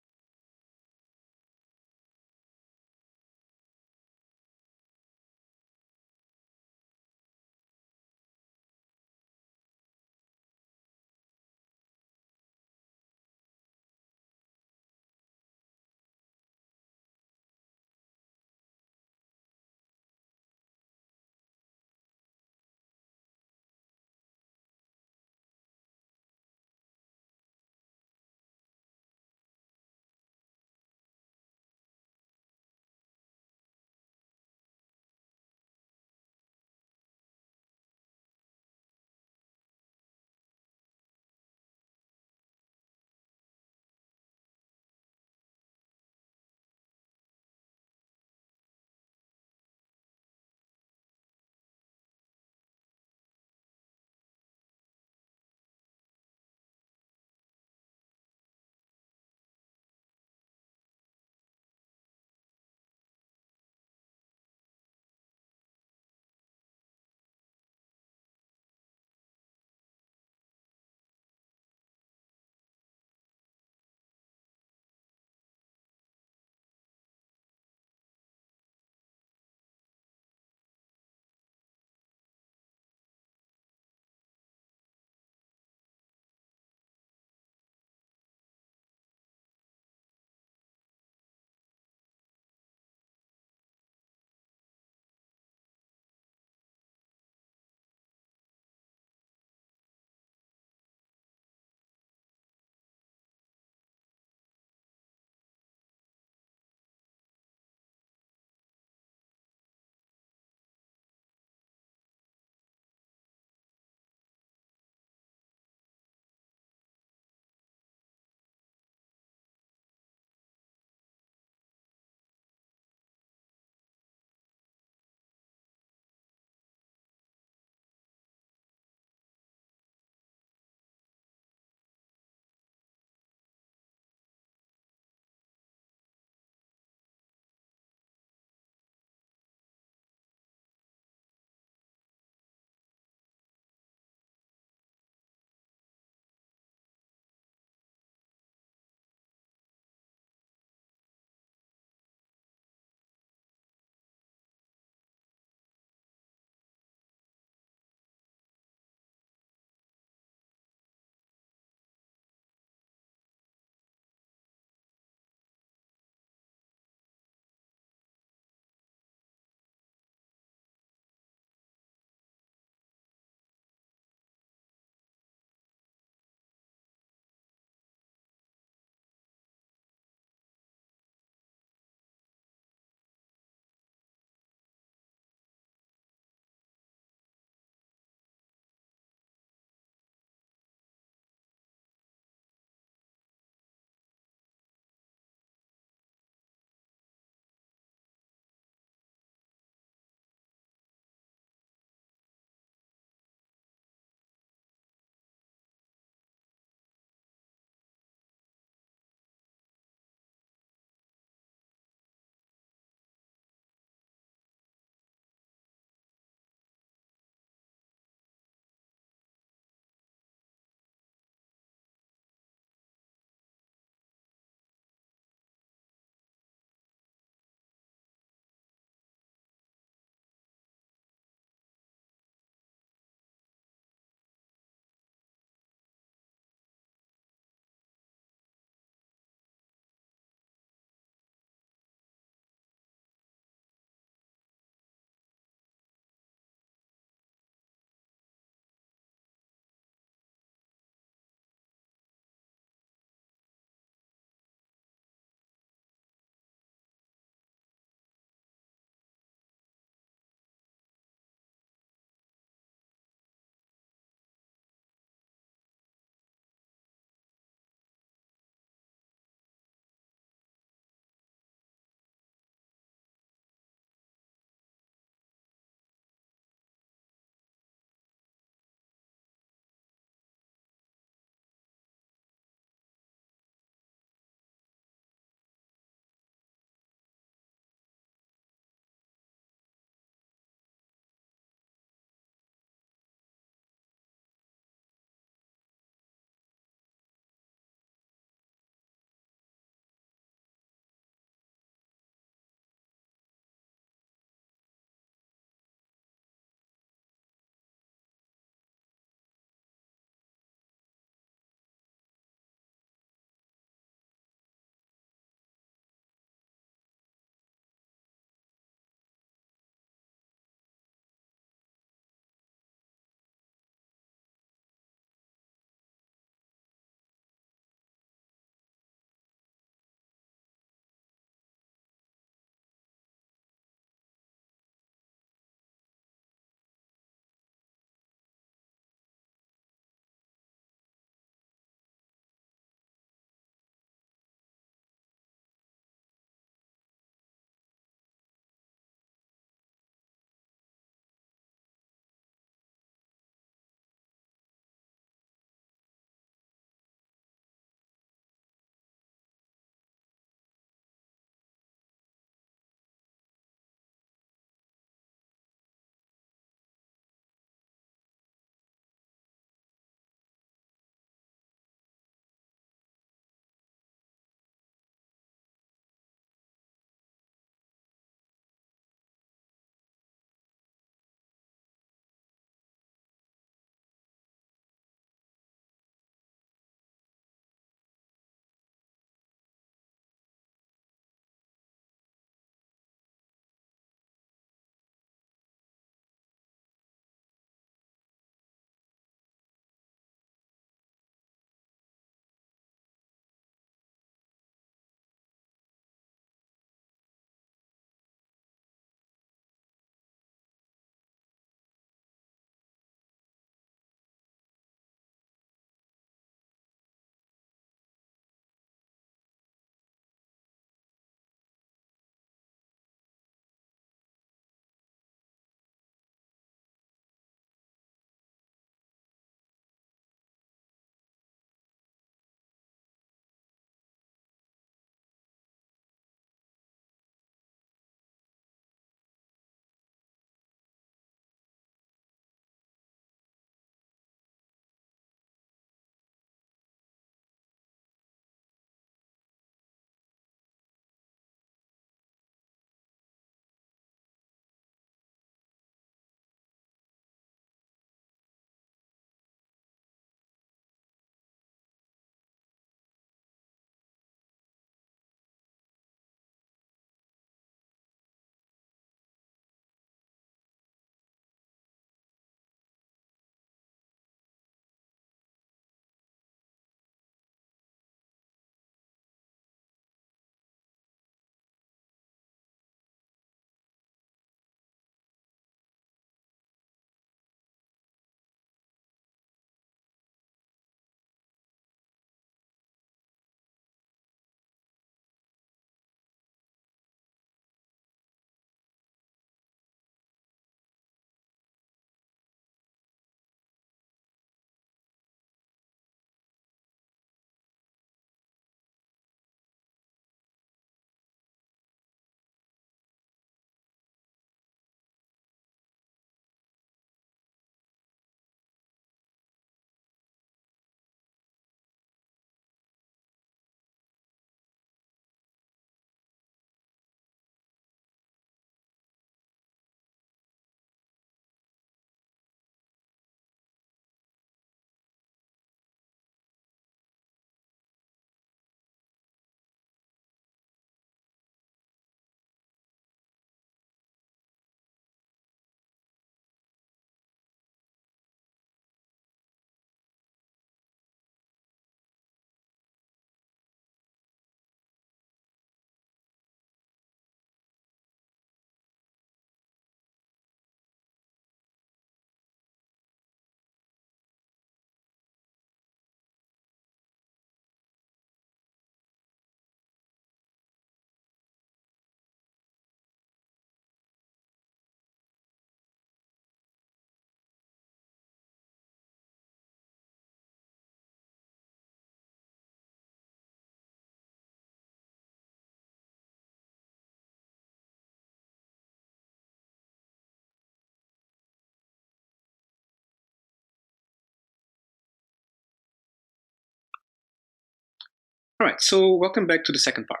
All right, so welcome back to the second part.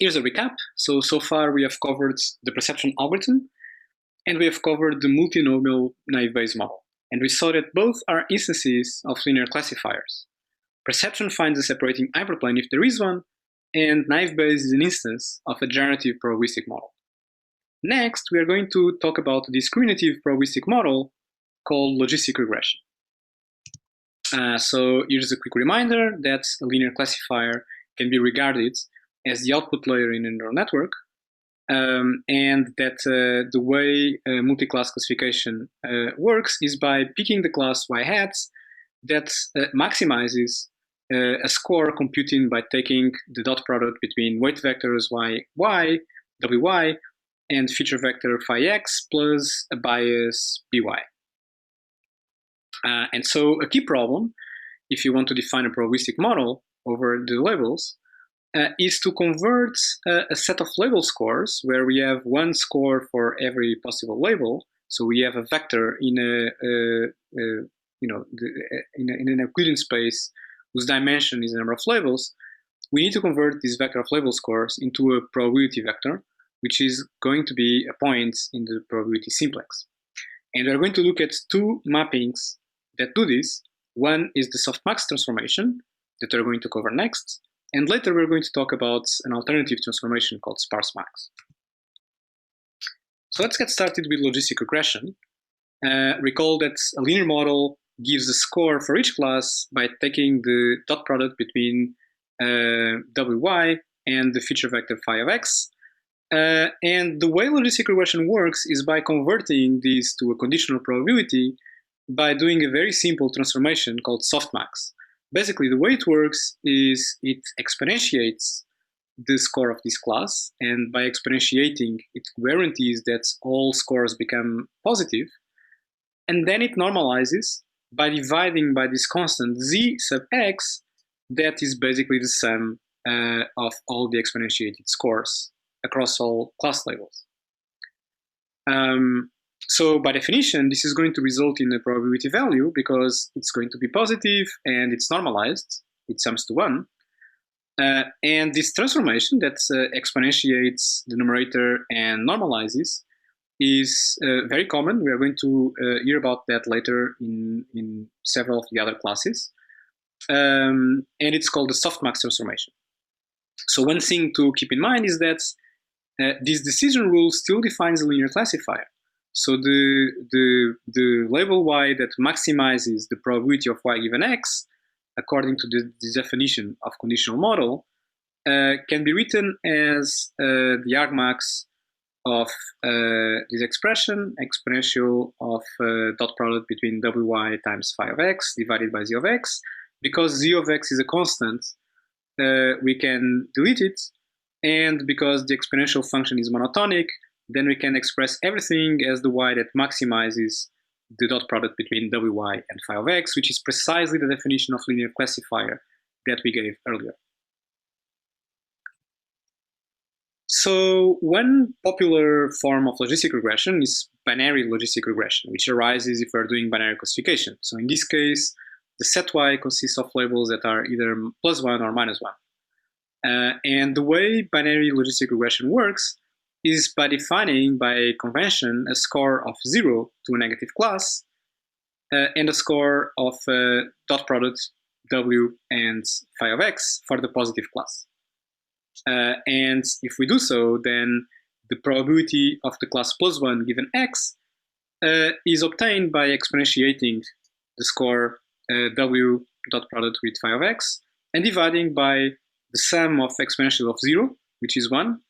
Here's a recap. So far we have covered the perceptron algorithm, and we have covered the multinomial naive Bayes model. And we saw that both are instances of linear classifiers. Perceptron finds a separating hyperplane if there is one, and naive Bayes is an instance of a generative probabilistic model. Next, we are going to talk about a discriminative probabilistic model called logistic regression. So here's a quick reminder that a linear classifier can be regarded as the output layer in a neural network, and that the way multi-class classification works is by picking the class y hat that maximizes a score computing by taking the dot product between weight vectors y, wy, and feature vector phi x plus a bias by. And so a key problem, if you want to define a probabilistic model over the labels, is to convert a set of label scores where we have one score for every possible label. So we have a vector in in an Euclidean space whose dimension is the number of labels. We need to convert this vector of label scores into a probability vector, which is going to be a point in the probability simplex. And we're going to look at two mappings that do this. One is the softmax transformation that we're going to cover next. And later we're going to talk about an alternative transformation called sparse max. So let's get started with logistic regression. Recall that a linear model gives a score for each class by taking the dot product between wy and the feature vector phi of x. And the way logistic regression works is by converting these to a conditional probability by doing a very simple transformation called softmax. Basically, the way it works is it exponentiates the score of this class, and by exponentiating, it guarantees that all scores become positive, and then it normalizes by dividing by this constant z sub x that is basically the sum of all the exponentiated scores across all class labels. So by definition, this is going to result in a probability value because it's going to be positive and it's normalized. It sums to 1. And this transformation that exponentiates the numerator and normalizes is very common. We are going to hear about that later in several of the other classes. And it's called the softmax transformation. So one thing to keep in mind is that this decision rule still defines a linear classifier. So the label y that maximizes the probability of y given x, according to the definition of conditional model, can be written as the argmax of this expression, exponential of dot product between wy times phi of x divided by z of x. Because z of x is a constant, we can delete it. And because the exponential function is monotonic, then we can express everything as the y that maximizes the dot product between wy and phi of x, which is precisely the definition of linear classifier that we gave earlier. So one popular form of logistic regression is binary logistic regression, which arises if we're doing binary classification. So in this case, the set y consists of labels that are either +1 or -1. And the way binary logistic regression works is by defining, by convention, a score of 0 to a negative class and a score of dot product w and phi of x for the positive class. And if we do so, then the probability of the class +1 given x is obtained by exponentiating the score w dot product with phi of x and dividing by the sum of exponential of 0, which is 1,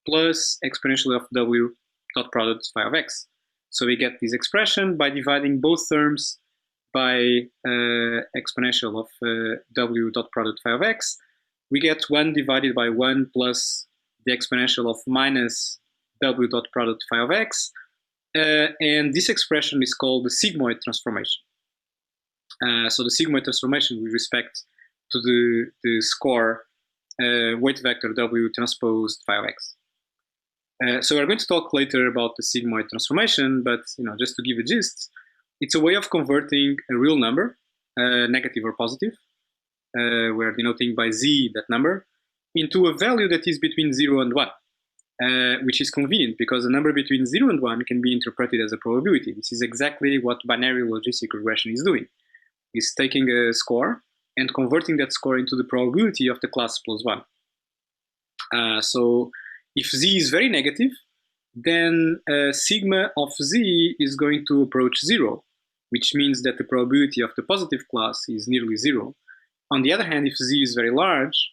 plus exponential of w dot product phi of x. So we get this expression by dividing both terms by exponential of w dot product phi of x. We get 1 divided by 1 plus the exponential of minus w dot product phi of x. And this expression is called the sigmoid transformation. So the sigmoid transformation with respect to the score weight vector w transposed phi of x. So we're going to talk later about the sigmoid transformation, but just to give a gist, it's a way of converting a real number, negative or positive, we're denoting by z that number, into a value that is between 0 and 1, which is convenient because a number between 0 and 1 can be interpreted as a probability. This is exactly what binary logistic regression is doing. It's taking a score and converting that score into the probability of the class plus 1. So if z is very negative, then sigma of z is going to approach 0, which means that the probability of the positive class is nearly 0. On the other hand, if z is very large,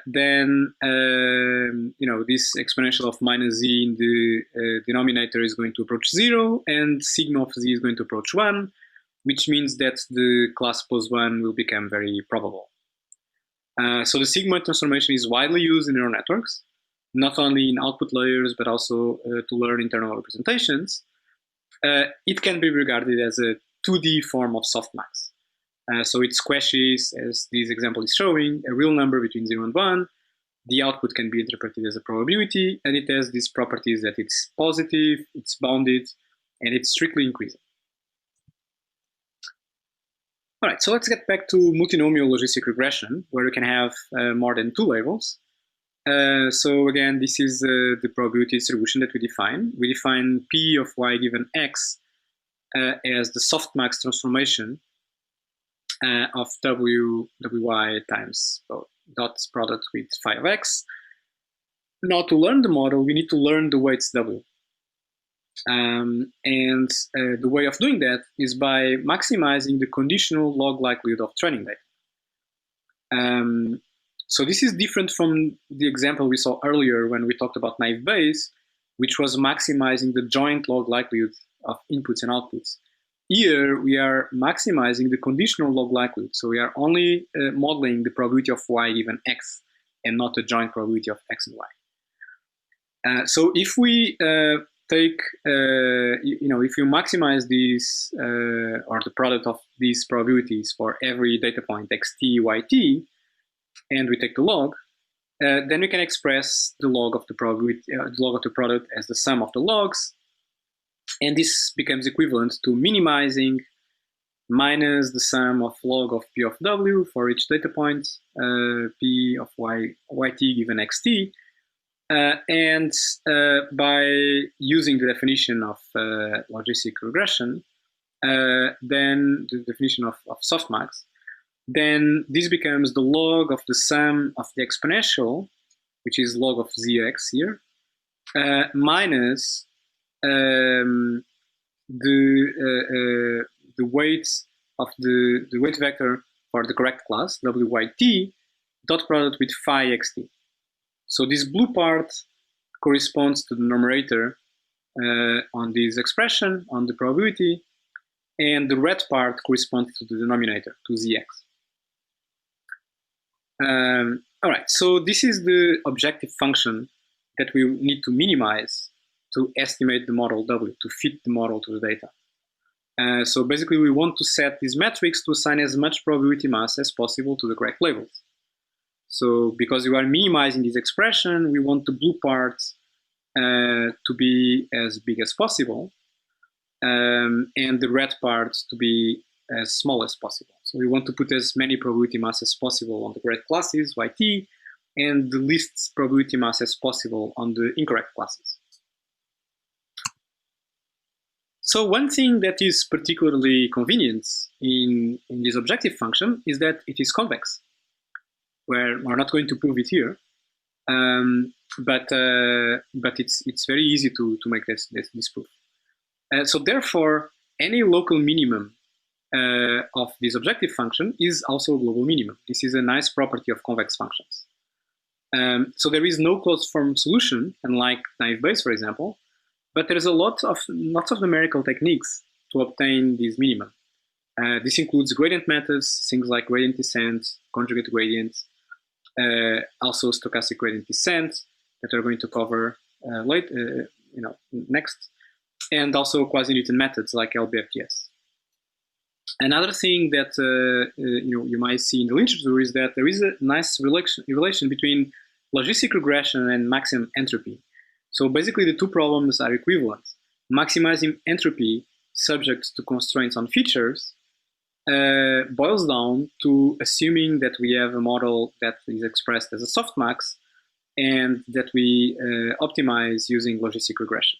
then this exponential of minus z in the denominator is going to approach 0, and sigma of z is going to approach 1, which means that the class plus 1 will become very probable. So the sigma transformation is widely used in neural networks, not only in output layers, but also to learn internal representations. It can be regarded as a 2D form of softmax. So it squashes, as this example is showing, a real number between 0 and 1. The output can be interpreted as a probability, and it has these properties that it's positive, it's bounded, and it's strictly increasing. All right, so let's get back to multinomial logistic regression, where you can have more than 2 labels. So again, this is the probability distribution that we define. We define P of y given x as the softmax transformation of wy times dot product with phi of x. Now, to learn the model, we need to learn the weights w. And the way of doing that is by maximizing the conditional log likelihood of training data. So this is different from the example we saw earlier when we talked about naive Bayes, which was maximizing the joint log likelihood of inputs and outputs. Here, we are maximizing the conditional log likelihood. So we are only modeling the probability of y given x, and not the joint probability of x and y. So if we take, if you maximize these, or the product of these probabilities for every data point xt, yt, and we take the log, then we can express the log of the probability, the log of the product as the sum of the logs, and this becomes equivalent to minimizing minus the sum of log of p of w for each data point, p of yt given xt, and by using the definition of logistic regression, then the definition of softmax, then this becomes the log of the sum of the exponential, which is log of zx here, minus the weight of the weight vector for the correct class, wyt, dot product with phi xt. So this blue part corresponds to the numerator on this expression, on the probability, and the red part corresponds to the denominator, to zx. All right, so this is the objective function that we need to minimize to estimate the model W, to fit the model to the data. So basically, we want to set these metrics to assign as much probability mass as possible to the correct labels. So because we are minimizing this expression, we want the blue part to be as big as possible, and the red part to be as small as possible. So we want to put as many probability mass as possible on the correct classes, yt, and the least probability mass as possible on the incorrect classes. So one thing that is particularly convenient in this objective function is that it is convex, where we're not going to prove it here, but it's very easy to make this proof. So therefore, any local minimum of this objective function is also a global minimum. This is a nice property of convex functions. So there is no closed form solution, unlike naive Bayes, for example, but there is lots of numerical techniques to obtain this minimum. This includes gradient methods, things like gradient descent, conjugate gradients, also stochastic gradient descent that we're going to cover next, and also quasi-Newton methods like LBFTS. Another thing that you might see in the literature is that there is a nice relation between logistic regression and maximum entropy. So basically, the two problems are equivalent. Maximizing entropy subject to constraints on features boils down to assuming that we have a model that is expressed as a softmax and that we optimize using logistic regression.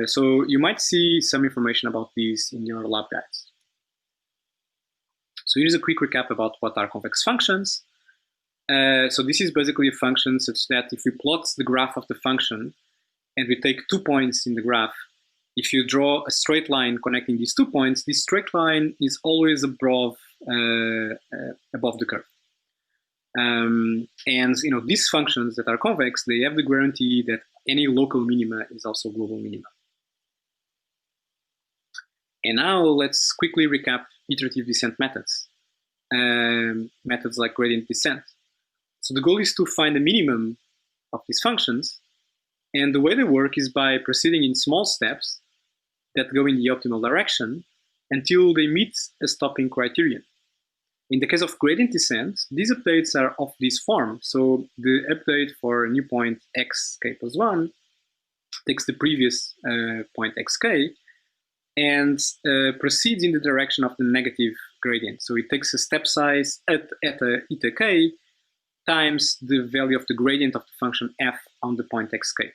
So you might see some information about these in your lab guides. So here's a quick recap about what are convex functions. So this is basically a function such that if we plot the graph of the function and we take 2 points in the graph, if you draw a straight line connecting these 2 points, this straight line is always above the curve. And these functions that are convex, they have the guarantee that any local minima is also global minima. And now let's quickly recap iterative descent methods, methods like gradient descent. So the goal is to find a minimum of these functions, and the way they work is by proceeding in small steps that go in the optimal direction until they meet a stopping criterion. In the case of gradient descent, these updates are of this form. So the update for a new point xk plus 1 takes the previous point xk and proceeds in the direction of the negative gradient. So it takes a step size at eta k times the value of the gradient of the function f on the point xk.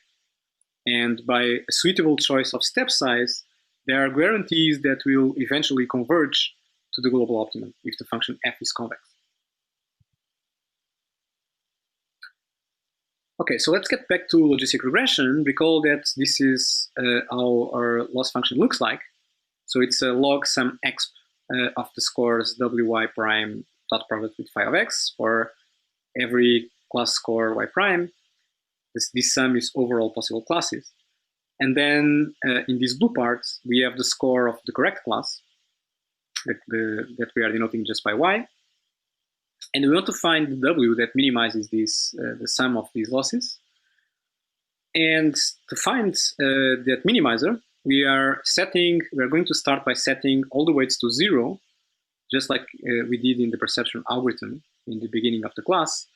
And by a suitable choice of step size, there are guarantees that will eventually converge to the global optimum if the function f is convex. Okay, so let's get back to logistic regression. Recall that this is how our loss function looks like. So it's a log sum exp of the scores wy prime dot product with phi of x for every class score y prime. This sum is overall possible classes. And then in these blue parts, we have the score of the correct class that we are denoting just by y. And we want to find the w that minimizes this, the sum of these losses. And to find that minimizer, we are going to start by setting all the weights to 0, just like we did in the perceptron algorithm in the beginning of the class.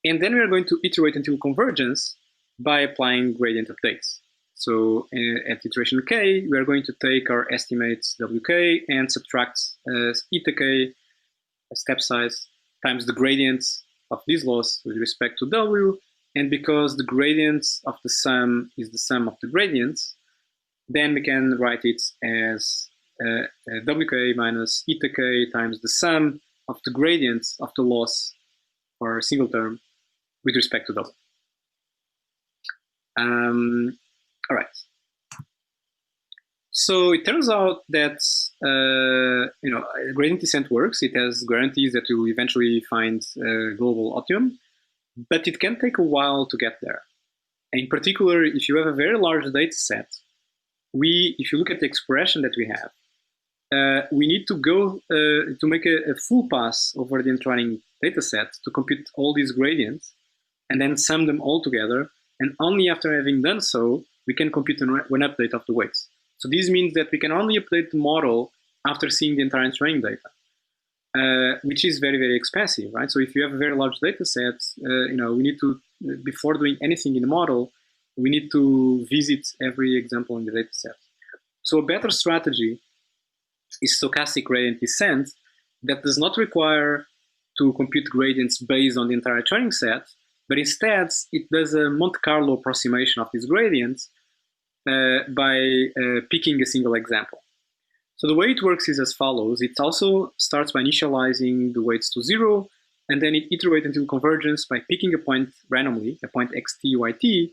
And then we are going to iterate until convergence by applying gradient updates. So at iteration k, we are going to take our estimates wk and subtract eta k, step size, times the gradient of this loss with respect to w. And because the gradient of the sum is the sum of the gradients, then we can write it as wk minus eta k times the sum of the gradient of the loss for a single term with respect to w. All right. So it turns out that gradient descent works. It has guarantees that you will eventually find global optimum, but it can take a while to get there. In particular, if you have a very large data set, if you look at the expression that we have, we need to go to make a full pass over the entraining data set to compute all these gradients and then sum them all together. And only after having done so, we can compute one update of the weights. So this means that we can only update the model after seeing the entire training data, which is very, very expensive, right? So if you have a very large data set, we need to, before doing anything in the model, we need to visit every example in the data set. So a better strategy is stochastic gradient descent that does not require to compute gradients based on the entire training set, but instead it does a Monte Carlo approximation of these gradients by picking a single example. So the way it works is as follows. It also starts by initializing the weights to 0, and then it iterates until convergence by picking a point randomly, a point xt, yt,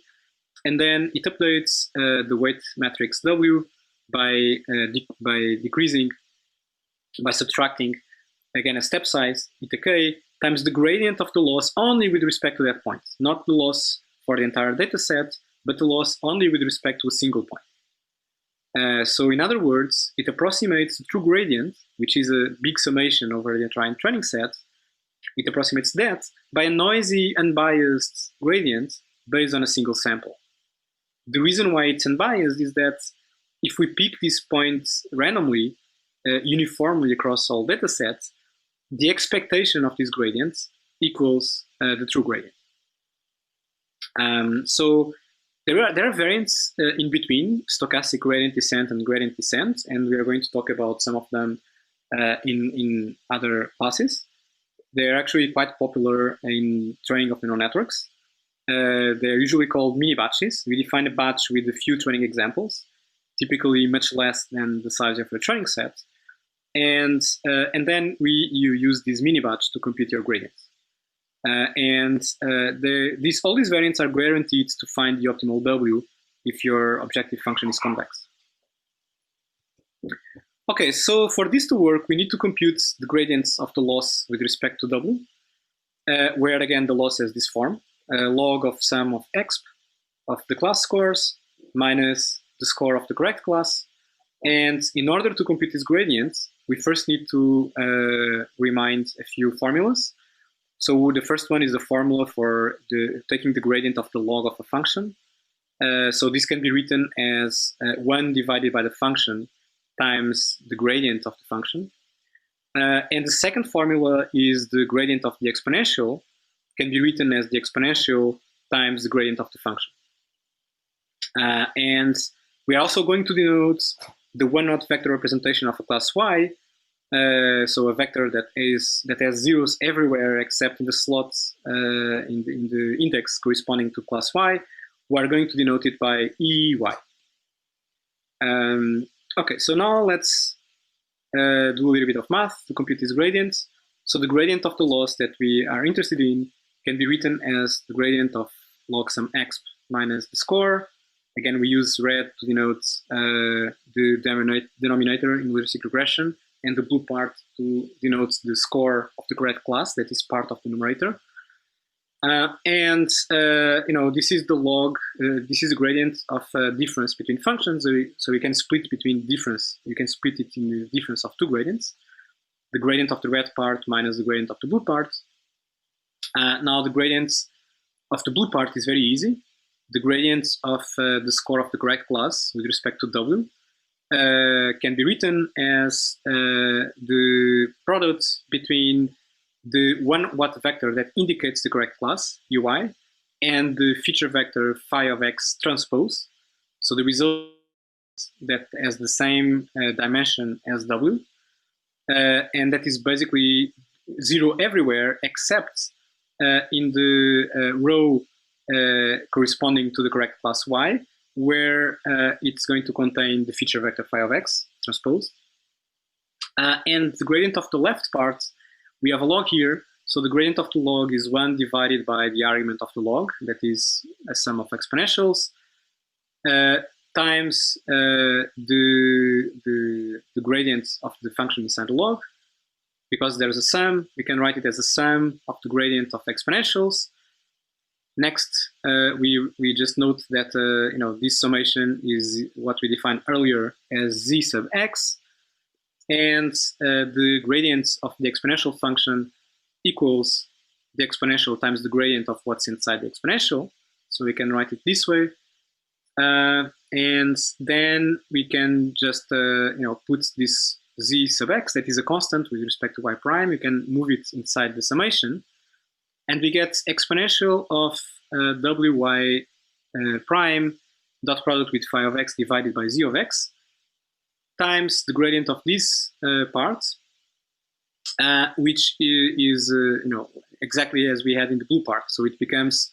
and then it updates the weight matrix w by subtracting, again, a step size, eta k, times the gradient of the loss only with respect to that point, not the loss for the entire data set, but the loss only with respect to a single point. So in other words, it approximates the true gradient, which is a big summation over the entire training set. It approximates that by a noisy, unbiased gradient based on a single sample. The reason why it's unbiased is that if we pick these points randomly, uniformly across all data sets, the expectation of these gradients equals the true gradient. So there are variants in between stochastic gradient descent and gradient descent, and we are going to talk about some of them in other classes. They're actually quite popular in training of neural networks. They're usually called mini batches. We define a batch with a few training examples, typically much less than the size of your training set. And then you use this mini batch to compute your gradients. All these variants are guaranteed to find the optimal W if your objective function is convex. Okay, so for this to work, we need to compute the gradients of the loss with respect to W, where again the loss has this form, log of sum of exp of the class scores minus the score of the correct class. And in order to compute these gradients, we first need to remind a few formulas. So the first one is the formula for taking the gradient of the log of a function. So this can be written as 1 divided by the function times the gradient of the function. And the second formula is the gradient of the exponential, can be written as the exponential times the gradient of the function. And we are also going to denote the one-hot vector representation of a class Y, so a vector that has zeros everywhere except in the slots in the index corresponding to class Y. We are going to denote it by EY. Okay, so now let's do a little bit of math to compute these gradients. So the gradient of the loss that we are interested in can be written as the gradient of log sum exp minus the score. Again, we use red to denote the denominator in logistic regression, and the blue part to denote the score of the correct class that is part of the numerator. This is the log, this is the gradient of difference between functions, so we can split between difference. You can split it in the difference of two gradients, the gradient of the red part minus the gradient of the blue part. Now the gradient of the blue part is very easy. The gradient of the score of the correct class with respect to W can be written as the product between the one-hot vector that indicates the correct class, UI, and the feature vector phi of x transpose. So the result that has the same dimension as W, and that is basically 0 everywhere except in the row corresponding to the correct class Y, where it's going to contain the feature vector phi of x transpose. And the gradient of the left part, we have a log here. So the gradient of the log is 1 divided by the argument of the log, that is a sum of exponentials, times the gradient of the function inside the log. Because there's a sum, we can write it as a sum of the gradient of exponentials. Next, we just note that this summation is what we defined earlier as z sub x, and the gradient of the exponential function equals the exponential times the gradient of what's inside the exponential. So we can write it this way, and then we can just put this z sub x, that is a constant with respect to y prime. You can move it inside the summation, and we get exponential of wy prime dot product with phi of x divided by z of x times the gradient of this part, which is exactly as we had in the blue part. So it becomes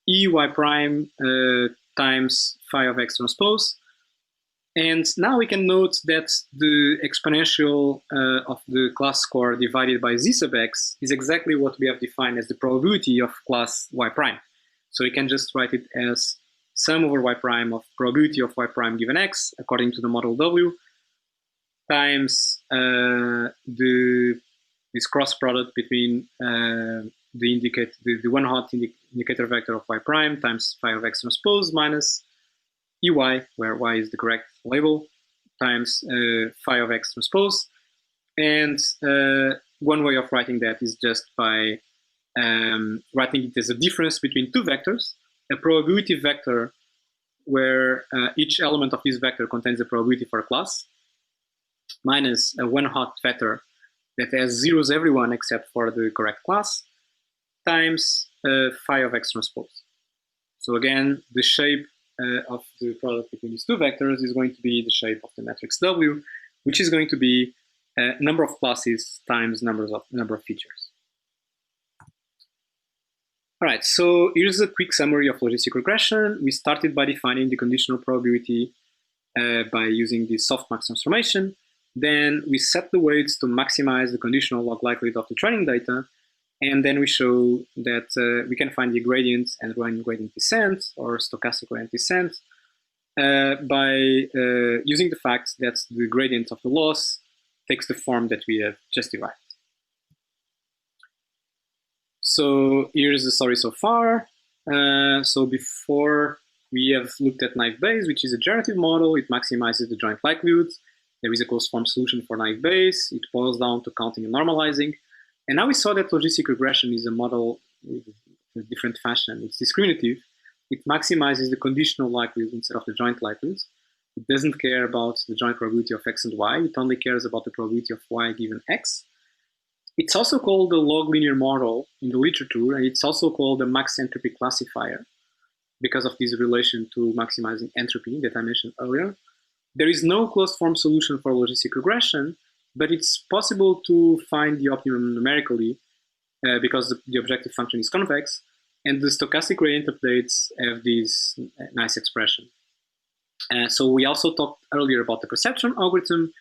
ey prime times phi of x transpose. And now we can note that the exponential of the class score divided by z sub x is exactly what we have defined as the probability of class y prime. So we can just write it as sum over y prime of probability of y prime given x according to the model W times this cross product between the one-hot indicator vector of y prime times phi of x transpose minus ey, where y is the correct label, times phi of x transpose. And one way of writing that is just by writing it as a difference between two vectors, a probability vector where each element of this vector contains a probability for a class, minus a one-hot vector that has zeros everyone except for the correct class, times phi of x transpose. So again, the shape of the product between these two vectors is going to be the shape of the matrix W, which is going to be number of classes times number of features. All right, so here's a quick summary of logistic regression. We started by defining the conditional probability by using the softmax transformation. Then we set the weights to maximize the conditional log likelihood of the training data. And then we show that we can find the gradient and run gradient descent or stochastic gradient descent by using the fact that the gradient of the loss takes the form that we have just derived. So here's the story so far. So before we have looked at naive Bayes, which is a generative model. It maximizes the joint likelihood. There is a closed form solution for naive Bayes. It boils down to counting and normalizing. And now we saw that logistic regression is a model in a different fashion. It's discriminative. It maximizes the conditional likelihood instead of the joint likelihoods. It doesn't care about the joint probability of x and y. It only cares about the probability of y given x. It's also called the log linear model in the literature, and it's also called the max entropy classifier because of this relation to maximizing entropy that I mentioned earlier. There is no closed form solution for logistic regression, but it's possible to find the optimum numerically because the objective function is convex, and the stochastic gradient updates have this nice expression. So we also talked earlier about the Perceptron algorithm,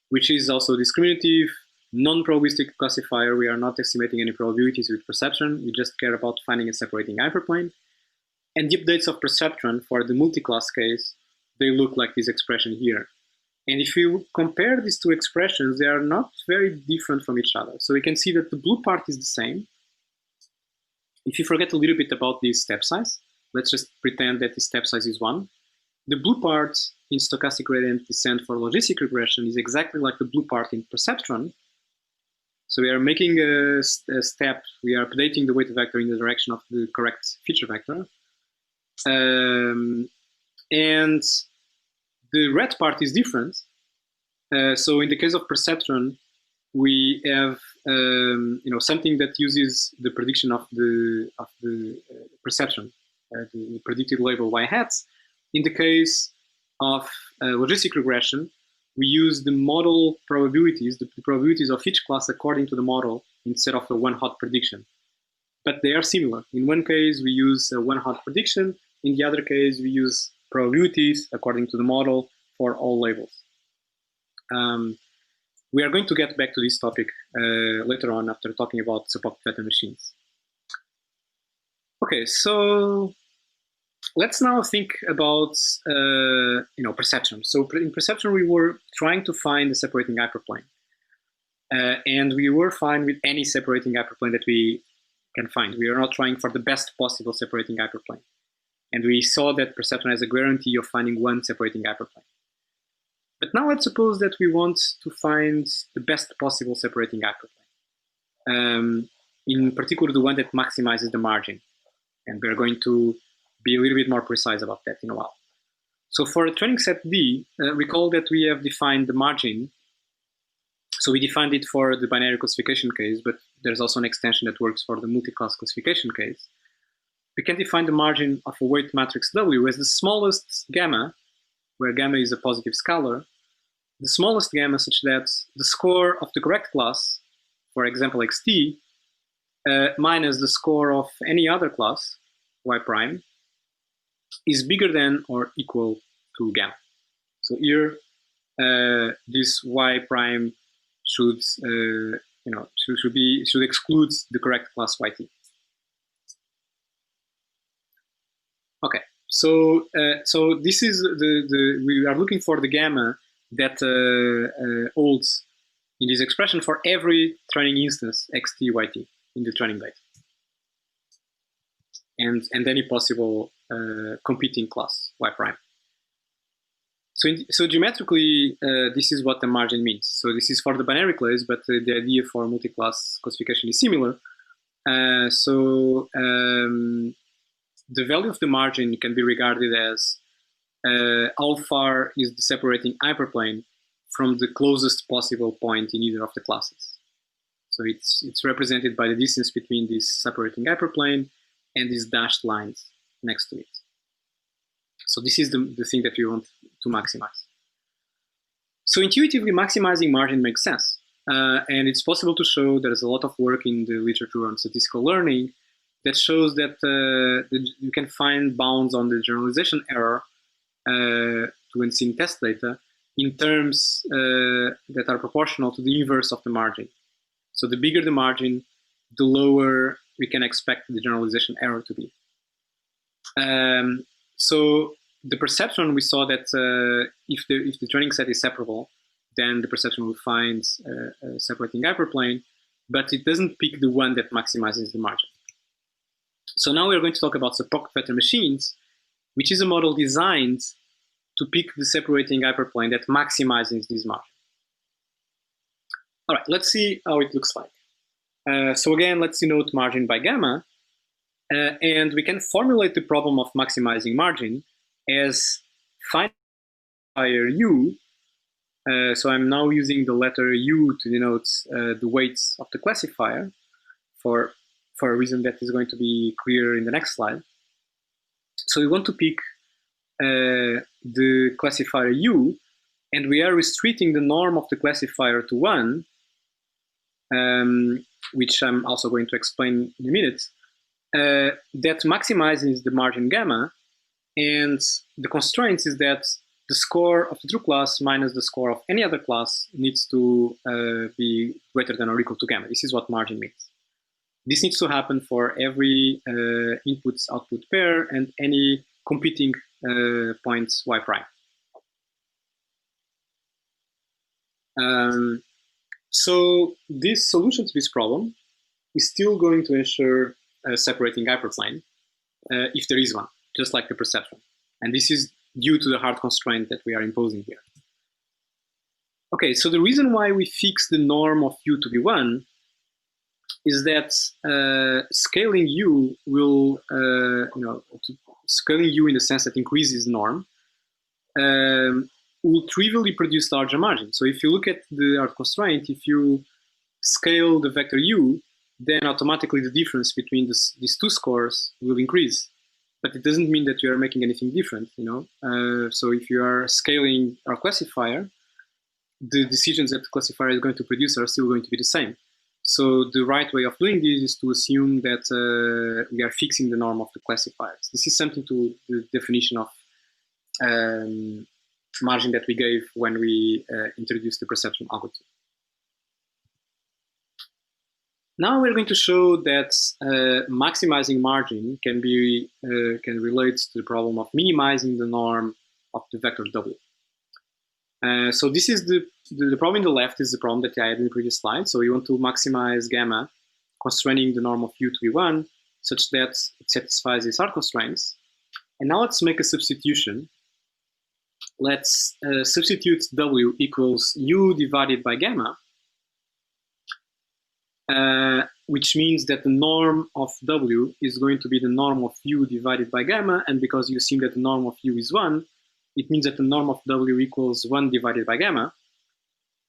which is also discriminative, non-probabilistic classifier. We are not estimating any probabilities with Perceptron. We just care about finding a separating hyperplane. And the updates of Perceptron for the multi-class case, they look like this expression here. And if you compare these two expressions, they are not very different from each other. So we can see that the blue part is the same. If you forget a little bit about this step size, let's just pretend that the step size is 1. The blue part in stochastic gradient descent for logistic regression is exactly like the blue part in Perceptron. So we are making a step, we are updating the weighted vector in the direction of the correct feature vector. And the red part is different. So in the case of Perceptron, we have something that uses the prediction of the perception, the predicted label y hats. In the case of logistic regression, we use the model probabilities, the probabilities of each class according to the model instead of a one-hot prediction. But they are similar. In one case, we use a one-hot prediction. In the other case, we use probabilities according to the model for all labels. We are going to get back to this topic later on after talking about suboptimal machines. Okay, so let's now think about perception. So in perception, we were trying to find a separating hyperplane, and we were fine with any separating hyperplane that we can find. We are not trying for the best possible separating hyperplane, and we saw that perception has a guarantee of finding one separating hyperplane. But now let's suppose that we want to find the best possible separating hyperplane, in particular the one that maximizes the margin, and we're going to be a little bit more precise about that in a while. So for a training set D, recall that we have defined the margin. So we defined it for the binary classification case, but there's also an extension that works for the multi-class classification case. We can define the margin of a weight matrix W as the smallest gamma, where gamma is a positive scalar, the smallest gamma such that the score of the correct class, for example xt, minus the score of any other class, y prime, is bigger than or equal to gamma. So here, this y prime should exclude the correct class yt. Okay, so this is we are looking for the gamma that holds in this expression for every training instance xt yt in the training data, and any possible competing class y prime. So geometrically, this is what the margin means. So this is for the binary case, but the idea for multi-class classification is similar. The value of the margin can be regarded as how far is the separating hyperplane from the closest possible point in either of the classes. So it's represented by the distance between this separating hyperplane and these dashed lines next to it. So this is the thing that we want to maximize. So intuitively, maximizing margin makes sense. And it's possible to show there's a lot of work in the literature on statistical learning that shows that you can find bounds on the generalization error to unseen test data in terms that are proportional to the inverse of the margin. So the bigger the margin, the lower we can expect the generalization error to be. So the perceptron, we saw that if the training set is separable, then the perceptron will find a separating hyperplane, but it doesn't pick the one that maximizes the margin. So now we're going to talk about pocket vector machines, which is a model designed to pick the separating hyperplane that maximizes this margin. All right, let's see how it looks like. So again, let's denote margin by gamma, and we can formulate the problem of maximizing margin as find u. So I'm now using the letter U to denote the weights of the classifier for a reason that is going to be clear in the next slide. So we want to pick the classifier U, and we are restricting the norm of the classifier to 1, which I'm also going to explain in a minute, that maximizes the margin gamma, and the constraint is that the score of the true class minus the score of any other class needs to be greater than or equal to gamma. This is what margin means. This needs to happen for every inputs-output pair and any competing points y prime. So this solution to this problem is still going to ensure a separating hyperplane if there is one, just like the perceptron. And this is due to the hard constraint that we are imposing here. Okay, so the reason why we fix the norm of u to be 1 is that scaling u will, scaling u in the sense that increases norm, will trivially produce larger margins. So if you look at the hard constraint, if you scale the vector u, then automatically the difference between these two scores will increase. But it doesn't mean that you are making anything different, So if you are scaling our classifier, the decisions that the classifier is going to produce are still going to be the same. So the right way of doing this is to assume that we are fixing the norm of the classifiers. This is something to the definition of margin that we gave when we introduced the Perceptron Algorithm. Now we're going to show that maximizing margin can relate to the problem of minimizing the norm of the vector W. So this is the problem in the left is the problem that I had in the previous slide. So we want to maximize gamma, constraining the norm of u to be 1, such that it satisfies these hard constraints. And now let's make a substitution. Let's substitute W equals u divided by gamma, which means that the norm of W is going to be the norm of u divided by gamma, and because you assume that the norm of u is 1, it means that the norm of W equals 1 divided by gamma.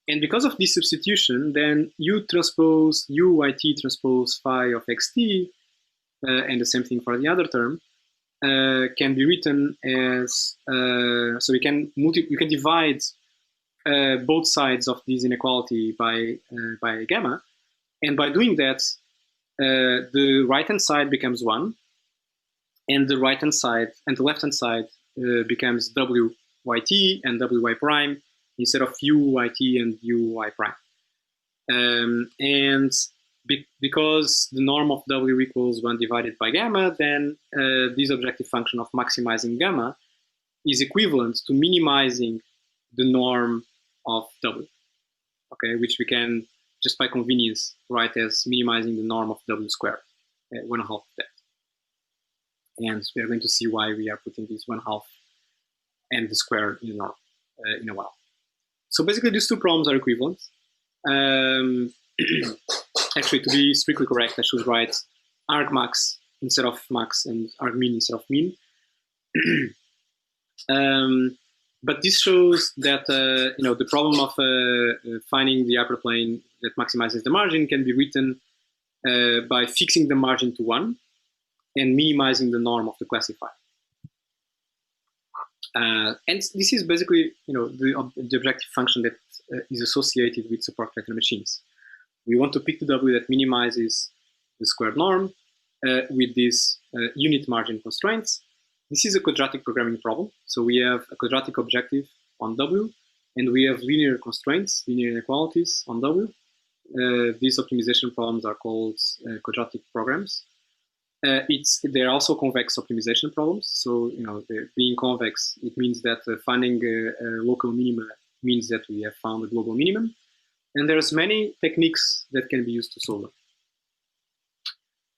And because of this substitution, then u transpose u yt transpose phi of xt, and the same thing for the other term, can be written as, so you can divide both sides of this inequality by gamma. And by doing that, the right-hand side becomes 1, and the right-hand side and the left-hand side becomes w yt and w y prime instead of u yt and u y prime. And because the norm of w equals 1 divided by gamma, then this objective function of maximizing gamma is equivalent to minimizing the norm of w, okay, which we can, just by convenience, write as minimizing the norm of w squared, 1/2 of that. And we are going to see why we are putting this 1/2 and the square in the norm in a while. So basically, these two problems are equivalent. Actually, to be strictly correct, I should write argmax instead of max and argmin instead of min. But this shows that the problem of finding the hyperplane that maximizes the margin can be written by fixing the margin to 1 and minimizing the norm of the classifier. And this is basically the objective function that is associated with support vector machines. We want to pick the W that minimizes the squared norm with these unit margin constraints. This is a quadratic programming problem. So we have a quadratic objective on W, and we have linear constraints, linear inequalities on W. These optimization problems are called quadratic programs. They're also convex optimization problems. So, being convex, it means that finding a local minima means that we have found a global minimum. And there's many techniques that can be used to solve them.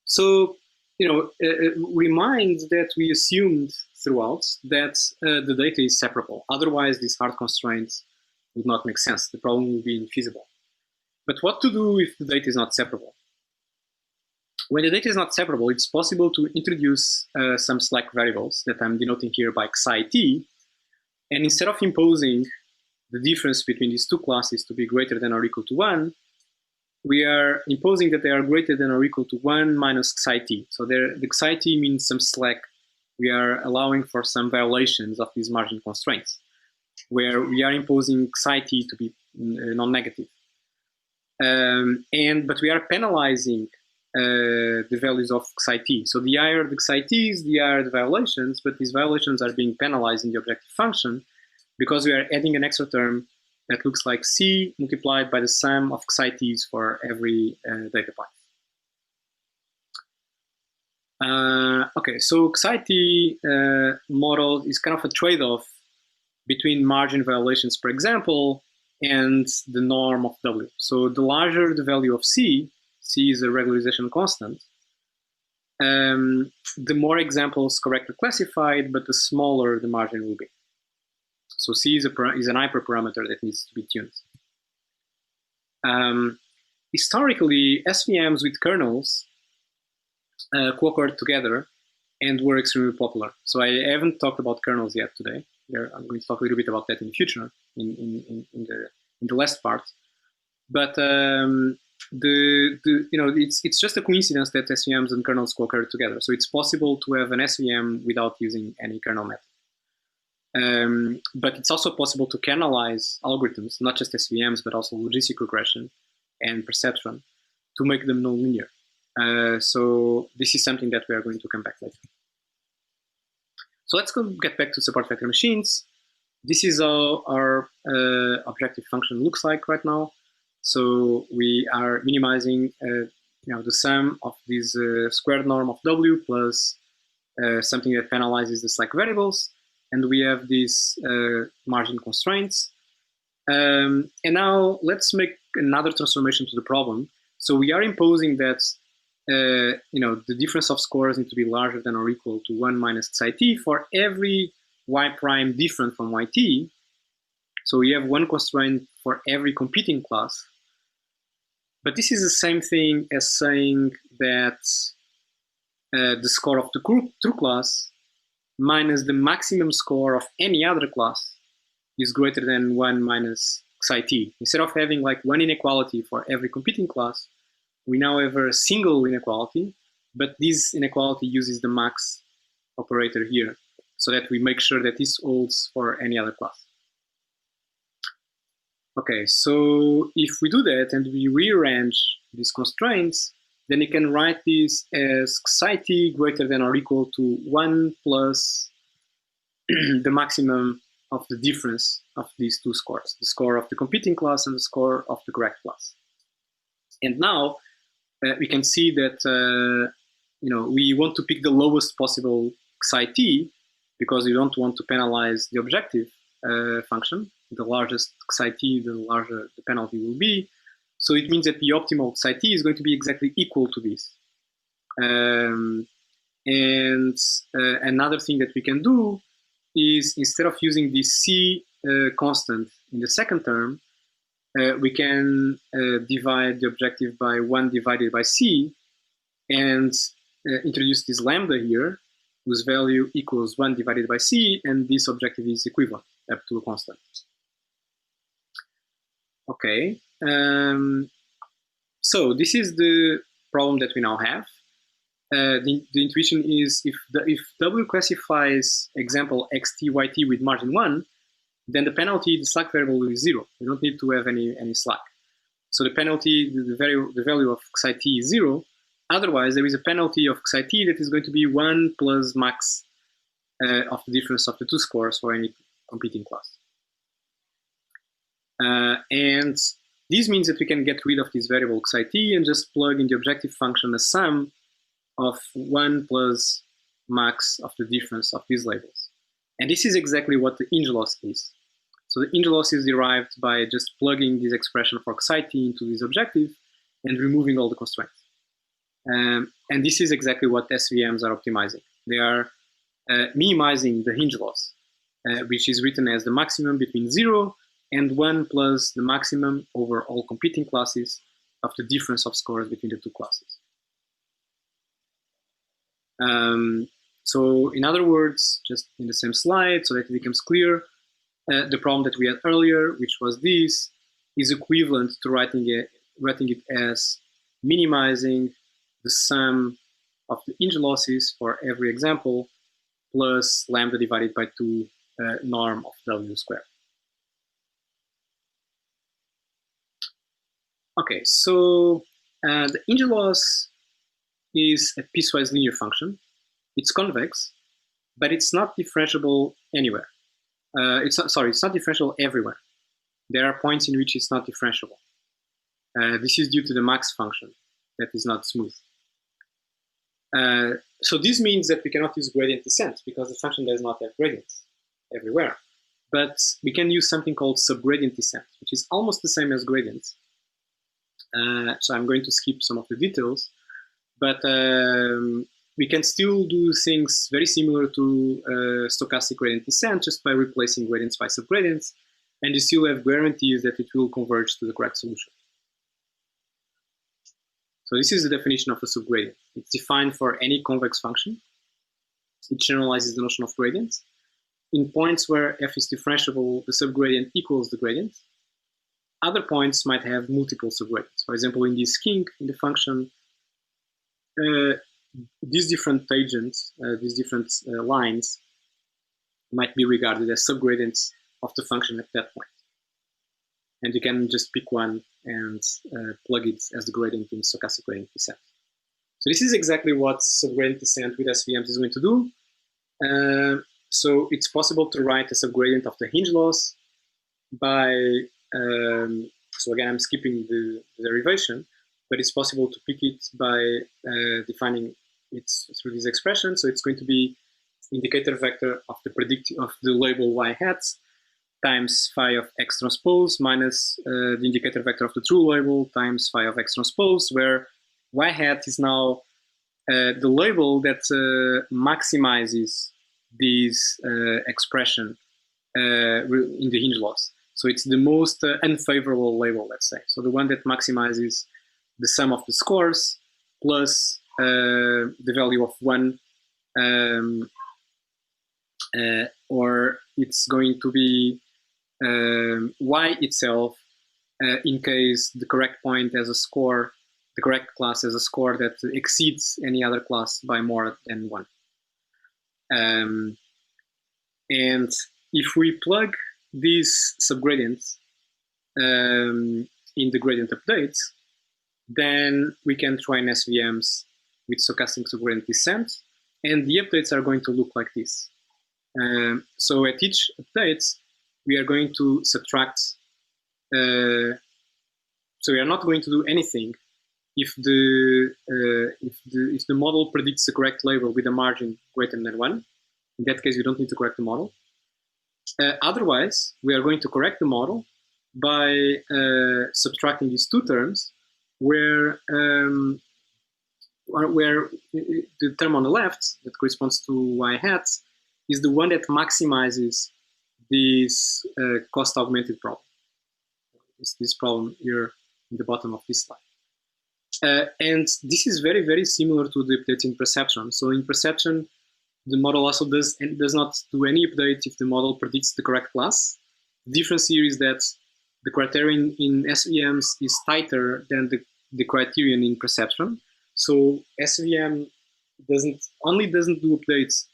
So, remind that we assumed throughout that the data is separable. Otherwise, these hard constraints would not make sense. The problem would be infeasible. But what to do if the data is not separable? When the data is not separable, it's possible to introduce some slack variables that I'm denoting here by xi. And instead of imposing the difference between these two classes to be greater than or equal to 1, we are imposing that they are greater than or equal to 1 minus xi. So the xi means some slack. We are allowing for some violations of these margin constraints, where we are imposing xi to be non-negative. But we are penalizing the values of xi. So the higher the xi, the higher the violations, but these violations are being penalized in the objective function because we are adding an extra term that looks like C multiplied by the sum of xi's for every data point. Okay, so xi model is kind of a trade-off between margin violations, for example, and the norm of W. So the larger the value of C is a regularization constant, the more examples correctly classified, but the smaller the margin will be. So C is an hyperparameter that needs to be tuned. Historically, SVMs with kernels co-occurred together and were extremely popular. So I haven't talked about kernels yet today. I'm going to talk a little bit about that in the future, in the last part. But it's just a coincidence that SVMs and kernels co-occur together. So it's possible to have an SVM without using any kernel method. But it's also possible to kernelize algorithms, not just SVMs, but also logistic regression and perceptron, to make them nonlinear. So this is something that we are going to come back later. So let's get back to support vector machines. This is how our objective function looks like right now. So we are minimizing the sum of this squared norm of W plus something that penalizes the slack variables. And we have these margin constraints. And now let's make another transformation to the problem. So we are imposing that the difference of scores need to be larger than or equal to 1 minus xi for every y prime different from yt. So we have one constraint for every competing class. But this is the same thing as saying that the score of the true class minus the maximum score of any other class is greater than 1 minus xi. Instead of having like one inequality for every competing class, we now have a single inequality, but this inequality uses the max operator here so that we make sure that this holds for any other class. Okay, so if we do that and we rearrange these constraints, then you can write this as xi greater than or equal to 1 plus the maximum of the difference of these two scores, the score of the competing class and the score of the correct class. And now we can see that we want to pick the lowest possible xi because we don't want to penalize the objective function. The largest xi, the larger the penalty will be. So it means that the optimal xi is going to be exactly equal to this. And another thing that we can do is instead of using this C constant in the second term, we can divide the objective by 1 divided by C and introduce this lambda here, whose value equals 1 divided by C, and this objective is equivalent up to a constant. Okay, so this is the problem that we now have. The intuition is if W classifies example XT, YT with margin 1, then the penalty, the slack variable is 0. We don't need to have any slack. So the penalty, the value of xi t is 0. Otherwise, there is a penalty of xi t that is going to be 1 plus max of the difference of the two scores for any competing class. And this means that we can get rid of this variable xi t and just plug in the objective function a sum of 1 plus max of the difference of these labels. And this is exactly what the hinge loss is. So the hinge loss is derived by just plugging this expression for xi t into this objective and removing all the constraints. And this is exactly what SVMs are optimizing. They are minimizing the hinge loss, which is written as the maximum between 0 and 1 plus the maximum over all competing classes of the difference of scores between the two classes. So in other words, just in the same slide, so that it becomes clear, the problem that we had earlier, which was this, is equivalent to writing it as minimizing the sum of the hinge losses for every example plus lambda divided by 2 norm of W squared. Okay, so the hinge loss is a piecewise linear function. It's convex, but it's not differentiable anywhere. It's not differentiable everywhere. There are points in which it's not differentiable. This is due to the max function that is not smooth. So this means that we cannot use gradient descent because the function does not have gradients everywhere. But we can use something called subgradient descent, which is almost the same as gradients. So I'm going to skip some of the details, but we can still do things very similar to stochastic gradient descent just by replacing gradients by subgradients, and you still have guarantees that it will converge to the correct solution. So this is the definition of a subgradient. It's defined for any convex function. It generalizes the notion of gradients. In points where f is differentiable, the subgradient equals the gradient. Other points might have multiple subgradients. For example, in this kink, in the function, these different tangents, these different lines might be regarded as subgradients of the function at that point. And you can just pick one and plug it as the gradient in stochastic gradient descent. So this is exactly what subgradient descent with SVMs is going to do. So it's possible to write a subgradient of the hinge loss by, so again, I'm skipping the derivation, but it's possible to pick it by defining it through this expression. So it's going to be indicator vector of the label y hat times phi of x transpose minus the indicator vector of the true label times phi of x transpose, where y hat is now the label that maximizes this expression in the hinge loss. So it's the most unfavorable label, let's say. So the one that maximizes the sum of the scores plus the value of 1, or it's going to be y itself in case the correct point has a score, the correct class has a score that exceeds any other class by more than 1. And if we plug these subgradients in the gradient updates, then we can train SVMs with stochastic subgradient descent, and the updates are going to look like this. So at each update, we are going to subtract. So we are not going to do anything if the model predicts the correct label with a margin greater than 1. In that case, you don't need to correct the model. Otherwise, we are going to correct the model by subtracting these two terms, where the term on the left that corresponds to y hat is the one that maximizes this cost augmented problem. This problem here in the bottom of this slide. And this is very, very similar to the updates in Perceptron. So in Perceptron, the model also does not do any update if the model predicts the correct class. The difference here is that the criterion in SVMs is tighter than the criterion in Perceptron. So SVM doesn't do updates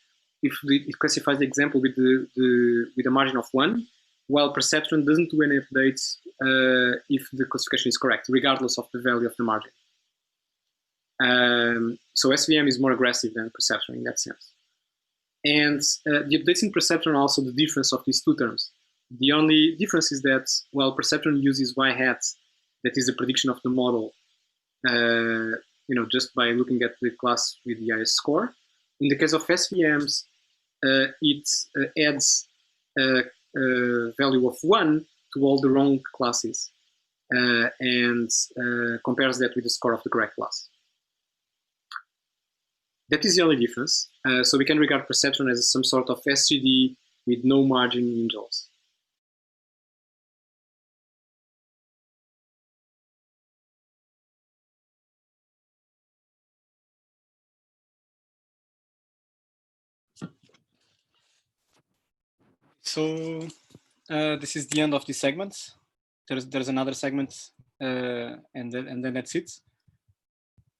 if it classifies the example with a margin of 1, while Perceptron doesn't do any updates if the classification is correct, regardless of the value of the margin. So SVM is more aggressive than Perceptron in that sense. And the updates in Perceptron are also the difference of these two terms. The only difference is that while Perceptron uses y hat, that is the prediction of the model, just by looking at the class with the highest score. In the case of SVMs, it adds a value of 1 to all the wrong classes and compares that with the score of the correct class. That is the only difference. So we can regard Perceptron as some sort of SGD with no margin in JAWS. So this is the end of the segment. There's another segment, and then that's it.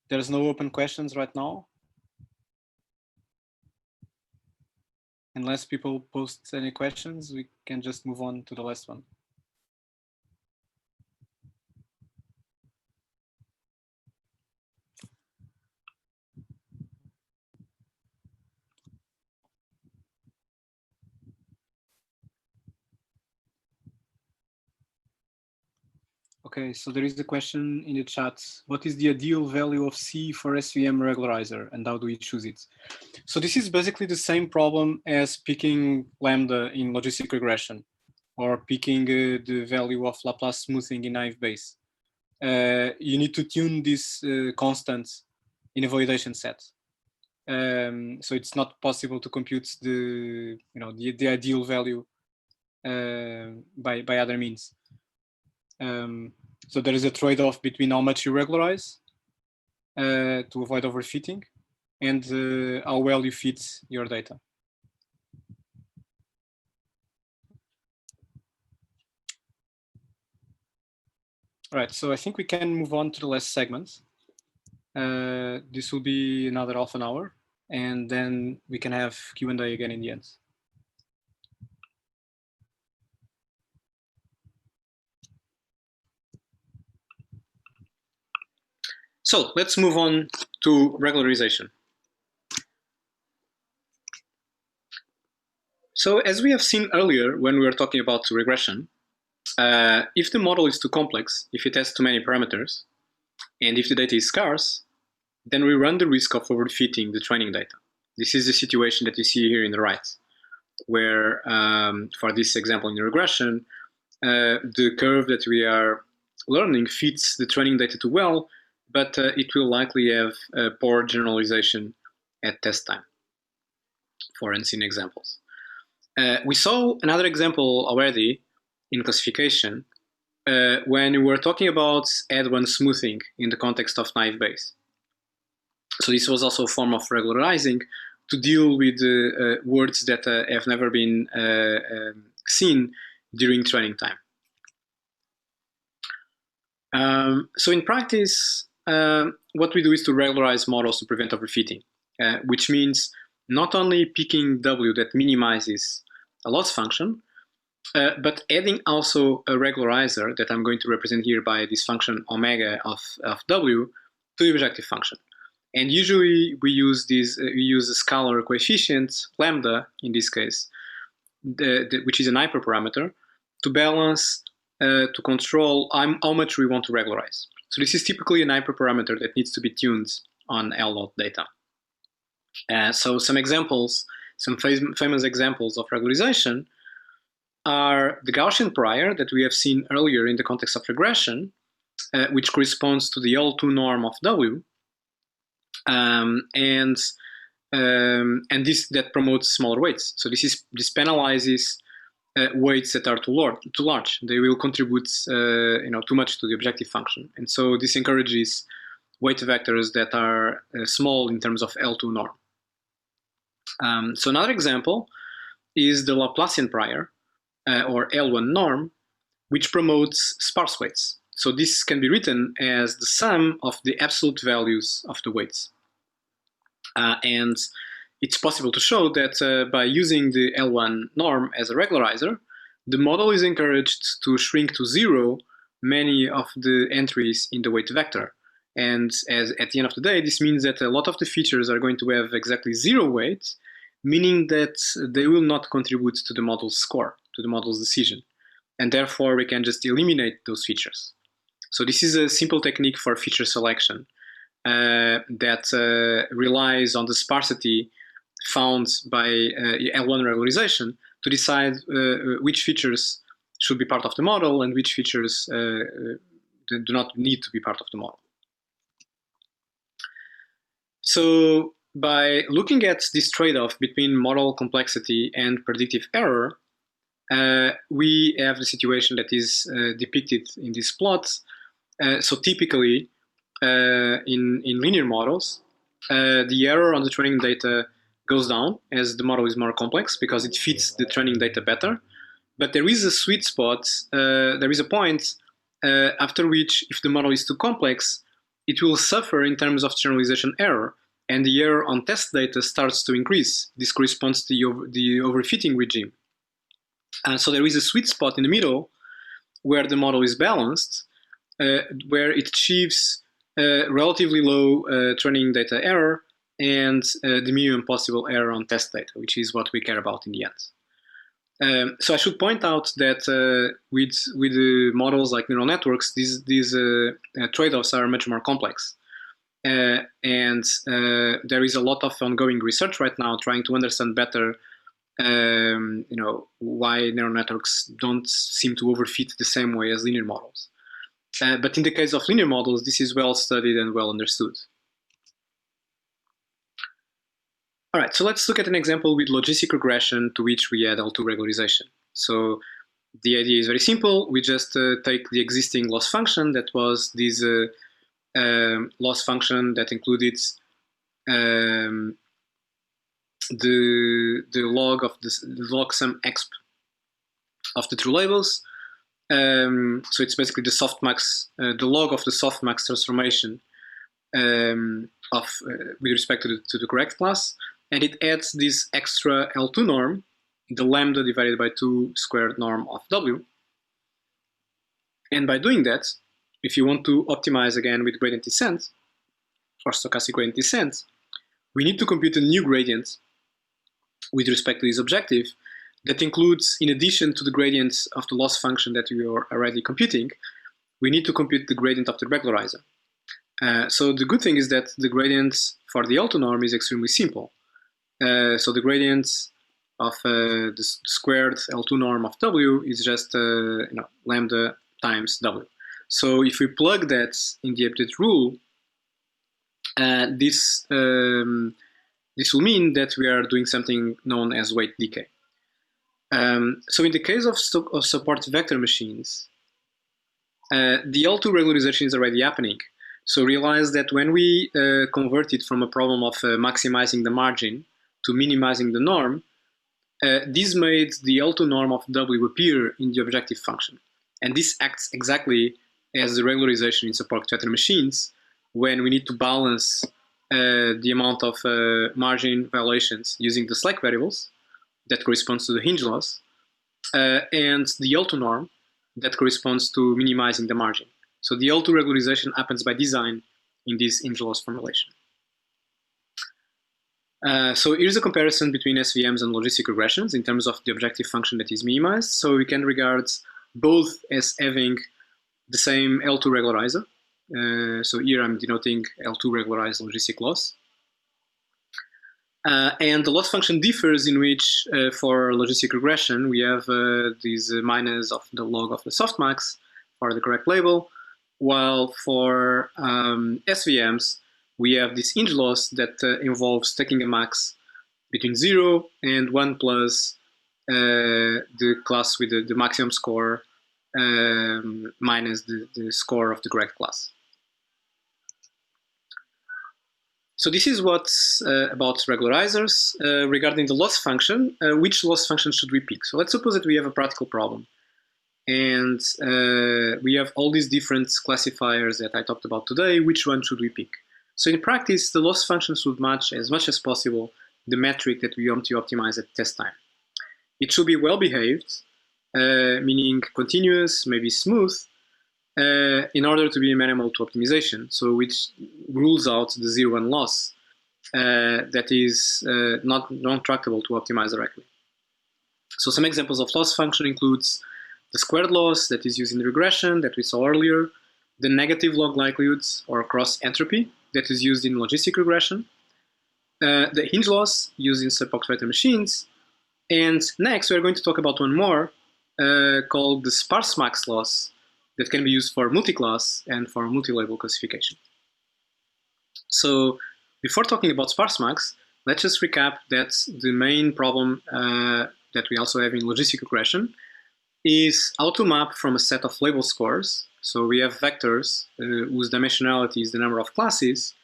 There's no open questions right now, unless people post any questions. We can just move on to the last one. Okay, so there is a question in the chat. What is the ideal value of C for SVM regularizer, and how do we choose it? So this is basically the same problem as picking lambda in logistic regression, or picking the value of Laplace smoothing in naive Bayes. You need to tune this constant in a validation set. So it's not possible to compute the ideal value by other means. So there is a trade-off between how much you regularize to avoid overfitting and how well you fit your data. All right, so I think we can move on to the last segment. This will be another half an hour, and then we can have Q&A again in the end. So let's move on to regularization. So as we have seen earlier when we were talking about regression, if the model is too complex, if it has too many parameters, and if the data is scarce, then we run the risk of overfitting the training data. This is the situation that you see here in the right, where for this example in regression, the curve that we are learning fits the training data too well, but it will likely have poor generalization at test time for unseen examples. We saw another example already in classification when we were talking about add-one smoothing in the context of naive Bayes. So this was also a form of regularizing to deal with words that have never been seen during training time. So in practice, what we do is to regularize models to prevent overfitting, which means not only picking W that minimizes a loss function, but adding also a regularizer that I'm going to represent here by this function omega of W to the objective function. And usually we use this, we use a scalar coefficient, lambda in this case, which is an hyperparameter, to balance, to control how much we want to regularize. So this is typically an hyperparameter that needs to be tuned on L0 data. So some examples, some famous examples of regularization are the Gaussian prior that we have seen earlier in the context of regression, which corresponds to the L2 norm of W, and this that promotes smaller weights. So this penalizes weights that are too large. They will contribute too much to the objective function, and so this encourages weight vectors that are small in terms of L2 norm. So another example is the Laplacian prior, or L1 norm, which promotes sparse weights. So this can be written as the sum of the absolute values of the weights. And it's possible to show that by using the L1 norm as a regularizer, the model is encouraged to shrink to 0 many of the entries in the weight vector. And at the end of the day, this means that a lot of the features are going to have exactly 0 weight, meaning that they will not contribute to the model's score, to the model's decision. And therefore, we can just eliminate those features. So this is a simple technique for feature selection that relies on the sparsity found by L1 regularization to decide which features should be part of the model and which features do not need to be part of the model. So by looking at this trade-off between model complexity and predictive error, we have the situation that is depicted in this plot. So typically, in linear models, the error on the training data goes down as the model is more complex because it fits the training data better. But there is a sweet spot, there is a point after which, if the model is too complex, it will suffer in terms of generalization error, and the error on test data starts to increase. This corresponds to the overfitting regime. So there is a sweet spot in the middle where the model is balanced, where it achieves relatively low training data error and the minimum possible error on test data, which is what we care about in the end. So I should point out that with models like neural networks, these trade-offs are much more complex. And there is a lot of ongoing research right now trying to understand better why neural networks don't seem to overfit the same way as linear models. But in the case of linear models, this is well studied and well understood. All right, so let's look at an example with logistic regression to which we add L2 regularization. So the idea is very simple. We just take the existing loss function that was this loss function that included the log of the log sum exp of the true labels. So it's basically the softmax, the log of the softmax transformation with respect to the correct class, and it adds this extra L2 norm, the lambda divided by 2 squared norm of W. And by doing that, if you want to optimize again with gradient descent or stochastic gradient descent, we need to compute a new gradient with respect to this objective that includes, in addition to the gradient of the loss function that we are already computing, we need to compute the gradient of the regularizer. So the good thing is that the gradient for the L2 norm is extremely simple. So the gradient of the squared L2 norm of W is just lambda times W. So if we plug that in the update rule, this will mean that we are doing something known as weight decay. So in the case of support vector machines, the L2 regularization is already happening. So realize that when we convert it from a problem of maximizing the margin to minimizing the norm, this made the L2 norm of W appear in the objective function. And this acts exactly as the regularization in support vector machines when we need to balance the amount of margin violations using the slack variables that corresponds to the hinge loss, and the L2 norm that corresponds to minimizing the margin. So the L2 regularization happens by design in this hinge loss formulation. So here's a comparison between SVMs and logistic regressions in terms of the objective function that is minimized. So we can regard both as having the same L2 regularizer. So here I'm denoting L2 regularized logistic loss. And the loss function differs in which, for logistic regression, we have these minus of the log of the softmax for the correct label, while for SVMs, we have this hinge loss that involves taking a max between 0 and 1 plus the class with the maximum score minus the score of the correct class. So this is what's about regularizers. Regarding the loss function, which loss function should we pick? So let's suppose that we have a practical problem. And we have all these different classifiers that I talked about today. Which one should we pick? So in practice, the loss function should match as much as possible the metric that we want to optimize at test time. It should be well behaved, meaning continuous, maybe smooth, in order to be amenable to optimization. So which rules out the zero-one loss that is not tractable to optimize directly. So some examples of loss function includes the squared loss that is used in regression that we saw earlier, the negative log likelihoods or cross entropy that is used in logistic regression, the hinge loss used in sub-box vector machines, and next we're going to talk about one more called the sparse max loss that can be used for multi-class and for multi-label classification. So before talking about sparse max, let's just recap that the main problem that we also have in logistic regression is how to map from a set of label scores. So we have vectors whose dimensionality is the number of classes,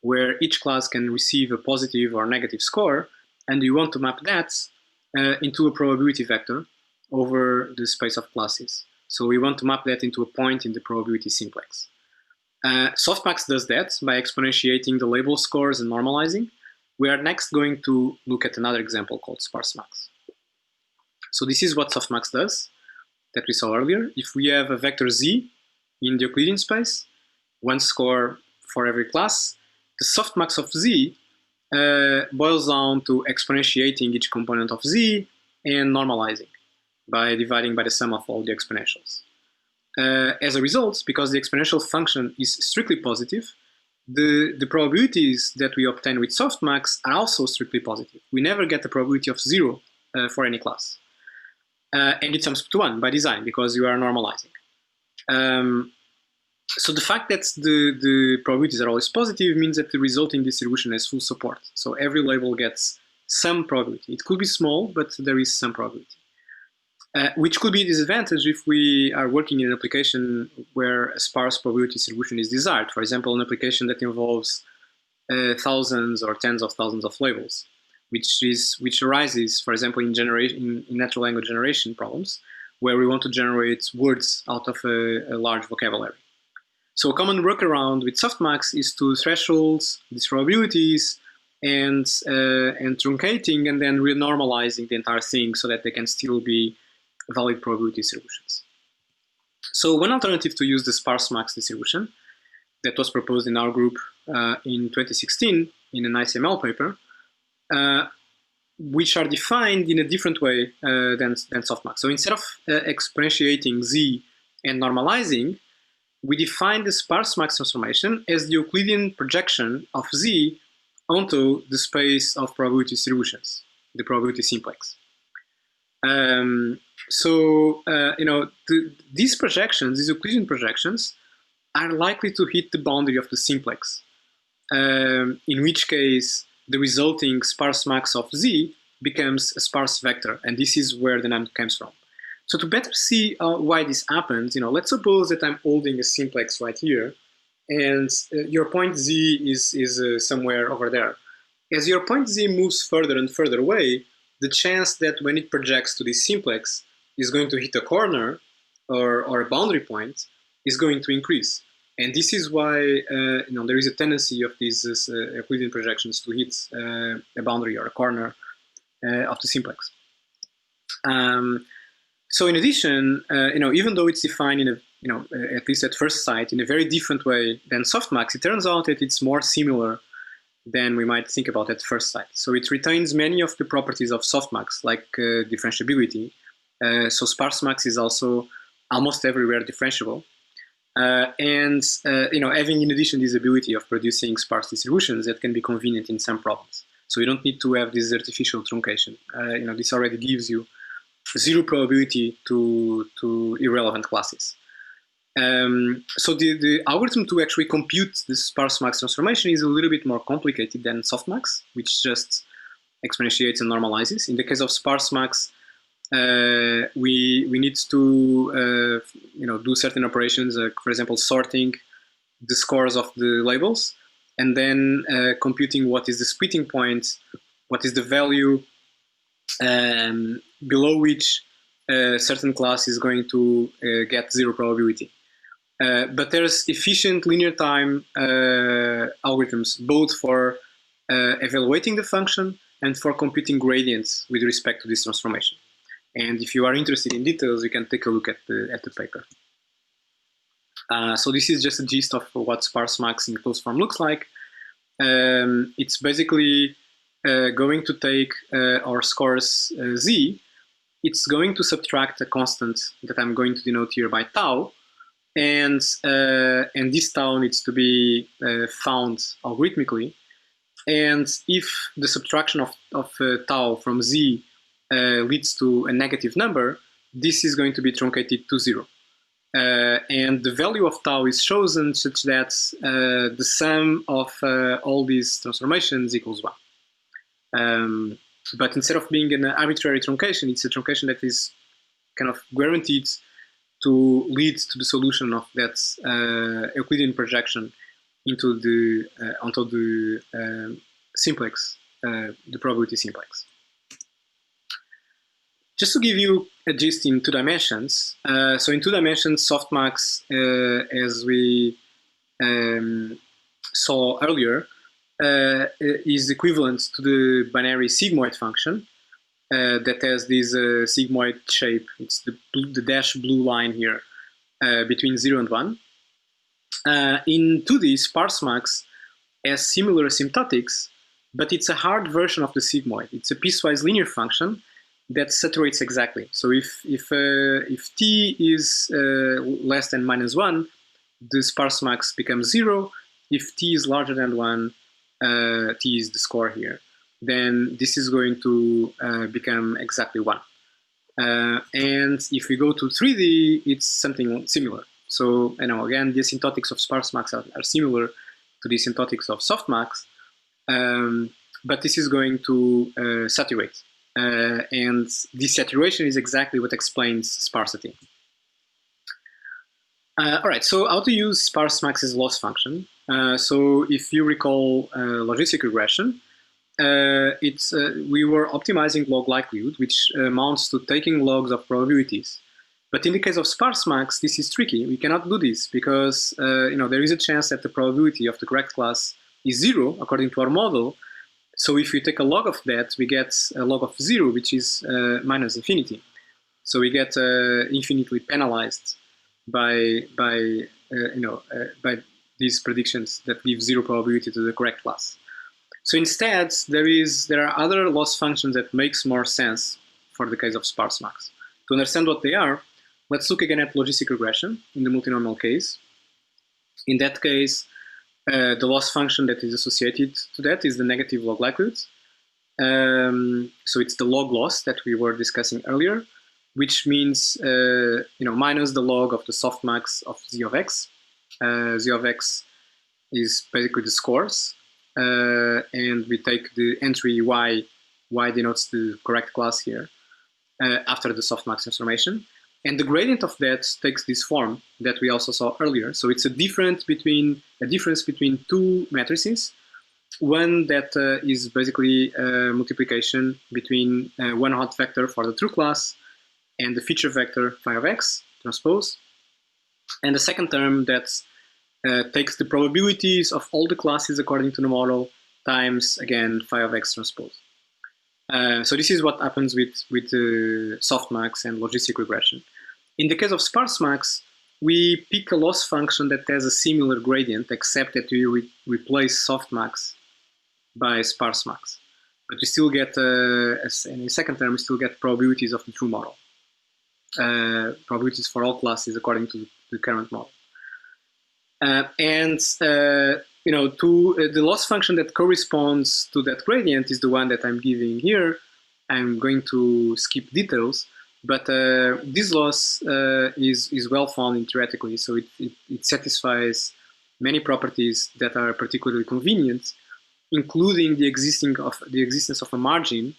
where each class can receive a positive or negative score, and you want to map that into a probability vector over the space of classes. So we want to map that into a point in the probability simplex. Softmax does that by exponentiating the label scores and normalizing. We are next going to look at another example called sparse-max. So this is what softmax does that we saw earlier. If we have a vector z in the Euclidean space, one score for every class, the softmax of z boils down to exponentiating each component of z and normalizing by dividing by the sum of all the exponentials. As a result, because the exponential function is strictly positive, the probabilities that we obtain with softmax are also strictly positive. We never get the probability of 0 for any class. And it sums to 1 by design because you are normalizing. So the fact that the probabilities are always positive means that the resulting distribution has full support. So every label gets some probability. It could be small, but there is some probability. Which could be a disadvantage if we are working in an application where a sparse probability distribution is desired. For example, an application that involves thousands or tens of thousands of labels, which arises, for example, in natural language generation problems, where we want to generate words out of a large vocabulary. So a common workaround with softmax is to thresholds these probabilities and truncating and then renormalizing the entire thing so that they can still be valid probability distributions. So one alternative to use the sparse max distribution that was proposed in our group in 2016 in an ICML paper, which are defined in a different way than softmax. So instead of exponentiating z and normalizing, we define the sparse max transformation as the Euclidean projection of z onto the space of probability distributions, the probability simplex. These projections, these Euclidean projections, are likely to hit the boundary of the simplex, in which case the resulting sparse max of z becomes a sparse vector, and this is where the name comes from. So to better see why this happens, let's suppose that I'm holding a simplex right here, and your point z is somewhere over there. As your point z moves further and further away, the chance that when it projects to this simplex is going to hit a corner or a boundary point is going to increase. And this is why there is a tendency of these Euclidean projections to hit a boundary or a corner of the simplex. So in addition, even though it's defined in a, at least at first sight, in a very different way than softmax, it turns out that it's more similar than we might think about at first sight. So it retains many of the properties of softmax, like differentiability. So sparse-max is also almost everywhere differentiable. Having in addition this ability of producing sparse distributions that can be convenient in some problems. So you don't need to have this artificial truncation. This already gives you zero probability to irrelevant classes. So the algorithm to actually compute this sparse max transformation is a little bit more complicated than softmax, which just exponentiates and normalizes. In the case of sparse max, we need to do certain operations, for example, sorting the scores of the labels, and then computing what is the splitting point, what is the value below which a certain class is going to get zero probability. But there's efficient linear time algorithms, both for evaluating the function and for computing gradients with respect to this transformation. And if you are interested in details, you can take a look at the paper. So this is just a gist of what sparse max in closed form looks like. It's basically going to take our scores z. It's going to subtract a constant that I'm going to denote here by tau, and this tau needs to be found algorithmically. And if the subtraction of tau from z leads to a negative number, this is going to be truncated to 0. And the value of tau is chosen such that the sum of all these transformations equals 1. But instead of being an arbitrary truncation, it's a truncation that is kind of guaranteed to lead to the solution of that Euclidean projection into the onto the simplex, the probability simplex. Just to give you a gist in 2 dimensions, so in 2 dimensions, softmax, as we saw earlier, is equivalent to the binary sigmoid function that has this sigmoid shape. It's the dashed blue line here between 0 and 1. In 2D, sparse-max has similar asymptotics, but it's a hard version of the sigmoid. It's a piecewise linear function that saturates exactly. So if t is less than -1, the sparse-max becomes 0. If t is larger than 1, t is the score here, then this is going to become exactly 1. And if we go to 3D, it's something similar. So, again, the asymptotics of sparse-max are similar to the asymptotics of softmax, but this is going to saturate. And this saturation is exactly what explains sparsity. All right, so how to use sparse-max's loss function. So if you recall logistic regression, we were optimizing log likelihood, which amounts to taking logs of probabilities. But in the case of sparse-max, this is tricky. We cannot do this because there is a chance that the probability of the correct class is 0 according to our model. So if we take a log of that, we get a log of 0, which is minus infinity. So we get infinitely penalized by these predictions that give 0 probability to the correct class. So instead, there are other loss functions that makes more sense for the case of sparse-max. To understand what they are, let's look again at logistic regression in the multinomial case. In that case, the loss function that is associated to that is the negative log likelihood. So it's the log loss that we were discussing earlier, which means minus the log of the softmax of z of x. Z of x is basically the scores, and we take the entry y denotes the correct class here after the softmax transformation. And the gradient of that takes this form that we also saw earlier. So it's a difference between 2 matrices. One that is basically multiplication between one hot vector for the true class and the feature vector phi of x transpose. And the second term that takes the probabilities of all the classes according to the model times, again, phi of x transpose. So this is what happens with softmax and logistic regression. In the case of sparse-max, we pick a loss function that has a similar gradient, except that we replace softmax by sparse-max. But we still get, in the second term, we still get probabilities of the true model. Probabilities for all classes according to the current model. The loss function that corresponds to that gradient is the one that I'm giving here. I'm going to skip details, but this loss is well found theoretically, so it satisfies many properties that are particularly convenient, including the existence of a margin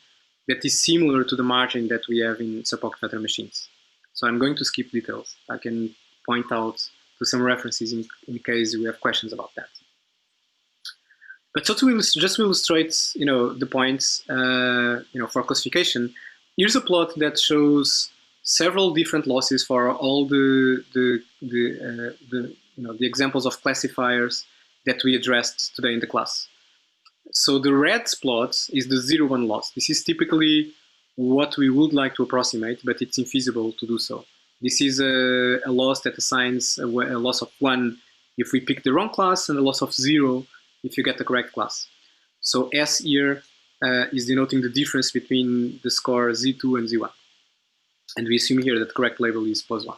that is similar to the margin that we have in sub-pocket vector machines. So I'm going to skip details. I can point out to some references in case we have questions about that. But so to just illustrate, the points, for classification, here's a plot that shows several different losses for all the examples of classifiers that we addressed today in the class. So the red plot is the 0-1 loss. This is typically what we would like to approximate, but it's infeasible to do so. This is a loss that assigns a loss of 1 if we pick the wrong class and a loss of 0 if you get the correct class. So S here is denoting the difference between the score Z2 and Z1. And we assume here that the correct label is +1.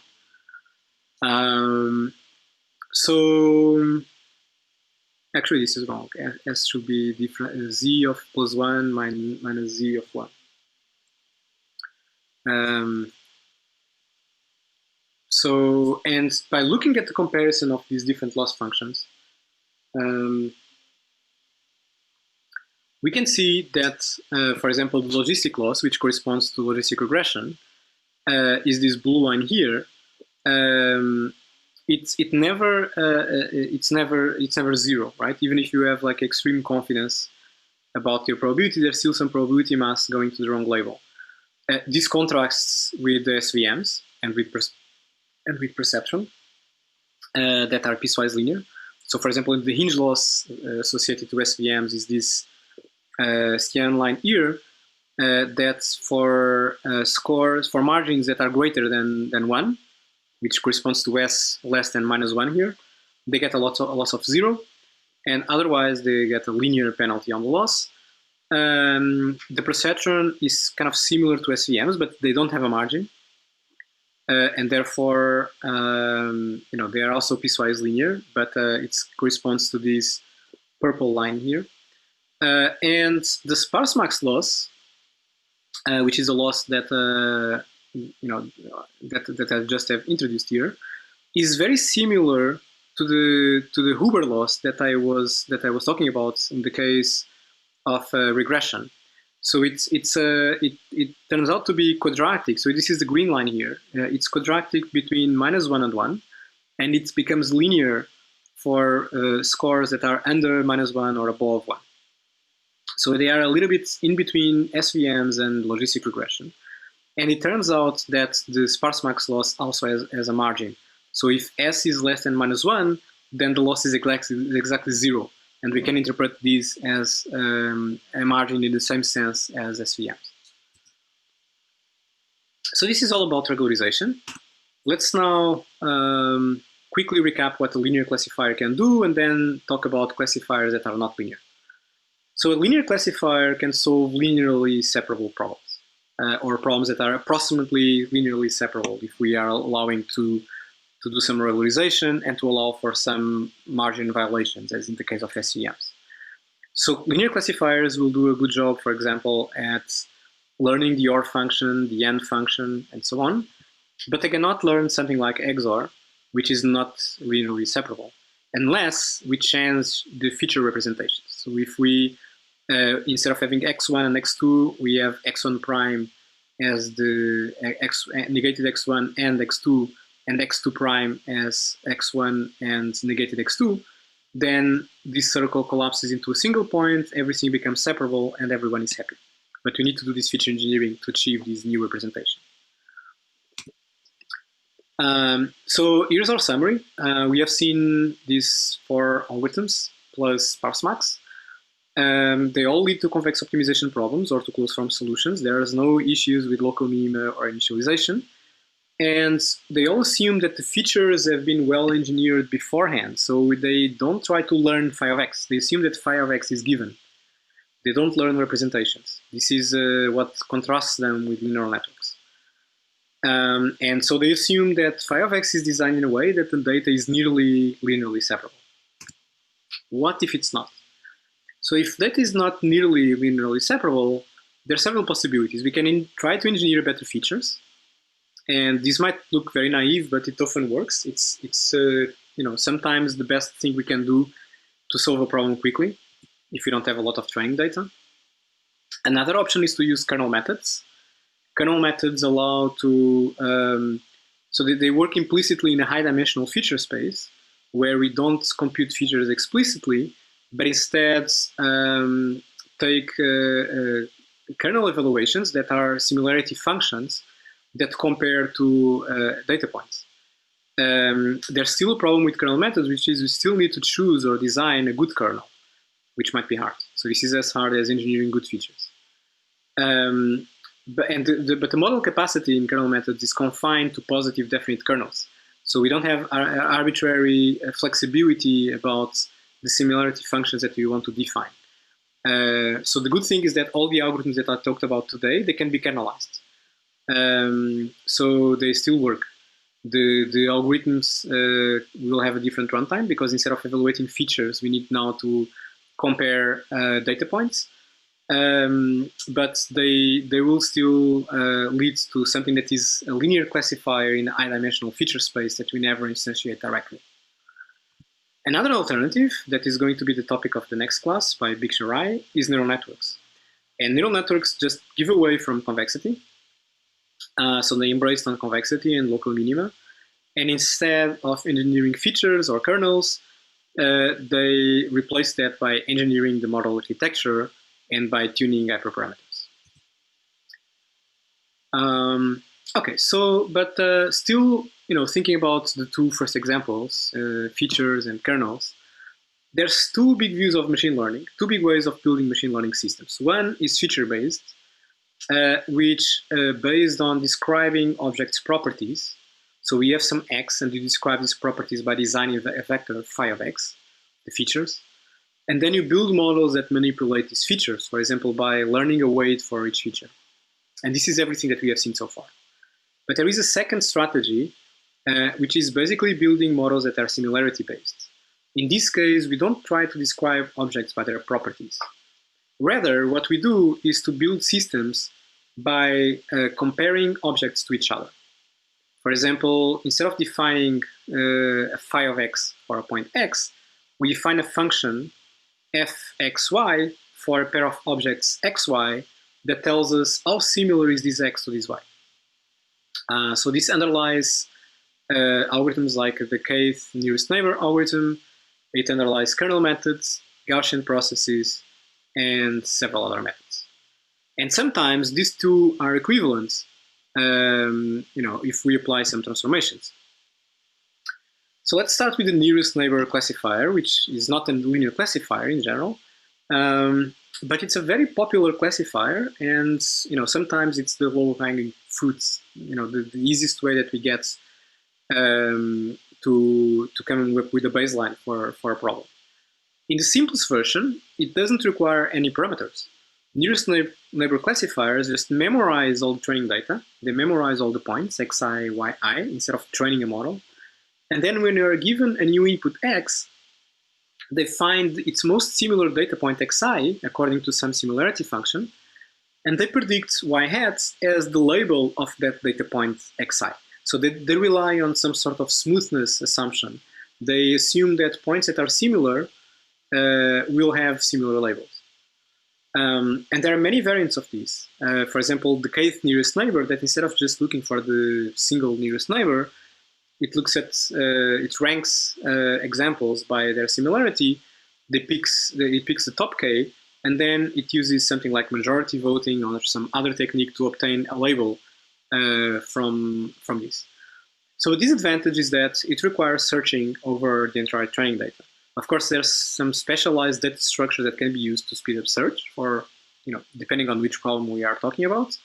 So actually this is wrong. S should be different. Z of +1 minus Z of 1. So, and by looking at the comparison of these different loss functions, we can see that, for example, the logistic loss, which corresponds to logistic regression, is this blue line here. It's never 0, right? Even if you have like extreme confidence about your probability, there's still some probability mass going to the wrong label. This contrasts with the SVMs and with perceptron that are piecewise linear. So, for example, the hinge loss associated to SVMs is this scan line here. That's for scores for margins that are greater than 1, which corresponds to S less than -1 here. They get a loss of 0, and otherwise they get a linear penalty on the loss. The perceptron is kind of similar to SVMs, but they don't have a margin, and therefore they are also piecewise linear, but it corresponds to this purple line here. And the sparse max loss, which is a loss that that I just have introduced here, is very similar to the Huber loss that I was talking about in the case of regression. So it turns out to be quadratic. So this is the green line here. It's quadratic between -1 and 1, and it becomes linear for scores that are under -1 or above 1. So they are a little bit in between SVMs and logistic regression. And it turns out that the sparse max loss also has a margin. So if S is less than -1, then the loss is exactly 0. And we can interpret this as a margin in the same sense as SVMs. So this is all about regularization. Let's now quickly recap what a linear classifier can do, and then talk about classifiers that are not linear. So a linear classifier can solve linearly separable problems, or problems that are approximately linearly separable if we are allowing to do some regularization and to allow for some margin violations, as in the case of SVMs. So linear classifiers will do a good job, for example, at learning the OR function, the AND function, and so on, but they cannot learn something like XOR, which is not linearly separable, unless we change the feature representations. So if we, instead of having x1 and x2, we have x1 prime as the negated x1 and x2, and x2 prime as x1 and negated x2, then this circle collapses into a single point, everything becomes separable, and everyone is happy. But we need to do this feature engineering to achieve this new representation. So here's our summary. We have seen these 4 algorithms plus sparse-max. They all lead to convex optimization problems or to closed form solutions. There is no issues with local minima or initialization. And they all assume that the features have been well engineered beforehand. So they don't try to learn phi of x. They assume that phi of x is given. They don't learn representations. This is what contrasts them with linear networks. And so they assume that phi of x is designed in a way that the data is nearly linearly separable. What if it's not? So if data is not nearly linearly separable, there are several possibilities. We can try to engineer better features. And this might look very naive, but it often works. It's sometimes the best thing we can do to solve a problem quickly if you don't have a lot of training data. Another option is to use kernel methods. Kernel methods allow to, so they work implicitly in a high-dimensional feature space where we don't compute features explicitly, but instead take kernel evaluations that are similarity functions that compare to data points. There's still a problem with kernel methods, which is we still need to choose or design a good kernel, which might be hard. So this is as hard as engineering good features. but the model capacity in kernel methods is confined to positive definite kernels. So we don't have arbitrary flexibility about the similarity functions that we want to define. So the good thing is that all the algorithms that I talked about today, they can be kernelized. So they still work. The algorithms will have a different runtime because instead of evaluating features, we need now to compare data points. But they will still lead to something that is a linear classifier in a high-dimensional feature space that we never instantiate directly. Another alternative that is going to be the topic of the next class by Bixia Rai is neural networks. And neural networks just give away from convexity. So they embrace non-convexity and local minima. And instead of engineering features or kernels, they replace that by engineering the model architecture and by tuning hyperparameters. Okay, so, but still, thinking about the two first examples, features and kernels, there's two big views of machine learning, two big ways of building machine learning systems. One is feature-based, which based on describing objects' properties. So we have some x, and you describe these properties by designing a vector phi of x, the features. And then you build models that manipulate these features, for example, by learning a weight for each feature. And this is everything that we have seen so far. But there is a second strategy, which is basically building models that are similarity-based. In this case, we don't try to describe objects by their properties. Rather, what we do is to build systems by comparing objects to each other. For example, instead of defining a phi of x for a point x, we define a function fxy for a pair of objects xy that tells us how similar is this x to this y. So this underlies algorithms like the kth nearest neighbor algorithm. It underlies kernel methods, Gaussian processes, and several other methods. And sometimes these two are equivalent, if we apply some transformations. So let's start with the nearest neighbor classifier, which is not a linear classifier in general, but it's a very popular classifier, and sometimes it's the low-hanging fruits, the easiest way that we get to come up with a baseline for a problem. In the simplest version, it doesn't require any parameters. Nearest neighbor classifiers just memorize all the training data. They memorize all the points, xi, yi, instead of training a model. And then when you are given a new input x, they find its most similar data point xi, according to some similarity function, and they predict y hat as the label of that data point xi. So they rely on some sort of smoothness assumption. They assume that points that are similar will have similar labels. And there are many variants of these. For example, the kth nearest neighbor, that instead of just looking for the single nearest neighbor, it looks at, it ranks examples by their similarity. It picks the top k, and then it uses something like majority voting or some other technique to obtain a label from this. So the disadvantage is that it requires searching over the entire training data. Of course, there's some specialized data structure that can be used to speed up search, or depending on which problem we are talking about.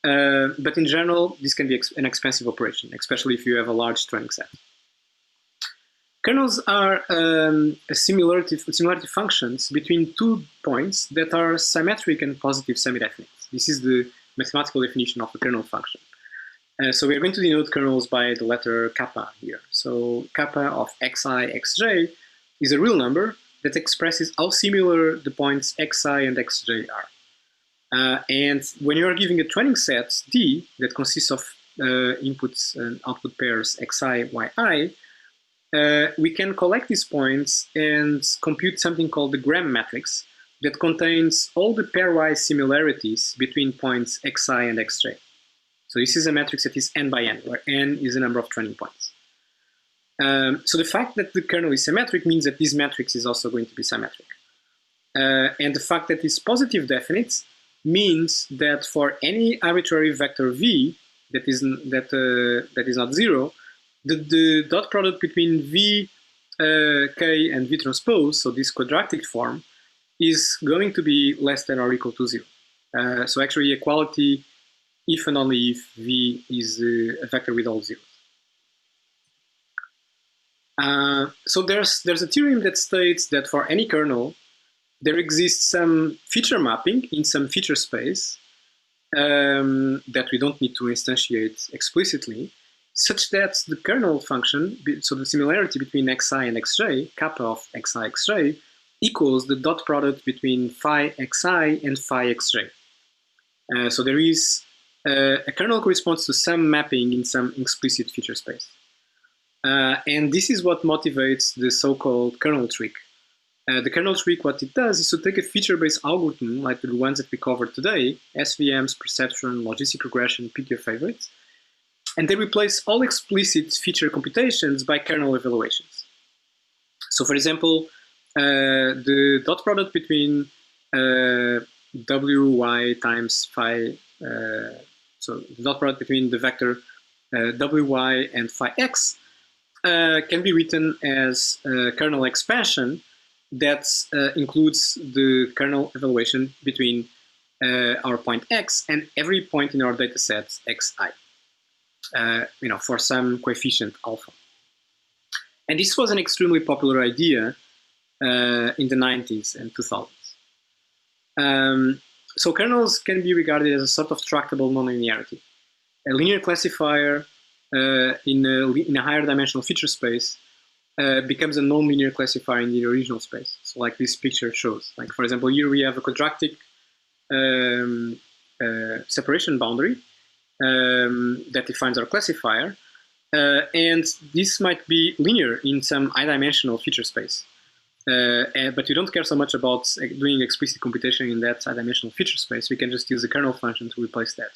But in general, this can be an expensive operation, especially if you have a large training set. Kernels are similarity functions between 2 points that are symmetric and positive semi-definite. This is the mathematical definition of a kernel function. So we are going to denote kernels by the letter kappa here. So kappa of xi, xj is a real number that expresses how similar the points xi and xj are. And when you are giving a training set D that consists of inputs and output pairs xi, yi, we can collect these points and compute something called the Gram matrix that contains all the pairwise similarities between points xi and xj. So this is a matrix that is n by n, where n is the number of training points. So the fact that the kernel is symmetric means that this matrix is also going to be symmetric. And the fact that it's positive definite means that for any arbitrary vector v that is not zero, the dot product between v k and v transpose, so this quadratic form, is going to be less than or equal to 0. So actually equality if and only if V is a vector with all zeros. So there's a theorem that states that for any kernel, there exists some feature mapping in some feature space that we don't need to instantiate explicitly, such that the kernel function, so the similarity between xi and xj, kappa of xi xj, equals the dot product between phi xi and phi xj. So there is a kernel corresponds to some mapping in some explicit feature space. And this is what motivates the so-called kernel trick. The kernel trick, what it does is to take a feature-based algorithm like the ones that we covered today, SVMs, Perceptron, Logistic Regression, pick your favorites, and they replace all explicit feature computations by kernel evaluations. So for example, the dot product between wy times phi, so the dot product between the vector wy and phi x can be written as a kernel expansion that includes the kernel evaluation between our point x and every point in our data set xi, for some coefficient alpha. And this was an extremely popular idea in the 90s and 2000s. So kernels can be regarded as a sort of tractable nonlinearity. A linear classifier in a higher dimensional feature space becomes a nonlinear classifier in the original space. So like this picture shows. Like for example, here we have a quadratic separation boundary that defines our classifier. And this might be linear in some high-dimensional feature space. But we don't care so much about doing explicit computation in that high-dimensional feature space. We can just use the kernel function to replace that.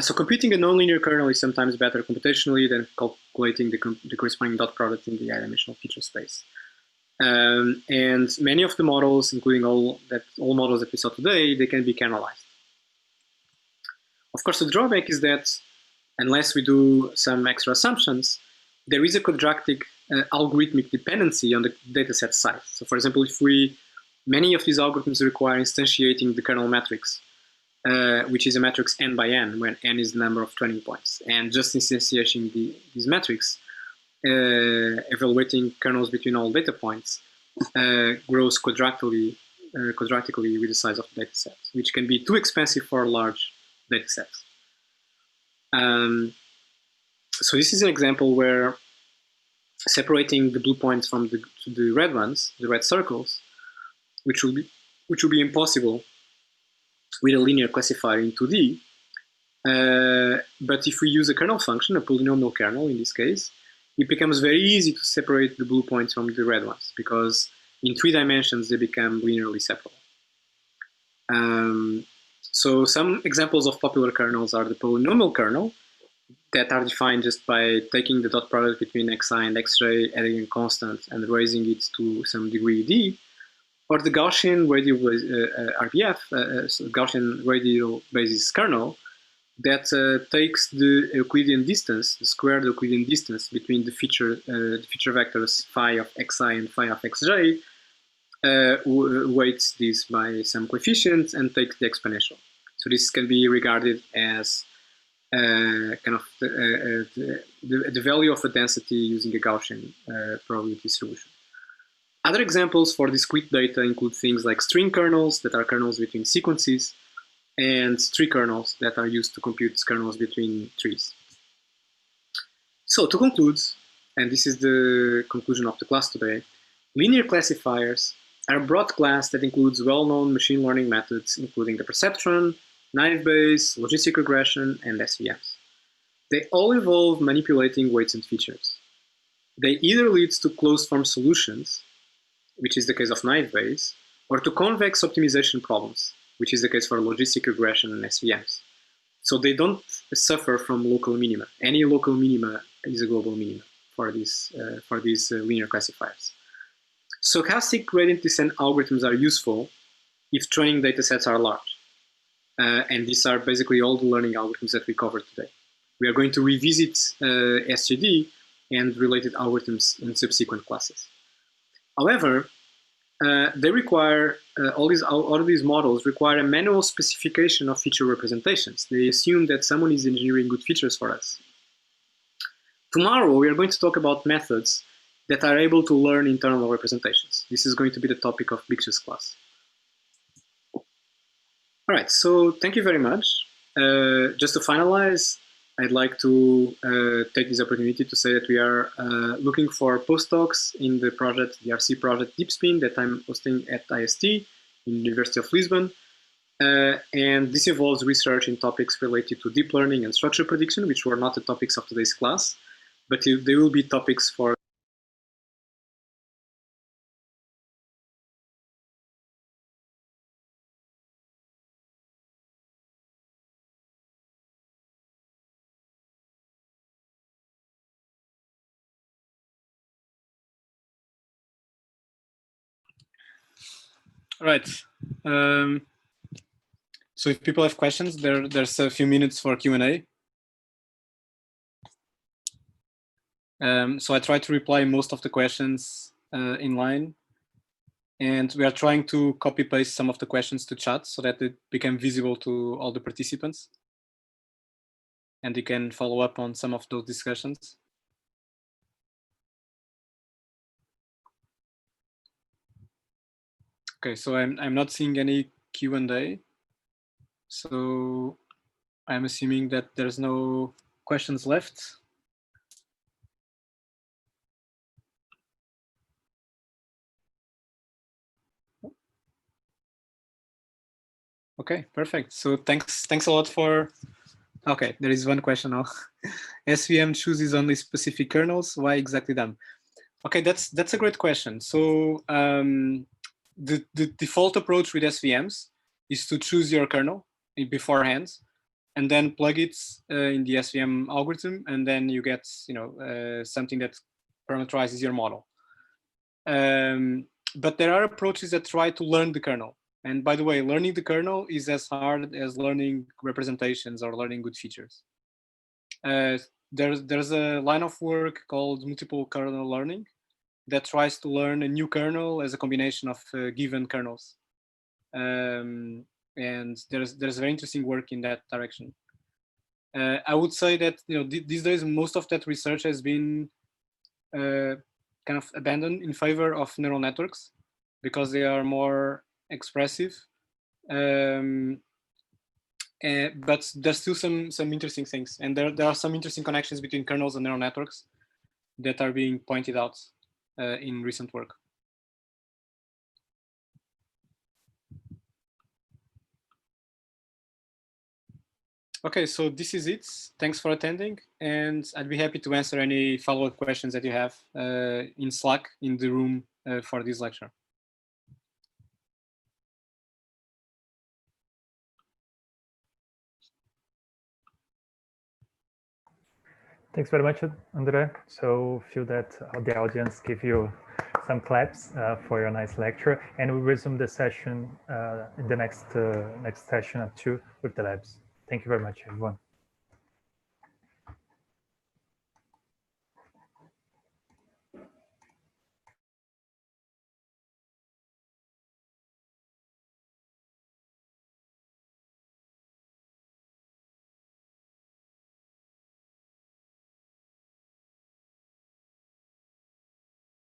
So computing a nonlinear kernel is sometimes better computationally than calculating the corresponding dot product in the high-dimensional feature space. And many of the models, including all models that we saw today, they can be kernelized. Of course, the drawback is that unless we do some extra assumptions, there is a quadratic algorithmic dependency on the dataset size. So for example, many of these algorithms require instantiating the kernel matrix, which is a matrix n by n, when n is the number of training points. And just instantiating these metrics, evaluating kernels between all data points, grows quadratically with the size of the dataset, which can be too expensive for large datasets. So this is an example where separating the blue points from the red ones, the red circles, which will be impossible with a linear classifier in 2D. But if we use a kernel function, a polynomial kernel in this case, it becomes very easy to separate the blue points from the red ones, because in 3 dimensions they become linearly separable. So some examples of popular kernels are the polynomial kernel, that are defined just by taking the dot product between xi and xj, adding a constant, and raising it to some degree d, or the Gaussian radial RBF, so Gaussian radial basis kernel, that takes the Euclidean distance, the squared Euclidean distance between the feature vectors phi of xi and phi of xj, weights this by some coefficients and takes the exponential. So this can be regarded as kind of the value of a density using a Gaussian probability solution. Other examples for discrete data include things like string kernels, that are kernels between sequences, and tree kernels that are used to compute kernels between trees. So to conclude, and this is the conclusion of the class today, linear classifiers are a broad class that includes well-known machine learning methods, including the perceptron, naive Bayes, logistic regression, and SVMs. They all involve manipulating weights and features. They either lead to closed-form solutions, which is the case of naive Bayes, or to convex optimization problems, which is the case for logistic regression and SVMs. So they don't suffer from local minima. Any local minima is a global minima for these linear classifiers. Stochastic gradient descent algorithms are useful if training datasets are large. And these are basically all the learning algorithms that we covered today. We are going to revisit SGD and related algorithms in subsequent classes. However, they require, all of these models require a manual specification of feature representations. They assume that someone is engineering good features for us. Tomorrow, we are going to talk about methods that are able to learn internal representations. This is going to be the topic of Bix's class. All right, so thank you very much. Just to finalize, I'd like to take this opportunity to say that we are looking for postdocs in the project, the RC project DeepSpin that I'm hosting at IST in the University of Lisbon. And this involves research in topics related to deep learning and structure prediction, which were not the topics of today's class, but they will be topics for All right. So if people have questions, there's a few minutes for Q&A. So I try to reply most of the questions in line. And we are trying to copy paste some of the questions to chat so that it become visible to all the participants. And you can follow up on some of those discussions. Okay, so I'm not seeing any Q&A. So I'm assuming that there's no questions left. Okay, perfect. So thanks a lot for. Okay, there is one question now. SVM chooses only specific kernels. Why exactly them? Okay, that's a great question. So the default approach with SVMs is to choose your kernel beforehand, and then plug it in the SVM algorithm, and then you get something that parameterizes your model. But there are approaches that try to learn the kernel. And by the way, learning the kernel is as hard as learning representations or learning good features. There's a line of work called multiple kernel learning that tries to learn a new kernel as a combination of given kernels. And there's very interesting work in that direction. I would say that these days most of that research has been kind of abandoned in favor of neural networks because they are more expressive. But there's still some interesting things, and there are some interesting connections between kernels and neural networks that are being pointed out in recent work. Okay, so this is it. Thanks for attending, and I'd be happy to answer any follow-up questions that you have in Slack in the room for this lecture. Thanks very much, Andre. So feel that the audience give you some claps for your nice lecture, and we'll resume the session in the next session at 2 with the labs. Thank you very much, everyone.